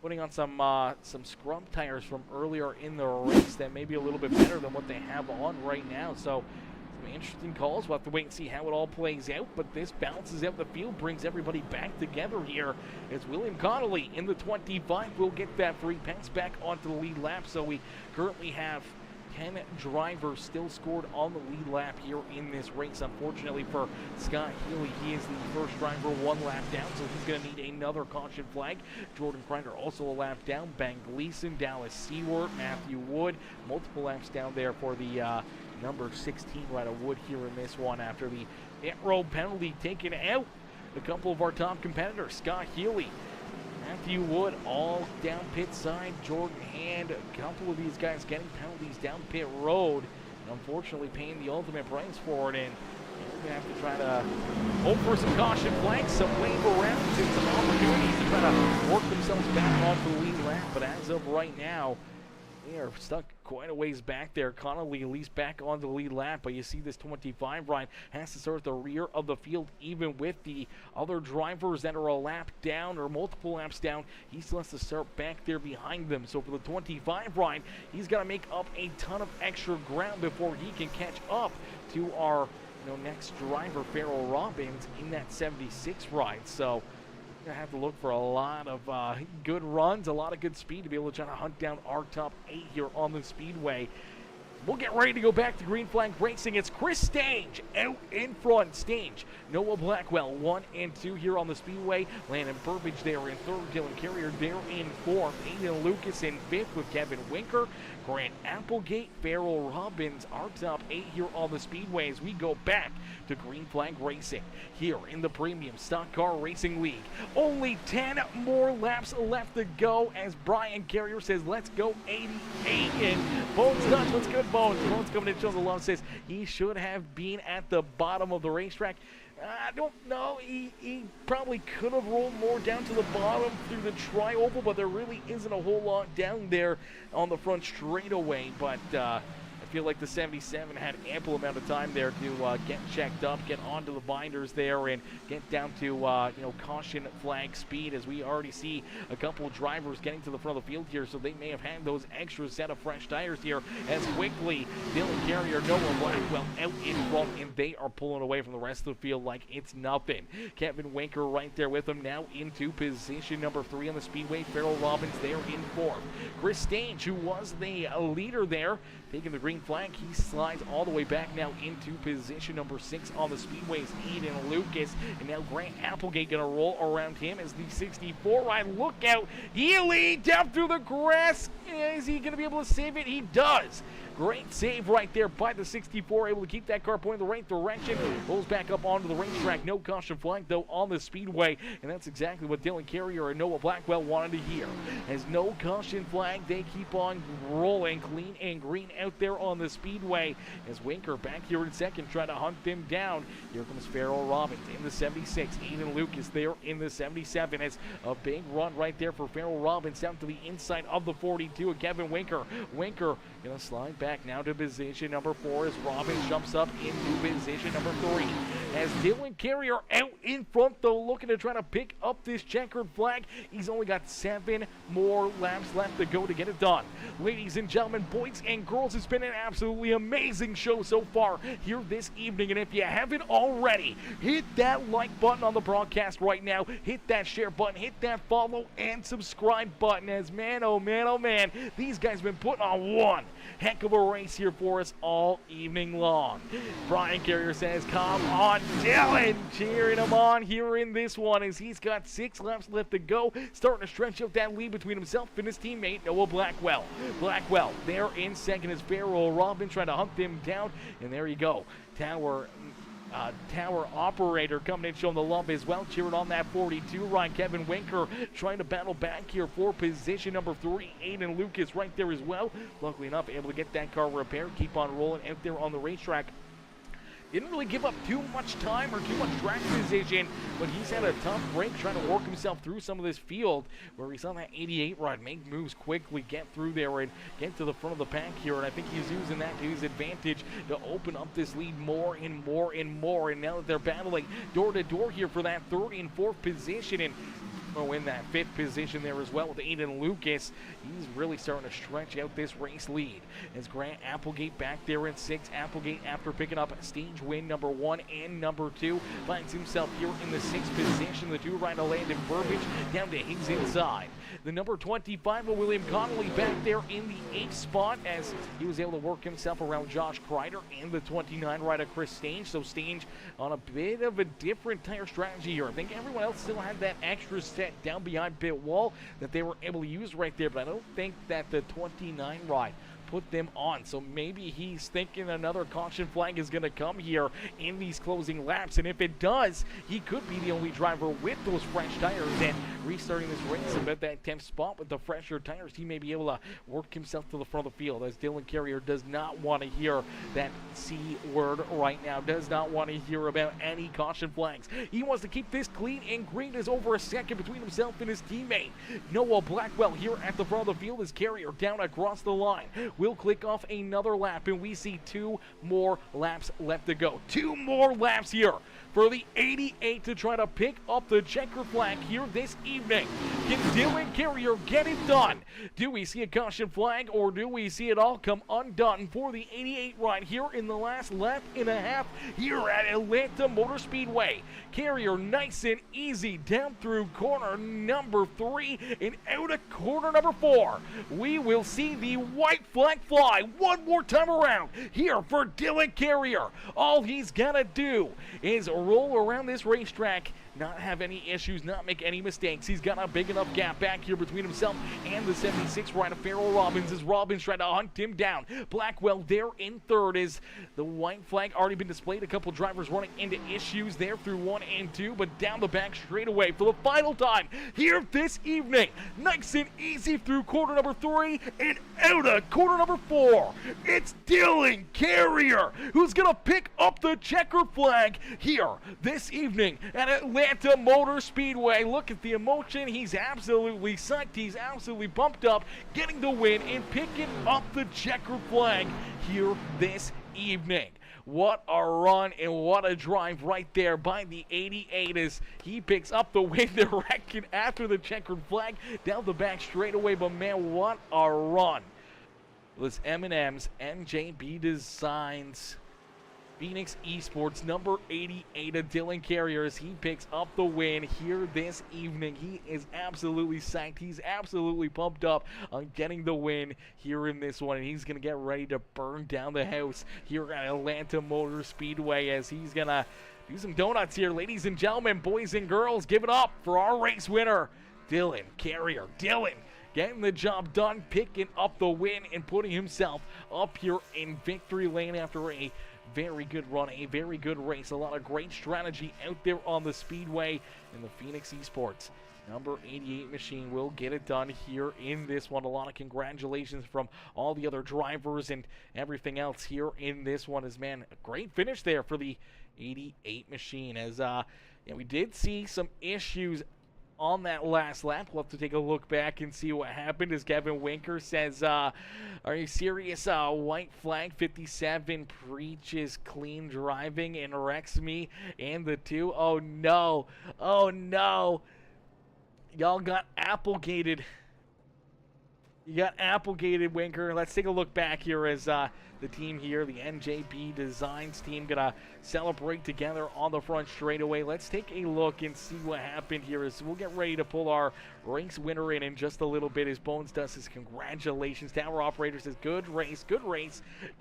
S2: putting on some scrub tires from earlier in the race that may be a little bit better than what they have on right now. So some interesting calls. We'll have to wait and see how it all plays out, but this balances out the field, brings everybody back together here as William Connolly in the 25 will get that free pass back onto the lead lap. So we currently have 10 drivers still scored on the lead lap here in this race. Unfortunately for Scott Healy, he is the first driver 1 lap down, so he's going to need another caution flag. Jordan Crider also a lap down. Ben Gleason, Dallas Seward, Matthew Wood, multiple laps down there for the number 16 Ryder Wood here in this one after the pit road penalty taken out. A couple of our top competitors, Scott Healy, Matthew Wood, all down pit side. Jordan Hand, a couple of these guys getting penalties down pit road, and unfortunately paying the ultimate price for it. And we're going to have to try to hope for some caution flags, some wave arounds, and some opportunities to try to work themselves back onto the lead lap. But as of right now, they are stuck quite a ways back there. Connolly at least back on the lead lap, but you see this 25 ride has to start at the rear of the field, even with the other drivers that are a lap down or multiple laps down. He still has to start back there behind them. So for the 25 ride, he's got to make up a ton of extra ground before he can catch up to our next driver, Farrell Robbins, in that 76 ride. So going to have to look for a lot of good runs, a lot of good speed to be able to try to hunt down our top 8 here on the Speedway. We'll get ready to go back to green flag racing. It's Chris Stange out in front. Stange, Noah Blackwell 1 and 2 here on the Speedway. Landon Burbage there in 3rd. Dylan Carrier there in 4th. Aiden Lucas in 5th with Kevin Winker. Grant Applegate, Farrell Robbins, our top 8 here on the Speedway as we go back to green flag racing here in the Premium Stock Car Racing League. Only 10 more laps left to go as Brian Carrier says, let's go 88. And Bones Dutch, let's go Bones. Bones coming in, shows the love, says he should have been at the bottom of the racetrack. I don't know. He probably could have rolled more down to the bottom through the tri-oval, but there really isn't a whole lot down there on the front straightaway. But I feel like the 77 had ample amount of time there to get checked up, get onto the binders there, and get down to caution flag speed, as we already see a couple of drivers getting to the front of the field here, so they may have had those extra set of fresh tires here as quickly Dylan Carrier, Noah Blackwell out in front, and they are pulling away from the rest of the field like it's nothing. Kevin Winker right there with them now into position number 3 on the Speedway. Farrell Robbins there in 4th. Chris Stange, who was the leader there, taking the green flag, he slides all the way back now into position number 6 on the Speedway's Aiden Lucas, and now Grant Applegate gonna roll around him as the 64 ride. Look out, Healy down through the grass. Is he gonna be able to save it? He does. Great save right there by the 64, able to keep that car pointing the right direction. Rolls back up onto the racetrack. No caution flag, though, on the Speedway, and that's exactly what Dylan Carrier and Noah Blackwell wanted to hear. As no caution flag, they keep on rolling clean and green out there on the Speedway. As Winker back here in 2nd, trying to hunt them down. Here comes Farrell Robbins in the 76. Aiden Lucas there in the 77. As a big run right there for Farrell Robbins down to the inside of the 42 of Kevin Winker. Winker gonna slide back now to position number 4 as Robbins jumps up into position number 3. As Dylan Carrier out in front, though, looking to try to pick up this checkered flag. He's only got 7 more laps left to go to get it done. Ladies and gentlemen, boys and girls, it's been an absolutely amazing show so far here this evening. And if you haven't already, hit that like button on the broadcast right now. Hit that share button, hit that follow and subscribe button. As man, oh man, oh man, these guys have been putting on one heck of a race here for us all evening long. Brian Carrier says, come on, Dylan, cheering him on here in this one as he's got 6 laps left to go, starting to stretch out that lead between himself and his teammate Noah Blackwell. Blackwell there in 2nd as Farrell Robbins trying to hunt them down, and there you go. Tower operator coming in, showing the love as well, cheering on that 42 ride. Kevin Winker trying to battle back here for position number 3. Aiden Lucas right there as well. Luckily enough, able to get that car repaired, keep on rolling out there on the racetrack. Didn't really give up too much time or too much track position, but he's had a tough break trying to work himself through some of this field where we saw that 88 ride make moves quickly, get through there and get to the front of the pack here. And I think he's using that to his advantage to open up this lead more and more and more. And now that they're battling door to door here for that 3rd and 4th position, and in that 5th position there as well with Aiden Lucas, he's really starting to stretch out this race lead. As Grant Applegate back there in 6th. Applegate, after picking up stage win number 1 and number 2, finds himself here in the 6th position. The 2 rider Landon Burbage down to his inside. The number 25 of William Connolly back there in the 8th spot as he was able to work himself around Josh Crider and the 29 rider Chris Stange. So Stange on a bit of a different tire strategy here. I think everyone else still had that extra set down behind pit wall that they were able to use right there, but I don't think that the 29 ride put them on. So maybe he's thinking another caution flag is going to come here in these closing laps. And if it does, he could be the only driver with those fresh tires. And restarting this race at that 10th spot with the fresher tires, he may be able to work himself to the front of the field, as Dylan Carrier does not want to hear that C word right now. Does not want to hear about any caution flags. He wants to keep this clean and green. Is over a second between himself and his teammate. Noah Blackwell here at the front of the field as Carrier down across the line. We'll click off another lap, and we see 2 more laps left to go. 2 more laps here for the 88 to try to pick up the checker flag here this evening. Can Dylan Carrier get it done? Do we see a caution flag, or do we see it all come undone for the 88 ride here in the last lap and a half here at Atlanta Motor Speedway? Carrier nice and easy down through corner number 3 and out of corner number 4. We will see the white flag fly one more time around here for Dylan Carrier. All he's got to do is roll around this racetrack, not have any issues, not make any mistakes. He's got a big enough gap back here between himself and the 76 rider Farrell Robbins as Robbins trying to hunt him down. Blackwell there in third. Is the white flag already been displayed? A couple drivers running into issues there through 1 and 2, but down the back straightaway for the final time here this evening. Nice and easy through corner number 3 and out of corner number 4. It's Dylan Carrier who's gonna pick up the checker flag here this evening at Atlanta Motor Speedway. Look at the emotion. He's absolutely psyched. He's absolutely pumped up, getting the win and picking up the checker flag here this evening. What a run and what a drive right there by the 88 as he picks up the win there, wrecking after the checkered flag down the back straightaway. But man, what a run. This M&M's MJB Designs Phoenix Esports number 88 of Dylan Carrier as he picks up the win here this evening. He is absolutely psyched. He's absolutely pumped up on getting the win here in this one, and he's going to get ready to burn down the house here at Atlanta Motor Speedway as he's going to do some donuts here. Ladies and gentlemen, boys and girls, give it up for our race winner, Dylan Carrier. Dylan getting the job done, picking up the win and putting himself up here in victory lane after a very good run, a very good race. A lot of great strategy out there on the Speedway, and the Phoenix Esports number 88 machine will get it done here in this one. A lot of congratulations from all the other drivers and everything else here in this one. As man, a great finish there for the 88 machine. As we did see some issues on that last lap. We'll have to take a look back and see what happened as Kevin Winker says, are you serious? White flag 57 preaches clean driving and wrecks me and the 2. Oh no. Oh no. Y'all got Applegated. You got Applegated, Winker. Let's take a look back here as the team here, the NJB Designs team, gonna celebrate together on the front straightaway. Let's take a look and see what happened here as we'll get ready to pull our race winner in just a little bit. As Bones does his congratulations. Tower Operator says, good race,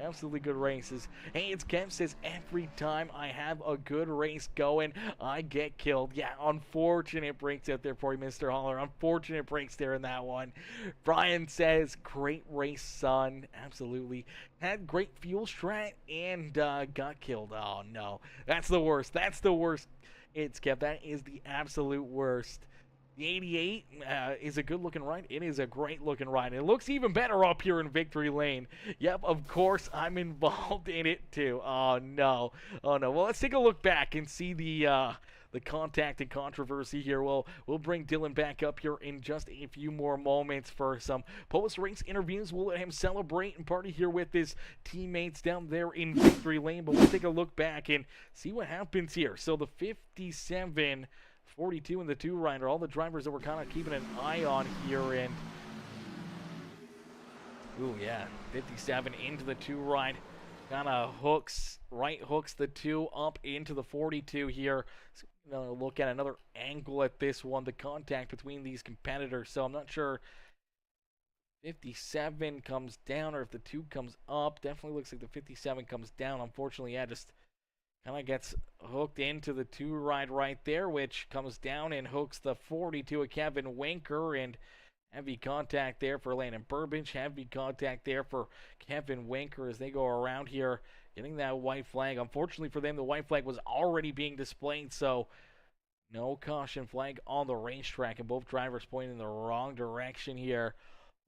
S2: absolutely good races. Hey, it's Kev says, every time I have a good race going, I get killed. Yeah, unfortunate breaks out there for you, Mr. Holler. Unfortunate breaks there in that one. Brian says, great race, son. Absolutely. Had great fuel strat and got killed. Oh no, that's the worst. That's the worst. It's Kev. That is the absolute worst. The 88 is a good looking ride. It is a great looking ride. It looks even better up here in Victory Lane. Yep, of course I'm involved in it too. Oh no. Oh no. Well, let's take a look back and see the contact and controversy here. We'll bring Dylan back up here in just a few more moments for some post-race interviews. We'll let him celebrate and party here with his teammates down there in Victory Lane. But we'll take a look back and see what happens here. So the 57, 42 and the 2 rider, all the drivers that we're kind of keeping an eye on here. And ooh, yeah, 57 into the 2 ride. Kind of hooks the 2 up into the 42 here. So another look at another angle at this one, the contact between these competitors. So I'm not sure 57 comes down or if the 2 comes up. Definitely looks like the 57 comes down. Unfortunately, yeah, just kind of gets hooked into the 2 ride right there, which comes down and hooks the 42 of Kevin Winker, and heavy contact there for Landon Burbage. Heavy contact there for Kevin Winker as they go around here getting that white flag. Unfortunately for them, the white flag was already being displayed, so no caution flag on the racetrack, and both drivers pointing in the wrong direction here.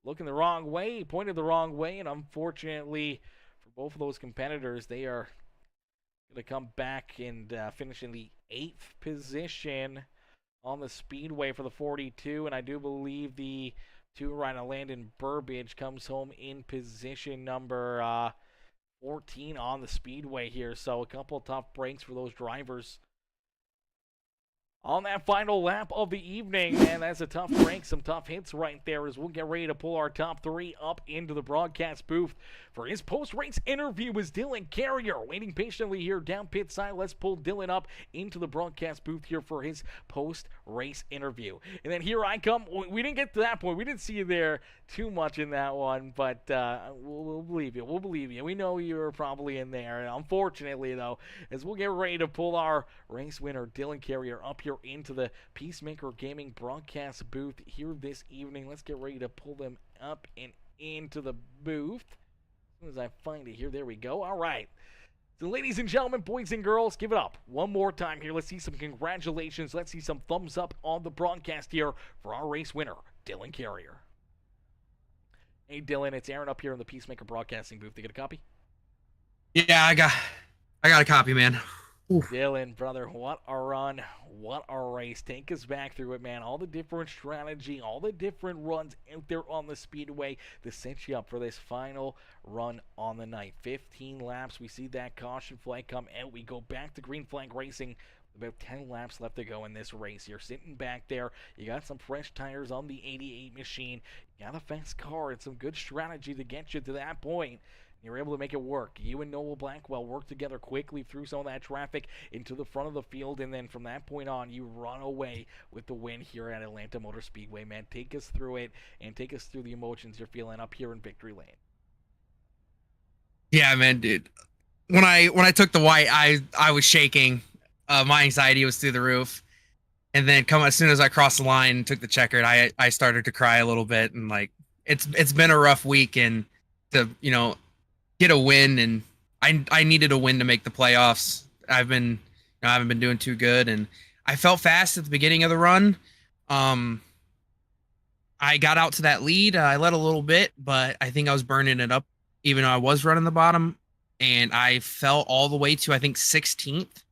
S2: Looking the wrong way, pointed the wrong way, and unfortunately for both of those competitors, they are going to come back and finish in the 8th position on the Speedway for the 42, and I do believe the 2 rider Landon Burbage comes home in position number 14 on the Speedway here, so a couple of tough breaks for those drivers on that final lap of the evening. Man, that's a tough break, some tough hits right there as we'll get ready to pull our top 3 up into the broadcast booth. For his post-race interview is Dylan Carrier, waiting patiently here down pit side. Let's pull Dylan up into the broadcast booth here for his post-race interview. And then here I come. We didn't get to that point. We didn't see you there too much in that one, but we'll believe you. We'll believe you. We know you were probably in there. And unfortunately, though, as we'll get ready to pull our race winner, Dylan Carrier, up here into the Peacemaker Gaming broadcast booth here this evening. Let's get ready to pull them up and into the booth. As soon as I find it here, there we go. All right. So ladies and gentlemen, boys and girls, give it up one more time here. Let's see some congratulations. Let's see some thumbs up on the broadcast here for our race winner, Dylan Carrier. Hey, Dylan, it's Aaron up here in the Peacemaker Broadcasting booth. You get a copy?
S5: Yeah, I got a copy, man. Oof.
S2: Dylan, brother, what a run, what a race. Take us back through it, man. All the different strategy, all the different runs out there on the Speedway to set you up for this final run on the night. 15 laps. We see that caution flag come out. We go back to green flag racing. About 10 laps left to go in this race. You're sitting back there. You got some fresh tires on the 88 machine. You got a fast car and some good strategy to get you to that point. You're able to make it work. You and Noah Blackwell work together quickly through some of that traffic into the front of the field, and then from that point on, you run away with the win here at Atlanta Motor Speedway, man. Take us through it, and take us through the emotions you're feeling up here in Victory Lane.
S5: Yeah, man, dude. When I took the white, I was shaking. My anxiety was through the roof. And then as soon as I crossed the line and took the checkered, I started to cry a little bit, and like it's been a rough week, and to get a win, and I needed a win to make the playoffs. I haven't been doing too good, and I felt fast at the beginning of the run. I got out to that lead. I led a little bit, but I think I was burning it up, even though I was running the bottom, and I fell all the way to I think 16th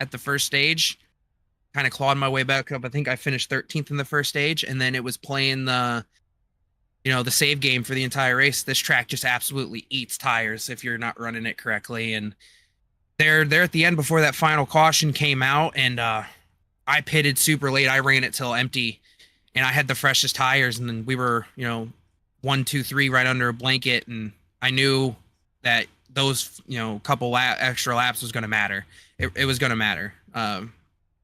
S5: at the first stage. Kind of clawed my way back up. I think I finished 13th in the first stage, and then it was playing the save game for the entire race. This track just absolutely eats tires if you're not running it correctly. And they're at the end before that final caution came out, and I pitted super late. I ran it till empty, and I had the freshest tires, and then we were 1, 2, 3 right under a blanket, and I knew that those couple extra laps was going to matter. It was going to matter.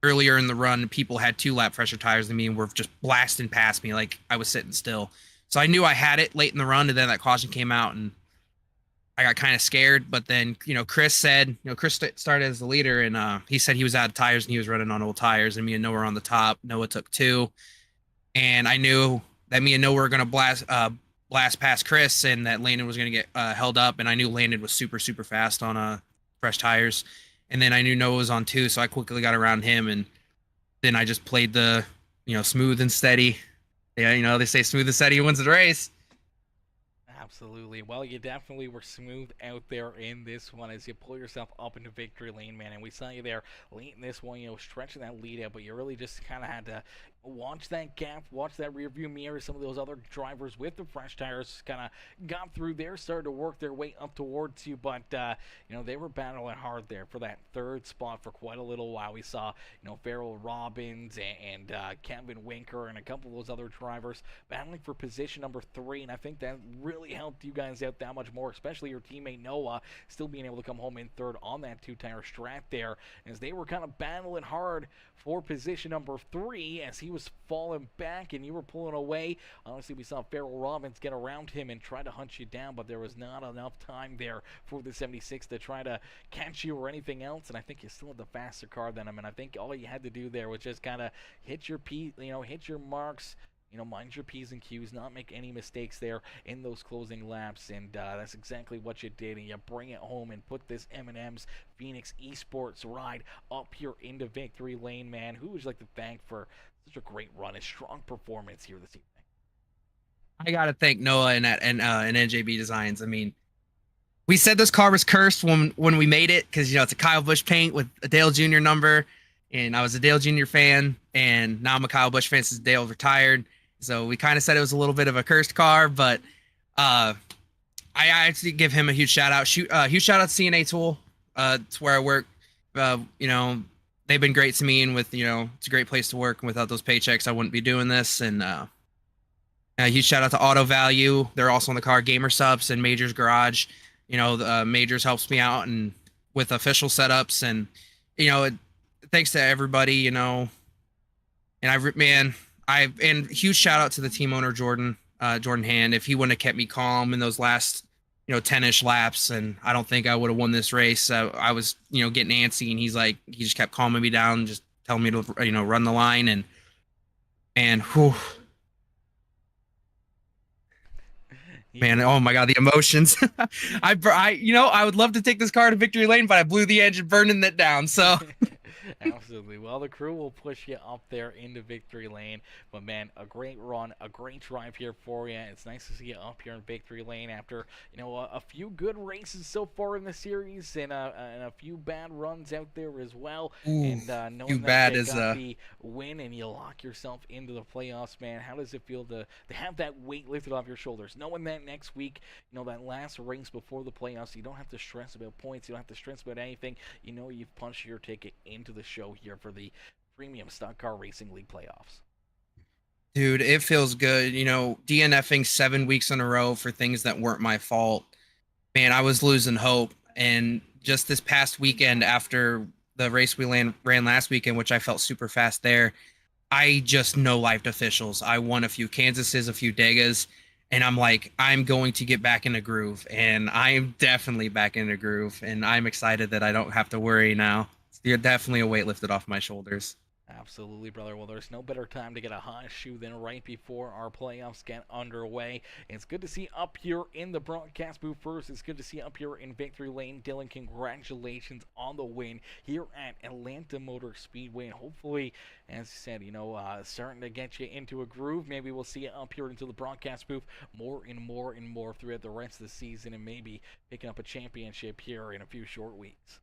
S5: Earlier in the run, people had 2 lap fresher tires than me and were just blasting past me like I was sitting still. So I knew I had it late in the run, and then that caution came out, and I got kind of scared. But then, Chris said, Chris started as the leader, and he said he was out of tires and he was running on old tires, and me and Noah were on the top. Noah took 2, and I knew that me and Noah were going to blast past Chris, and that Landon was going to get held up, and I knew Landon was super, super fast on fresh tires. And then I knew Noah was on 2, so I quickly got around him, and then I just played the, smooth and steady. Yeah, they say smooth and steady wins the race.
S2: Absolutely. Well, you definitely were smooth out there in this one as you pull yourself up into victory lane, man. And we saw you there late in this one, stretching that lead out, but you really just kind of had to watch that gap, watch that rear view mirror. Some of those other drivers with the fresh tires kind of got through there, started to work their way up towards you, but they were battling hard there for that third spot for quite a little while. We saw Farrell Robbins and Kevin Winker and a couple of those other drivers battling for position number 3, and I think that really helped you guys out that much more, especially your teammate Noah still being able to come home in third on that 2-tire strat there, as they were kind of battling hard for position number 3 as he was falling back and you were pulling away. Honestly, we saw Farrell Robbins get around him and try to hunt you down, but there was not enough time there for the 76 to try to catch you or anything else, and I think you still had the faster car than him, and I think all you had to do there was just kind of hit your marks, mind your P's and Q's, not make any mistakes there in those closing laps, and that's exactly what you did, and you bring it home and put this M&M's Phoenix Esports ride up here into victory lane, man. Who would you like to thank for such a great run and strong performance here this evening?
S5: I gotta thank Noah and NJB Designs. I mean, we said this car was cursed when we made it because it's a Kyle Busch paint with a Dale Jr. number, and I was a Dale Jr. fan, and now I'm a Kyle Busch fan since Dale retired. So we kind of said it was a little bit of a cursed car, but I actually give him a huge shout out. Huge shout out to CNA Tool. It's where I work. They've been great to me, and with it's a great place to work. And without those paychecks, I wouldn't be doing this. And a huge shout out to Auto Value. They're also on the car. Gamer Subs and Majors Garage. Majors helps me out and with official setups, and thanks to everybody. And huge shout out to the team owner Jordan Hand. If he wouldn't have kept me calm in those last 10-ish laps, and I don't think I would have won this race. I was getting antsy, and he just kept calming me down, just telling me to run the line, and whew. Man, oh my God, the emotions. I would love to take this car to victory lane, but I blew the engine burning that down. So
S2: Absolutely. Well, the crew will push you up there into victory lane. But, man, a great run, a great drive here for you. It's nice to see you up here in victory lane after, a few good races so far in the series and a few bad runs out there as well.
S5: Ooh,
S2: and knowing that you got the win and you lock yourself into the playoffs, man, how does it feel to have that weight lifted off your shoulders? Knowing that next week, that last race before the playoffs, you don't have to stress about points. You don't have to stress about anything. You've punched your ticket into the show here for the Premium Stock Car Racing League playoffs.
S5: Dude, it feels good. DNFing 7 weeks in a row for things that weren't my fault. Man, I was losing hope. And just this past weekend, after the race we ran last weekend, which I felt super fast there, I just no-lifed officials. I won a few Kansases, a few Degas, and I'm like, I'm going to get back in a groove. And I am definitely back in a groove. And I'm excited that I don't have to worry now. You're definitely a weight lifted off my shoulders.
S2: Absolutely, brother. Well, there's no better time to get a hot shoe than right before our playoffs get underway. It's good to see you up here in the broadcast booth first. It's good to see you up here in victory lane. Dylan, congratulations on the win here at Atlanta Motor Speedway. And hopefully, as you said, starting to get you into a groove. Maybe we'll see you up here into the broadcast booth more and more and more throughout the rest of the season, and maybe picking up a championship here in a few short weeks.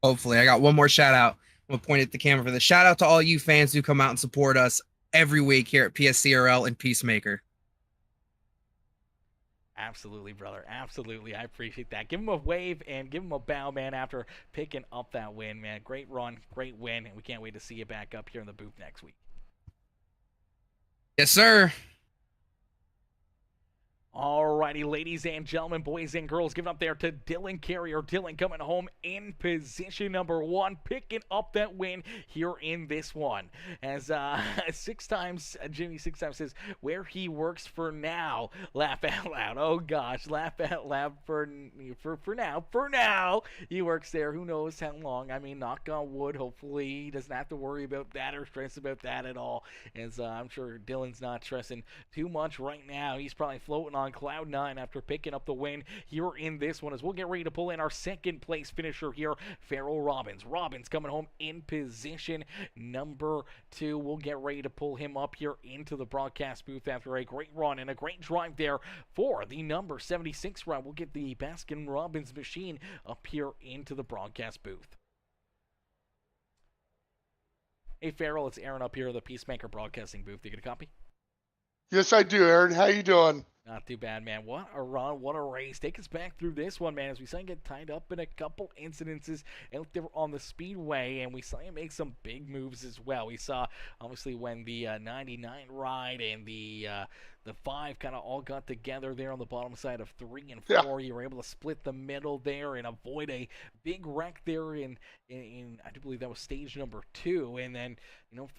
S5: Hopefully. I got one more shout out. I'm going to point at the camera for this. Shout out to all you fans who come out and support us every week here at PSCRL and Peacemaker.
S2: Absolutely, brother. Absolutely. I appreciate that. Give him a wave and give him a bow, man, after picking up that win, man. Great run, great win, and we can't wait to see you back up here in the booth next week.
S5: Yes, sir.
S2: Alrighty, ladies and gentlemen, boys and girls, giving up there to Dylan Carrier. Dylan coming home in position number 1, picking up that win here in this one. As 6 times, Jimmy 6 times says, where he works for now. Laugh out loud. Oh gosh, laugh out loud for now. For now, he works there. Who knows how long? I mean, knock on wood. Hopefully, he doesn't have to worry about that or stress about that at all. As I'm sure Dylan's not stressing too much right now. He's probably floating on cloud 9 after picking up the win here in this one, as we'll get ready to pull in our second place finisher here, Farrell Robbins. Robbins coming home in position number 2. We'll get ready to pull him up here into the broadcast booth after a great run and a great drive there for the number 76 round. We'll get the Baskin-Robbins machine up here into the broadcast booth. Hey, Farrell, it's Aaron up here at the Peacemaker Broadcasting booth. You get a copy?
S6: Yes, I do, Aaron. How you doing?
S2: Not too bad, man. What a run, what a race. Take us back through this one, man, as we saw you get tied up in a couple incidences out there on the Speedway, and we saw you make some big moves as well. We saw, obviously, when the 99 ride and the 5 kind of all got together there on the bottom side of 3 and 4.
S6: Yeah.
S2: You were able to split the middle there and avoid a big wreck there in I do believe that was stage number 2. And then,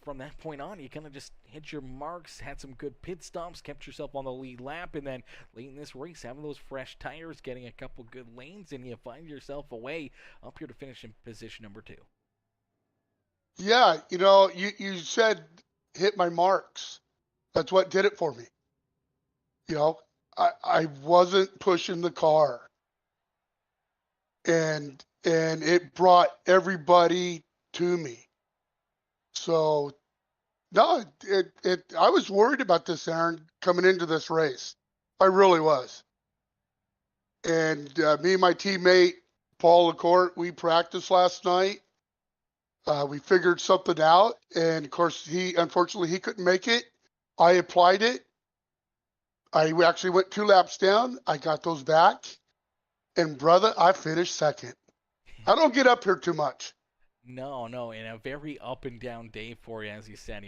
S2: from that point on, you kind of just hit your marks, had some good pit stops, kept yourself on the lead lap, and then late in this race, having those fresh tires, getting a couple good lanes, and you find yourself away up here to finish in position number 2.
S6: Yeah, you said hit my marks. That's what did it for me. I wasn't pushing the car, and it brought everybody to me. So no, I was worried about this, Aaron, coming into this race. I really was. And me and my teammate Paul Lacourt, we practiced last night. We figured something out, and of course unfortunately he couldn't make it. I applied it. I actually went 2 laps down. I got those back, and brother, I finished second. I don't get up here too much.
S2: No, and a very up and down day for you, as you said.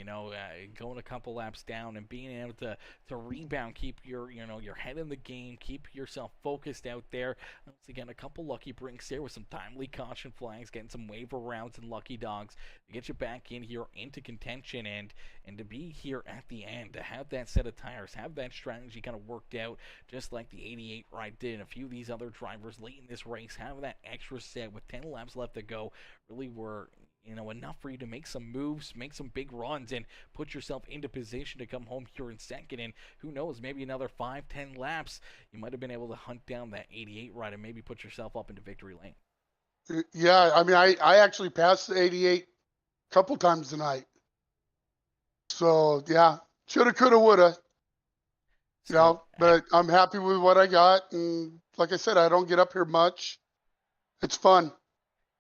S2: Going a couple laps down and being able to rebound, keep your your head in the game, keep yourself focused out there. Once again, a couple lucky brinks there with some timely caution flags, getting some waiver rounds and lucky dogs to get you back in here into contention and to be here at the end, to have that set of tires, have that strategy kind of worked out, just like the 88 ride did, and a few of these other drivers late in this race, have that extra set with 10 laps left to go, really were enough for you to make some moves, make some big runs, and put yourself into position to come home here in second. And who knows, maybe another 5-10 laps, you might have been able to hunt down that 88 ride and maybe put yourself up into victory lane.
S6: Yeah, I mean, I actually passed the 88 a couple times tonight. So yeah, shoulda, coulda, woulda. But I'm happy with what I got, and like I said, I don't get up here much. It's fun.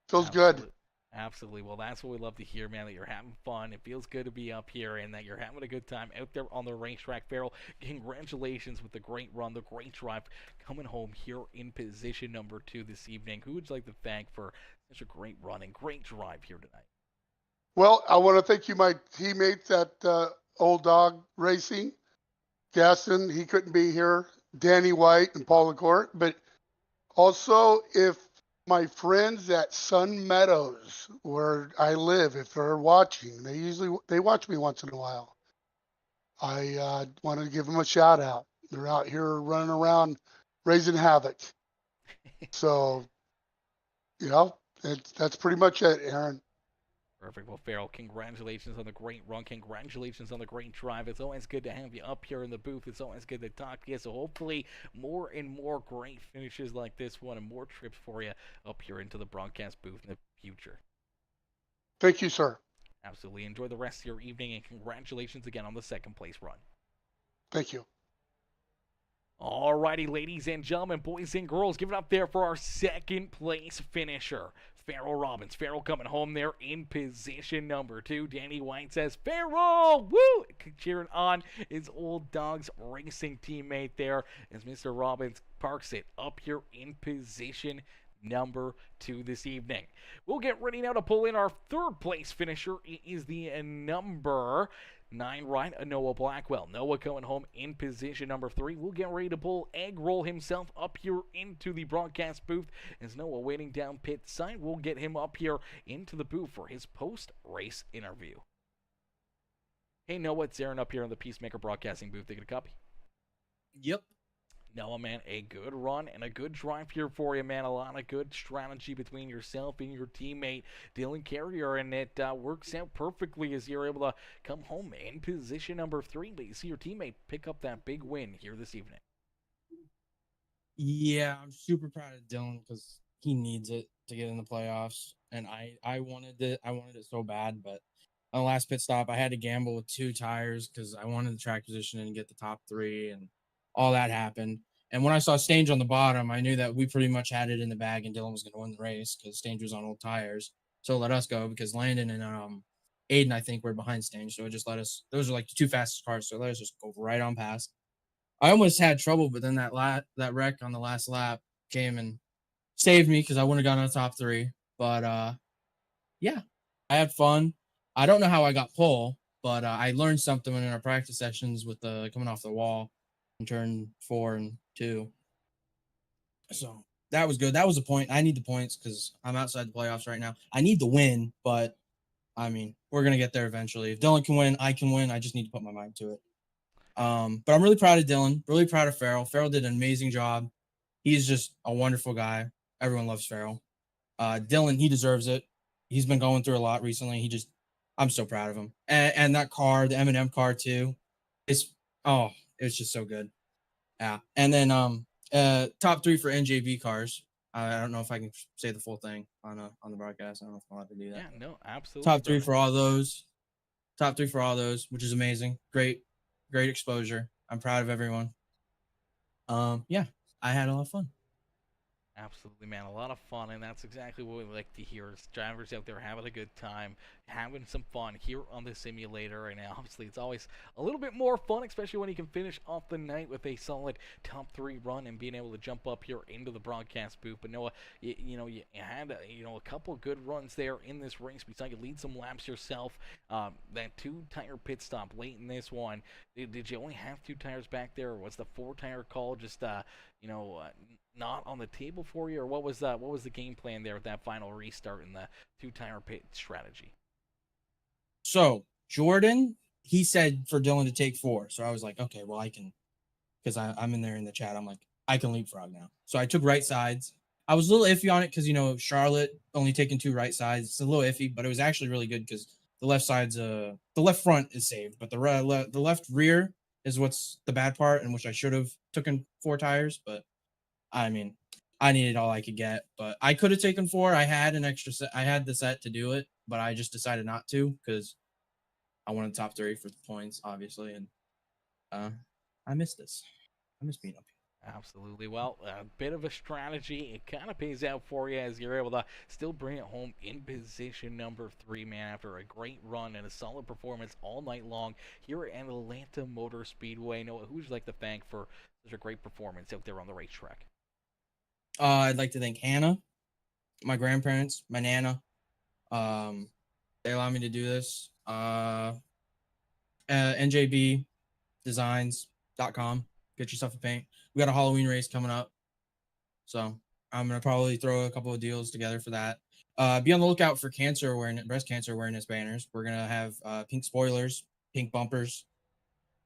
S6: Feels good.
S2: Absolutely. Well, that's what we love to hear, man, that you're having fun. It feels good to be up here and that you're having a good time out there on the racetrack. Farrell, congratulations with the great run, the great drive, coming home here in position number 2 this evening. Who would you like to thank for such a great run and great drive here tonight?
S6: Well, I want to thank you, my teammates at Old Dog Racing. Gaston, he couldn't be here. Danny White and Paul Lacourt. But also, if my friends at Sun Meadows, where I live, if they're watching, they watch me once in a while. I want to give them a shout out. They're out here running around raising havoc. So, that's pretty much it, Aaron.
S2: Perfect. Well, Farrell, congratulations on the great run. Congratulations on the great drive. It's always good to have you up here in the booth. It's always good to talk to you. So hopefully more and more great finishes like this one and more trips for you up here into the broadcast booth in the future.
S6: Thank you, sir.
S2: Absolutely. Enjoy the rest of your evening, and congratulations again on the second place run.
S6: Thank you.
S2: Alrighty, ladies and gentlemen, boys and girls, give it up there for our second place finisher, Farrell Robbins. Farrell coming home there in position number 2. Danny White says, Farrell! Woo! Cheering on his Old Dogs Racing teammate there as Mr. Robbins parks it up here in position number 2 this evening. We'll get ready now to pull in our third place finisher. It is the number 9 ride, Noah Blackwell. Noah coming home in position number 3. We'll get ready to pull Egg Roll himself up here into the broadcast booth. As Noah waiting down pit side, we'll get him up here into the booth for his post-race interview. Hey Noah, it's Aaron up here in the Peacemaker Broadcasting booth. Taking a copy?
S7: Yep.
S2: Noah, man, a good run and a good drive here for you, man. A lot of good strategy between yourself and your teammate, Dylan Carrier, and it works out perfectly as you're able to come home in position number 3. But you see your teammate pick up that big win here this evening.
S7: Yeah, I'm super proud of Dylan because he needs it to get in the playoffs, and I wanted it so bad, but on the last pit stop, I had to gamble with 2 tires because I wanted the track position and get the top 3, and all that happened. And when I saw Stange on the bottom, I knew that we pretty much had it in the bag and Dylan was going to win the race because Stange was on old tires. So let us go because Landon and Aiden, I think, were behind Stange, so it just let us. Those are like the two fastest cars, so let us just go right on past. I almost had trouble, but then that wreck on the last lap came and saved me because I wouldn't have gotten on the top 3. But yeah, I had fun. I don't know how I got pole, but I learned something in our practice sessions with the coming off the wall in turn 4 and 2. So that was good. That was a point. I need the points because I'm outside the playoffs right now. I need the win, but I mean, we're gonna get there eventually. If Dylan can win, I can win. I just need to put my mind to it. But I'm really proud of Dylan. Really proud of Farrell. Farrell did an amazing job. He's just a wonderful guy. Everyone loves Farrell. Dylan, he deserves it. He's been going through a lot recently. I'm so proud of him. And that car, the M&M car too. It's just so good. Yeah. And then top 3 for NJB cars. I don't know if I can say the full thing on the broadcast. I don't know if I'm allowed to do that.
S2: Yeah, no, absolutely.
S7: Top 3
S2: brother.
S7: for all those. Top 3 for all those, which is amazing. Great exposure. I'm proud of everyone. Yeah, I had a lot of fun.
S2: Absolutely, man. A lot of fun, and that's exactly what we like to hear. Is drivers out there having a good time, having some fun here on the simulator. And obviously, it's always a little bit more fun, especially when you can finish off the night with a solid top 3 run and being able to jump up here into the broadcast booth. But Noah, you had a couple good runs there in this race. We saw you lead some laps yourself. That 2-tire pit stop late in this one. Did you only have 2 tires back there, or was the 4-tire call just not on the table for you, or what was the game plan there with that final restart and the 2-tire pit strategy?
S7: So Jordan, he said for Dylan to take 4. So I was like, okay, well I can, because I'm in there in the chat. I'm like, I can leapfrog now. So I took right sides. I was a little iffy on it because Charlotte only taking 2 right sides. It's a little iffy, but it was actually really good because the left side's the left front is saved, but the left rear is what's the bad part, and which I should have taken 4 tires, but I mean, I needed all I could get, but I could have taken 4. I had an extra set. I had the set to do it, but I just decided not to because I wanted top 3 for the points, obviously, and I missed this. I miss being up here.
S2: Absolutely. Well, a bit of a strategy. It kind of pays out for you as you're able to still bring it home in position number 3, man, after a great run and a solid performance all night long here at Atlanta Motor Speedway. Noah, who would you like to thank for such a great performance out there on the racetrack?
S7: I'd like to thank Hannah, my grandparents, my Nana. They allowed me to do this. NJBdesigns.com. Get yourself a paint. We got a Halloween race coming up, so I'm gonna probably throw a couple of deals together for that. Be on the lookout for breast cancer awareness banners. We're gonna have pink spoilers, pink bumpers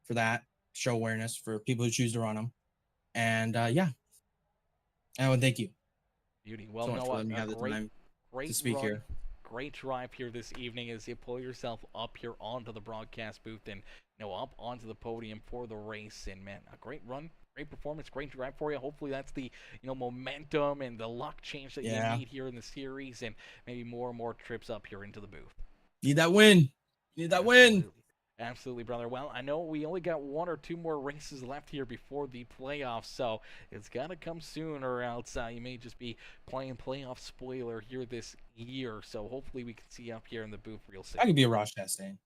S7: for that, show awareness for people who choose to run them. And yeah. Oh, and thank you.
S2: Beauty. Well,
S7: So much for
S2: Noah,
S7: letting me have the time
S2: great
S7: to speak
S2: run.
S7: here.
S2: Great drive here this evening as you pull yourself up here onto the broadcast booth and up onto the podium for the race. And man, a great run, great performance, great drive for you. Hopefully that's the momentum and the luck change that you need here in the series, and maybe more and more trips up here into the booth.
S7: Need that win. Need that win.
S2: Absolutely, brother. Well, I know we only got 1 or 2 more races left here before the playoffs, so it's got to come soon, or else you may just be playing playoff spoiler here this year. So hopefully we can see you up here in the booth real soon.
S7: I could be a Ross Chastain.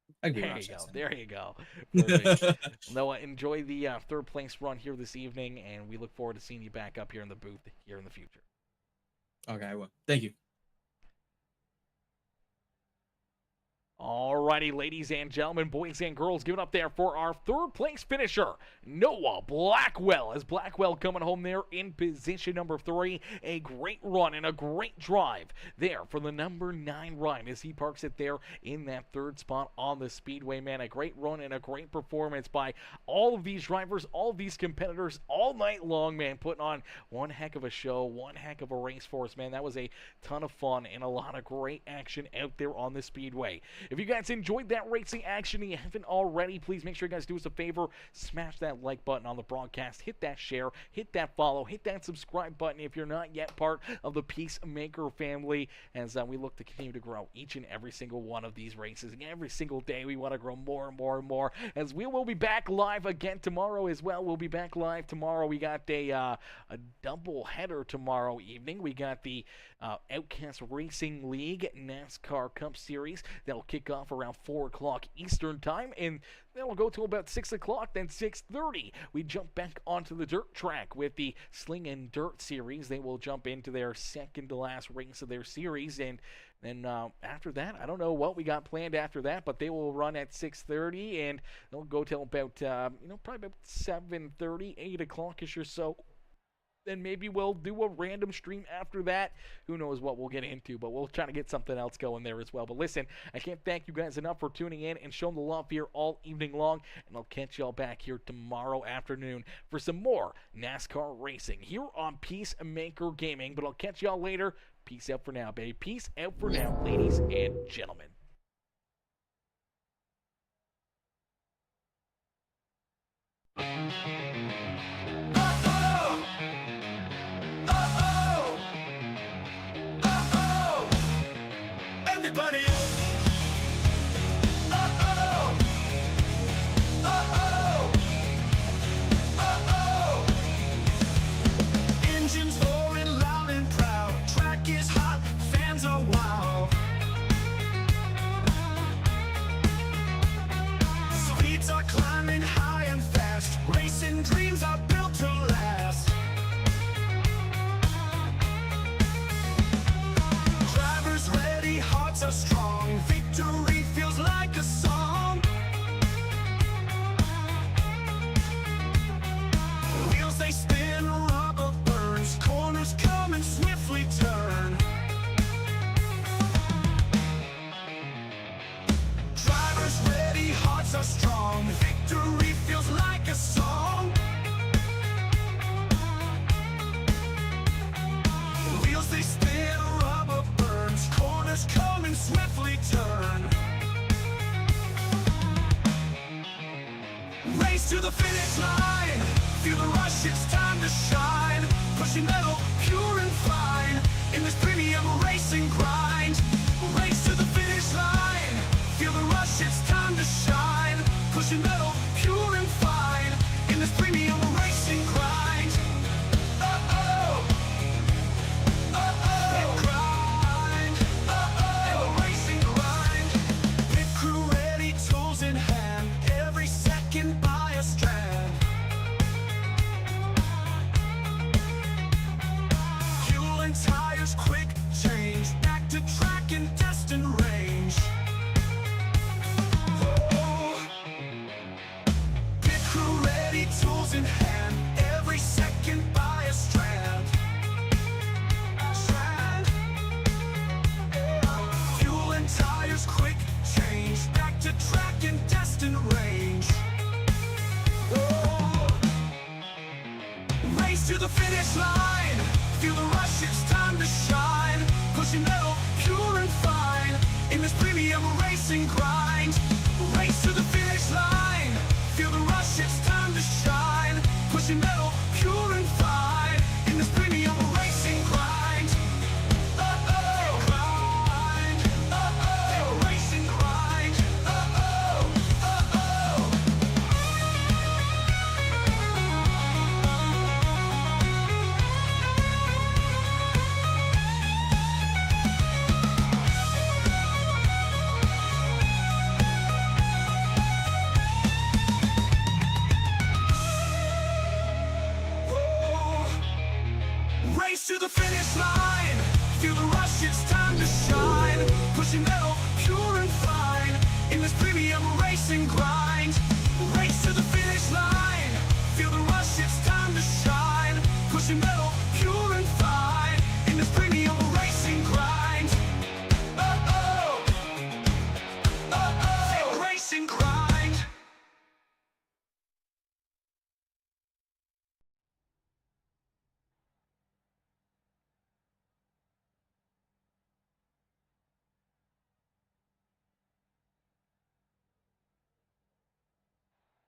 S2: There you go. Perfect. Noah, enjoy the 3rd place run here this evening, and we look forward to seeing you back up here in the booth here in the future.
S7: Okay, I will. Thank you.
S2: Alrighty, ladies and gentlemen, boys and girls, give it up there for our 3rd place finisher, Noah Blackwell. As Blackwell coming home there in position number 3. A great run and a great drive there for the number 9 run as he parks it there in that 3rd spot on the Speedway, man. A great run and a great performance by all of these drivers, all of these competitors all night long, man, putting on one heck of a show, one heck of a race for us, man. That was a ton of fun and a lot of great action out there on the Speedway. If you guys enjoyed that racing action and you haven't already, please make sure you guys do us a favor. Smash that like button on the broadcast. Hit that share. Hit that follow. Hit that subscribe button if you're not yet part of the Peacemaker family, as we look to continue to grow each and every single one of these races. And every single day we want to grow more and more and more, as we will be back live again tomorrow as well. We'll be back live tomorrow. We got a double header tomorrow evening. We got the Outcast Racing League NASCAR Cup Series that will kick kick off around 4 o'clock Eastern time, and then we'll go till about 6 o'clock, then 6:30. We jump back onto the dirt track with the Sling and Dirt series. They will jump into their second to last race of their series, and then after that, I don't know what we got planned after that, but they will run at 6:30, and they'll go till about, probably about 7:30, 8 o'clock-ish or so. Then maybe we'll do a random stream after that. Who knows what we'll get into, but we'll try to get something else going there as well. But listen, I can't thank you guys enough for tuning in and showing the love here all evening long, and I'll catch y'all back here tomorrow afternoon for some more NASCAR racing here on Peacemaker Gaming. But I'll catch y'all later. Peace out for now, babe. Peace out for now, ladies and gentlemen.
S1: Everybody, uh-oh, uh-oh, uh-oh. Engines roaring loud and proud. Track is hot, fans are wild. Speeds are climbing high and fast. Racing dreams are built to last. Drivers ready, hearts are strong. Victory feels like a song. Wheels they spin, rubber burns. Corners come and swiftly turn. Drivers ready, hearts are strong. Victory feels like a song. Wheels they spin, rubber burns. Corners come and swiftly turn. Race to the finish line. Feel the rush, it's time to shine. Pushing metal, pure and fine. In this premium racing grind. Race to the finish line. Feel the rush, it's time to shine. Pushing metal, pure and fine. In this premium racing grind. Uh-oh. Uh-oh. Grind. Uh-oh. Racing grind. Pit crew ready, tools in hand. Every second by a strand. Fuel and tires, quick change. Back to track and destined range. Oh. Pit crew ready, tools in hand. Every second by a strand. Strand. Fuel and tires, quick change. Back to track and destined range. Oh. Race to the finish line. Feel the rush, it's time to shine. Pushing metal, pure and fine. In this premium racing grind. Race to the finish line. Feel the rush, it's time to shine. Pushing metal, pure and fine. In this premium racing grind. Uh-oh. Grind. Uh-oh. Racing grind. Uh-oh. Uh-oh. Race to the finish line. Feel the rush, it's time to shine. Pushing metal, pure and fine. In this premium racing grind. Race to the finish line. Feel the rush, it's time to shine. Pushing metal.